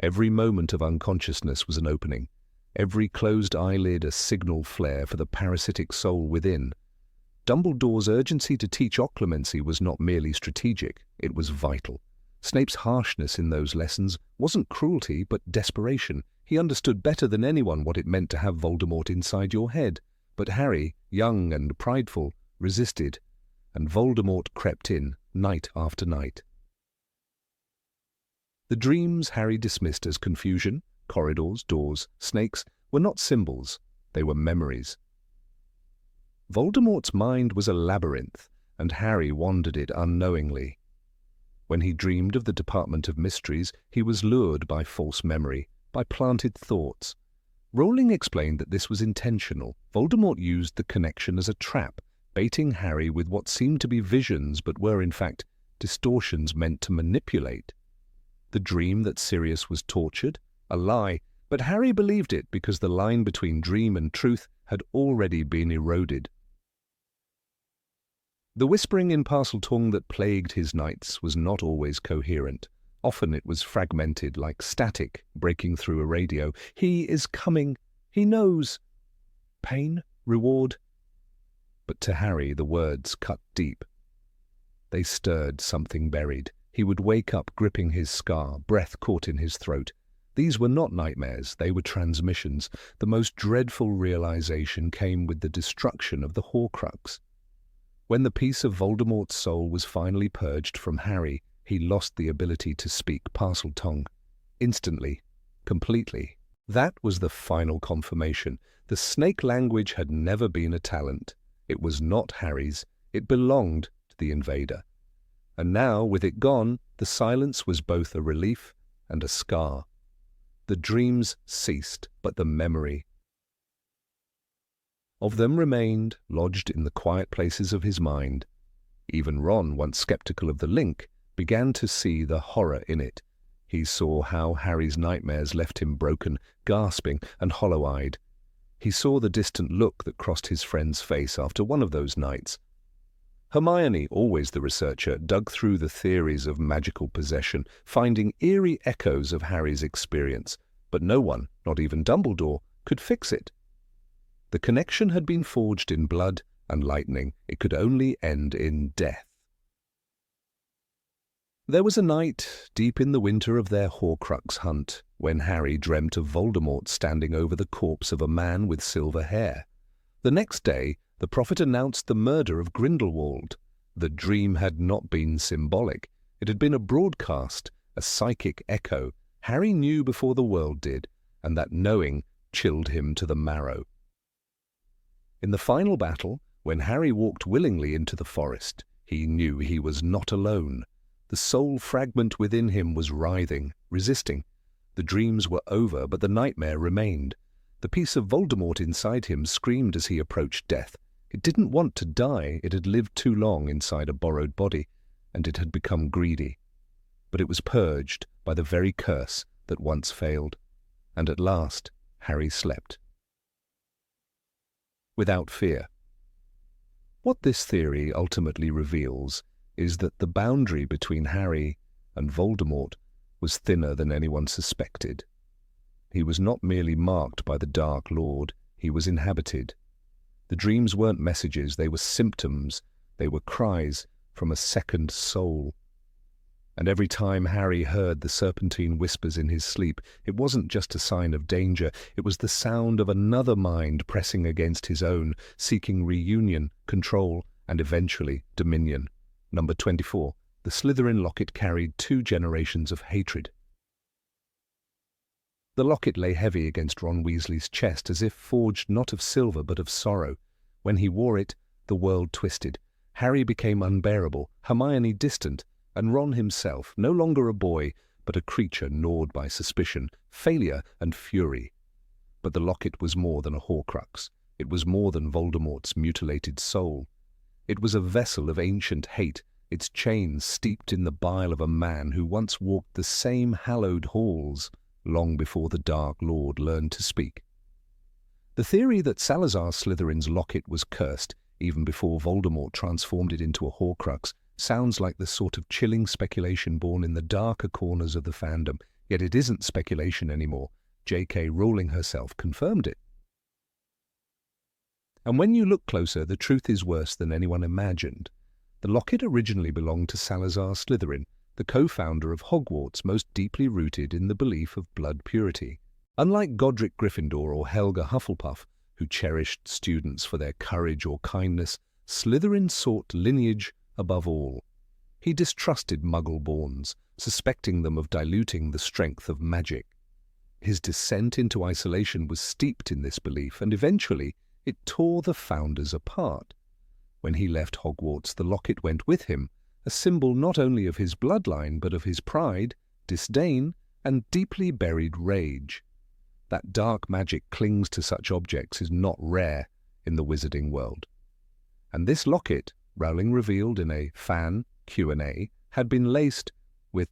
Every moment of unconsciousness was an opening, every closed eyelid a signal flare for the parasitic soul within. Dumbledore's urgency to teach occlumency was not merely strategic, it was vital. Snape's harshness in those lessons wasn't cruelty, but desperation. He understood better than anyone what it meant to have Voldemort inside your head. But Harry, young and prideful, resisted, and Voldemort crept in night after night. The dreams Harry dismissed as confusion, corridors, doors, snakes, were not symbols, they were memories. Voldemort's mind was a labyrinth, and Harry wandered it unknowingly. When he dreamed of the Department of Mysteries, he was lured by false memory, by planted thoughts. Rowling explained that this was intentional. Voldemort used the connection as a trap, baiting Harry with what seemed to be visions but were in fact distortions meant to manipulate. The dream that Sirius was tortured? A lie, but Harry believed it because the line between dream and truth had already been eroded. The whispering in Parseltongue that plagued his nights was not always coherent. Often it was fragmented like static breaking through a radio. He is coming. He knows. Pain? Reward? But to Harry the words cut deep. They stirred something buried. He would wake up gripping his scar, breath caught in his throat. These were not nightmares, they were transmissions. The most dreadful realization came with the destruction of the Horcrux. When the piece of Voldemort's soul was finally purged from Harry, he lost the ability to speak Parseltongue. Instantly. Completely. That was the final confirmation. The snake language had never been a talent. It was not Harry's. It belonged to the invader. And now, with it gone, the silence was both a relief and a scar. The dreams ceased, but the memory of them remained, lodged in the quiet places of his mind. Even Ron, once skeptical of the link, began to see the horror in it. He saw how Harry's nightmares left him broken, gasping and hollow-eyed. He saw the distant look that crossed his friend's face after one of those nights. Hermione, always the researcher, dug through the theories of magical possession, finding eerie echoes of Harry's experience, but no one, not even Dumbledore, could fix it. The connection had been forged in blood and lightning. It could only end in death. There was a night, deep in the winter of their Horcrux hunt, when Harry dreamt of Voldemort standing over the corpse of a man with silver hair. The next day, the prophet announced the murder of Grindelwald. The dream had not been symbolic. It had been a broadcast, a psychic echo. Harry knew before the world did, and that knowing chilled him to the marrow. In the final battle, when Harry walked willingly into the forest, he knew he was not alone. The soul fragment within him was writhing, resisting. The dreams were over, but the nightmare remained. The piece of Voldemort inside him screamed as he approached death. It didn't want to die. It had lived too long inside a borrowed body, and it had become greedy. But it was purged by the very curse that once failed. And at last, Harry slept. Without fear. What this theory ultimately reveals is that the boundary between Harry and Voldemort was thinner than anyone suspected. He was not merely marked by the Dark Lord, he was inhabited. The dreams weren't messages, they were symptoms, they were cries from a second soul. And every time Harry heard the serpentine whispers in his sleep, it wasn't just a sign of danger, it was the sound of another mind pressing against his own, seeking reunion, control, and eventually dominion. Number 24. The Slytherin locket carried 2 generations of hatred. The locket lay heavy against Ron Weasley's chest, as if forged not of silver but of sorrow. When he wore it, the world twisted. Harry became unbearable, Hermione distant, and Ron himself, no longer a boy, but a creature gnawed by suspicion, failure, and fury. But the locket was more than a Horcrux. It was more than Voldemort's mutilated soul. It was a vessel of ancient hate, its chains steeped in the bile of a man who once walked the same hallowed halls, long before the Dark Lord learned to speak. The theory that Salazar Slytherin's locket was cursed, even before Voldemort transformed it into a Horcrux, sounds like the sort of chilling speculation born in the darker corners of the fandom, yet it isn't speculation anymore. J.K. Rowling herself confirmed it. And when you look closer, the truth is worse than anyone imagined. The locket originally belonged to Salazar Slytherin, the co-founder of Hogwarts, most deeply rooted in the belief of blood purity. Unlike Godric Gryffindor or Helga Hufflepuff, who cherished students for their courage or kindness, Slytherin sought lineage above all. He distrusted Muggle-borns, suspecting them of diluting the strength of magic. His descent into isolation was steeped in this belief, and eventually it tore the founders apart. When he left Hogwarts, the locket went with him, a symbol not only of his bloodline but of his pride, disdain, and deeply buried rage. That dark magic clings to such objects is not rare in the wizarding world. And this locket, Rowling revealed in a fan Q&A, had been laced with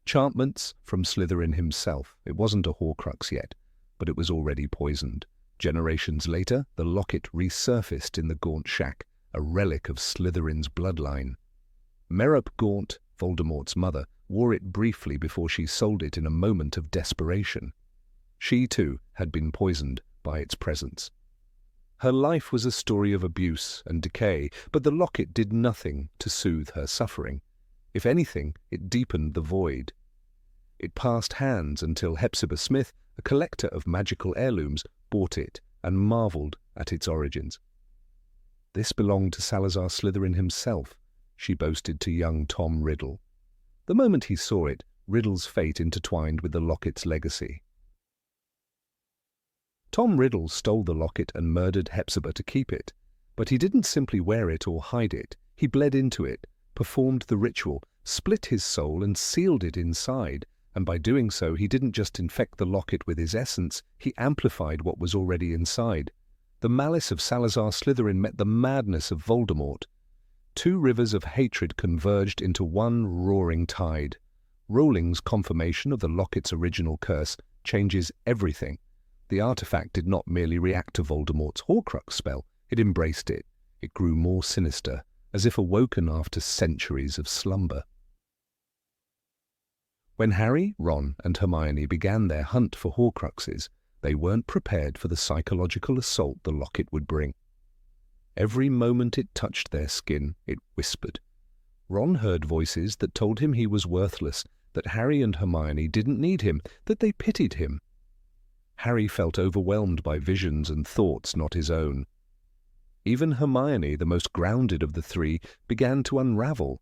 enchantments from Slytherin himself. It wasn't a Horcrux yet, but it was already poisoned. Generations later, the locket resurfaced in the Gaunt Shack, a relic of Slytherin's bloodline. Merop Gaunt, Voldemort's mother, wore it briefly before she sold it in a moment of desperation. She, too, had been poisoned by its presence. Her life was a story of abuse and decay, but the locket did nothing to soothe her suffering. If anything, it deepened the void. It passed hands until Hepzibah Smith, a collector of magical heirlooms, bought it and marvelled at its origins. This belonged to Salazar Slytherin himself, she boasted to young Tom Riddle. The moment he saw it, Riddle's fate intertwined with the locket's legacy. Tom Riddle stole the locket and murdered Hepzibah to keep it, but he didn't simply wear it or hide it. He bled into it, performed the ritual, split his soul and sealed it inside, and by doing so he didn't just infect the locket with his essence, he amplified what was already inside. The malice of Salazar Slytherin met the madness of Voldemort. Two rivers of hatred converged into one roaring tide. Rowling's confirmation of the locket's original curse changes everything. The artifact did not merely react to Voldemort's Horcrux spell, it embraced it. It grew more sinister, as if awoken after centuries of slumber. When Harry, Ron, and Hermione began their hunt for Horcruxes, they weren't prepared for the psychological assault the locket would bring. Every moment it touched their skin, it whispered. Ron heard voices that told him he was worthless, that Harry and Hermione didn't need him, that they pitied him. Harry felt overwhelmed by visions and thoughts not his own. Even Hermione, the most grounded of the three, began to unravel.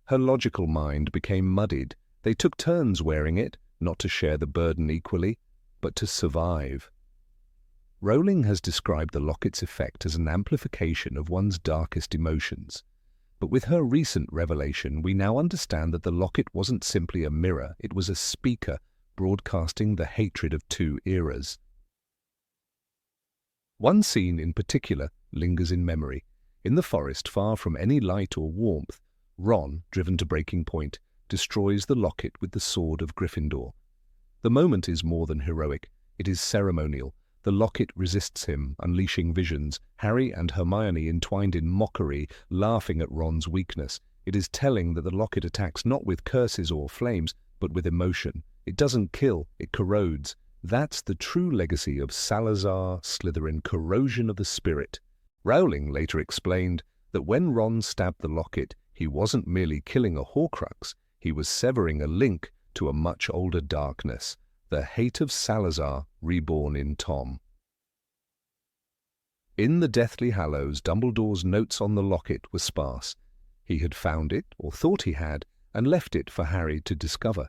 Her logical mind became muddied. They took turns wearing it, not to share the burden equally, but to survive. Rowling has described the locket's effect as an amplification of one's darkest emotions. But with her recent revelation, we now understand that the locket wasn't simply a mirror, it was a speaker, broadcasting the hatred of two eras. One scene in particular lingers in memory. In the forest, far from any light or warmth, Ron, driven to breaking point, destroys the locket with the sword of Gryffindor. The moment is more than heroic, it is ceremonial. The locket resists him, unleashing visions, Harry and Hermione entwined in mockery, laughing at Ron's weakness. It is telling that the locket attacks not with curses or flames, but with emotion. It doesn't kill, it corrodes. That's the true legacy of Salazar Slytherin, corrosion of the spirit. Rowling later explained that when Ron stabbed the locket, he wasn't merely killing a Horcrux, he was severing a link to a much older darkness, the hate of Salazar reborn in Tom. In the Deathly Hallows, Dumbledore's notes on the locket were sparse. He had found it, or thought he had, and left it for Harry to discover.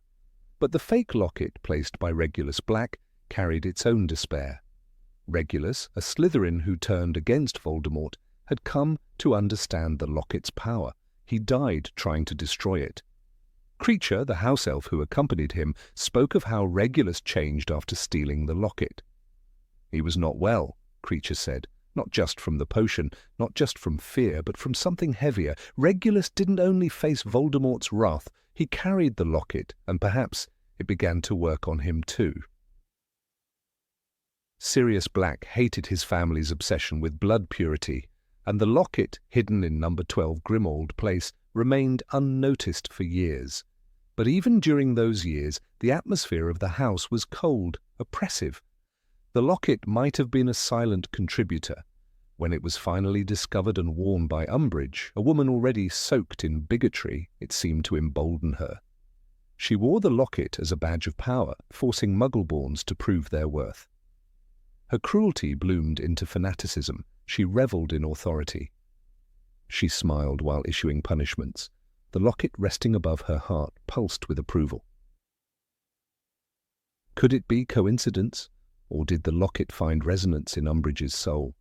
But the fake locket, placed by Regulus Black, carried its own despair. Regulus, a Slytherin who turned against Voldemort, had come to understand the locket's power. He died trying to destroy it. Kreacher, the house elf who accompanied him, spoke of how Regulus changed after stealing the locket. He was not well, Kreacher said, not just from the potion, not just from fear, but from something heavier. Regulus didn't only face Voldemort's wrath, he carried the locket, and perhaps it began to work on him too. Sirius Black hated his family's obsession with blood purity, and the locket, hidden in number 12 Grimmauld Place, remained unnoticed for years. But even during those years, the atmosphere of the house was cold, oppressive. The locket might have been a silent contributor. When it was finally discovered and worn by Umbridge, a woman already soaked in bigotry, it seemed to embolden her. She wore the locket as a badge of power, forcing Muggleborns to prove their worth. Her cruelty bloomed into fanaticism. She revelled in authority. She smiled while issuing punishments. The locket resting above her heart pulsed with approval. Could it be coincidence, or did the locket find resonance in Umbridge's soul?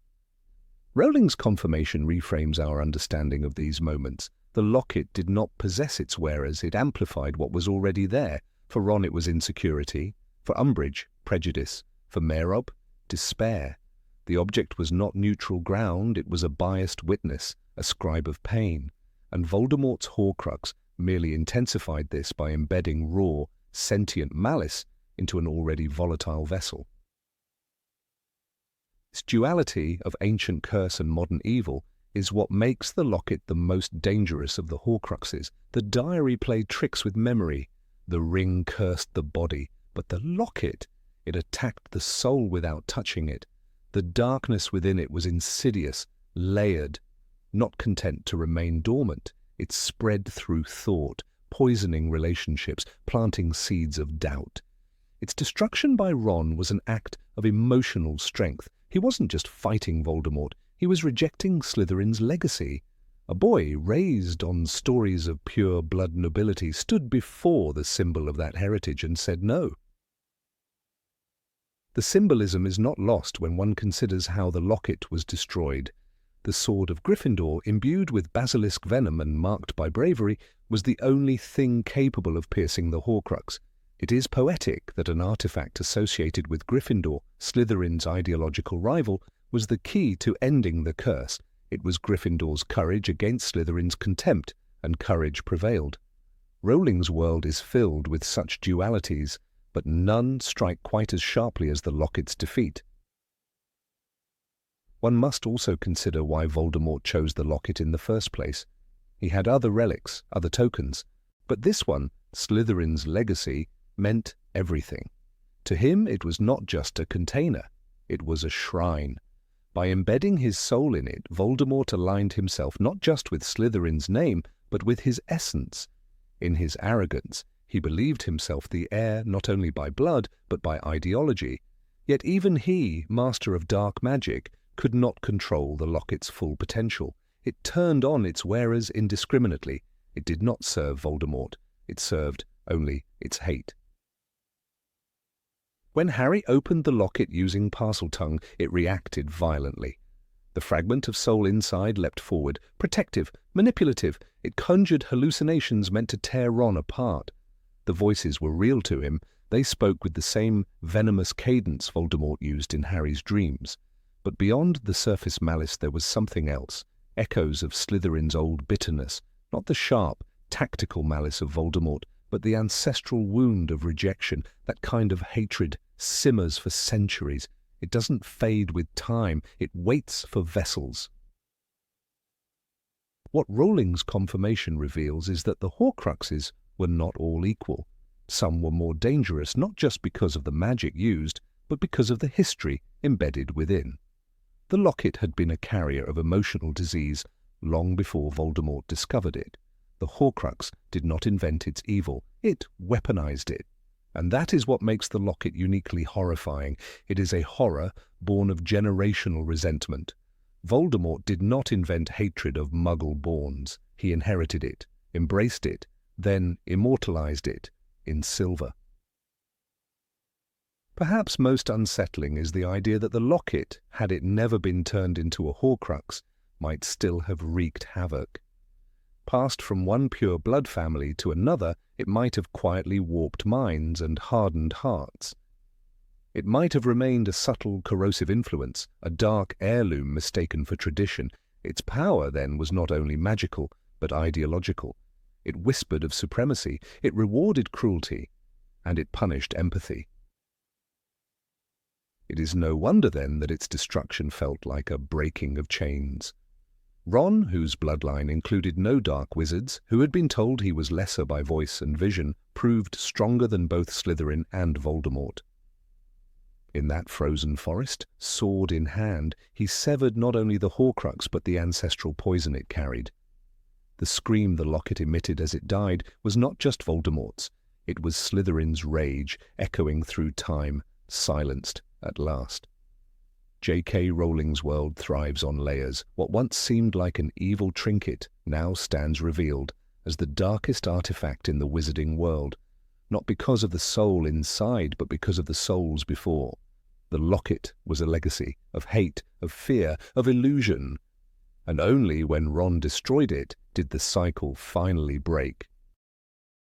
Rowling's confirmation reframes our understanding of these moments. The locket did not possess its wearers, it amplified what was already there. For Ron it was insecurity, for Umbridge, prejudice, for Merob, despair. The object was not neutral ground, it was a biased witness, a scribe of pain, and Voldemort's Horcrux merely intensified this by embedding raw, sentient malice into an already volatile vessel. This duality of ancient curse and modern evil is what makes the locket the most dangerous of the Horcruxes. The diary played tricks with memory, the ring cursed the body, but the locket, it attacked the soul without touching it. The darkness within it was insidious, layered. Not content to remain dormant, it spread through thought, poisoning relationships, planting seeds of doubt. Its destruction by Ron was an act of emotional strength. He wasn't just fighting Voldemort, he was rejecting Slytherin's legacy. A boy raised on stories of pure blood nobility stood before the symbol of that heritage and said no. The symbolism is not lost when one considers how the locket was destroyed. The sword of Gryffindor, imbued with basilisk venom and marked by bravery, was the only thing capable of piercing the Horcrux. It is poetic that an artifact associated with Gryffindor, Slytherin's ideological rival, was the key to ending the curse. It was Gryffindor's courage against Slytherin's contempt, and courage prevailed. Rowling's world is filled with such dualities, but none strike quite as sharply as the locket's defeat. One must also consider why Voldemort chose the locket in the first place. He had other relics, other tokens, but this one, Slytherin's legacy, meant everything. To him it was not just a container, it was a shrine. By embedding his soul in it, Voldemort aligned himself not just with Slytherin's name, but with his essence. In his arrogance, he believed himself the heir not only by blood, but by ideology. Yet even he, master of dark magic, could not control the locket's full potential. It turned on its wearers indiscriminately. It did not serve Voldemort. It served only its hate. When Harry opened the locket using Parseltongue, it reacted violently. The fragment of soul inside leapt forward, protective, manipulative. It conjured hallucinations meant to tear Ron apart. The voices were real to him. They spoke with the same venomous cadence Voldemort used in Harry's dreams. But beyond the surface malice there was something else, echoes of Slytherin's old bitterness, not the sharp, tactical malice of Voldemort, but the ancestral wound of rejection. That kind of hatred simmers for centuries. It doesn't fade with time, it waits for vessels. What Rowling's confirmation reveals is that the Horcruxes were not all equal. Some were more dangerous, not just because of the magic used, but because of the history embedded within. The locket had been a carrier of emotional disease long before Voldemort discovered it. The Horcrux did not invent its evil, it weaponized it. And that is what makes the locket uniquely horrifying. It is a horror born of generational resentment. Voldemort did not invent hatred of Muggle-borns. He inherited it, embraced it, then immortalized it in silver. Perhaps most unsettling is the idea that the locket, had it never been turned into a Horcrux, might still have wreaked havoc. Passed from one pure blood family to another, it might have quietly warped minds and hardened hearts. It might have remained a subtle, corrosive influence, a dark heirloom mistaken for tradition. Its power, then, was not only magical, but ideological. It whispered of supremacy, it rewarded cruelty, and it punished empathy. It is no wonder, then, that its destruction felt like a breaking of chains. Ron, whose bloodline included no dark wizards, who had been told he was lesser by voice and vision, proved stronger than both Slytherin and Voldemort. In that frozen forest, sword in hand, he severed not only the Horcrux but the ancestral poison it carried. The scream the locket emitted as it died was not just Voldemort's. It was Slytherin's rage, echoing through time, silenced at last. J.K. Rowling's world thrives on layers. What once seemed like an evil trinket now stands revealed as the darkest artifact in the wizarding world, not because of the soul inside, but because of the souls before. The Locket was a legacy of hate, of fear, of illusion, and only when Ron destroyed it did the cycle finally break.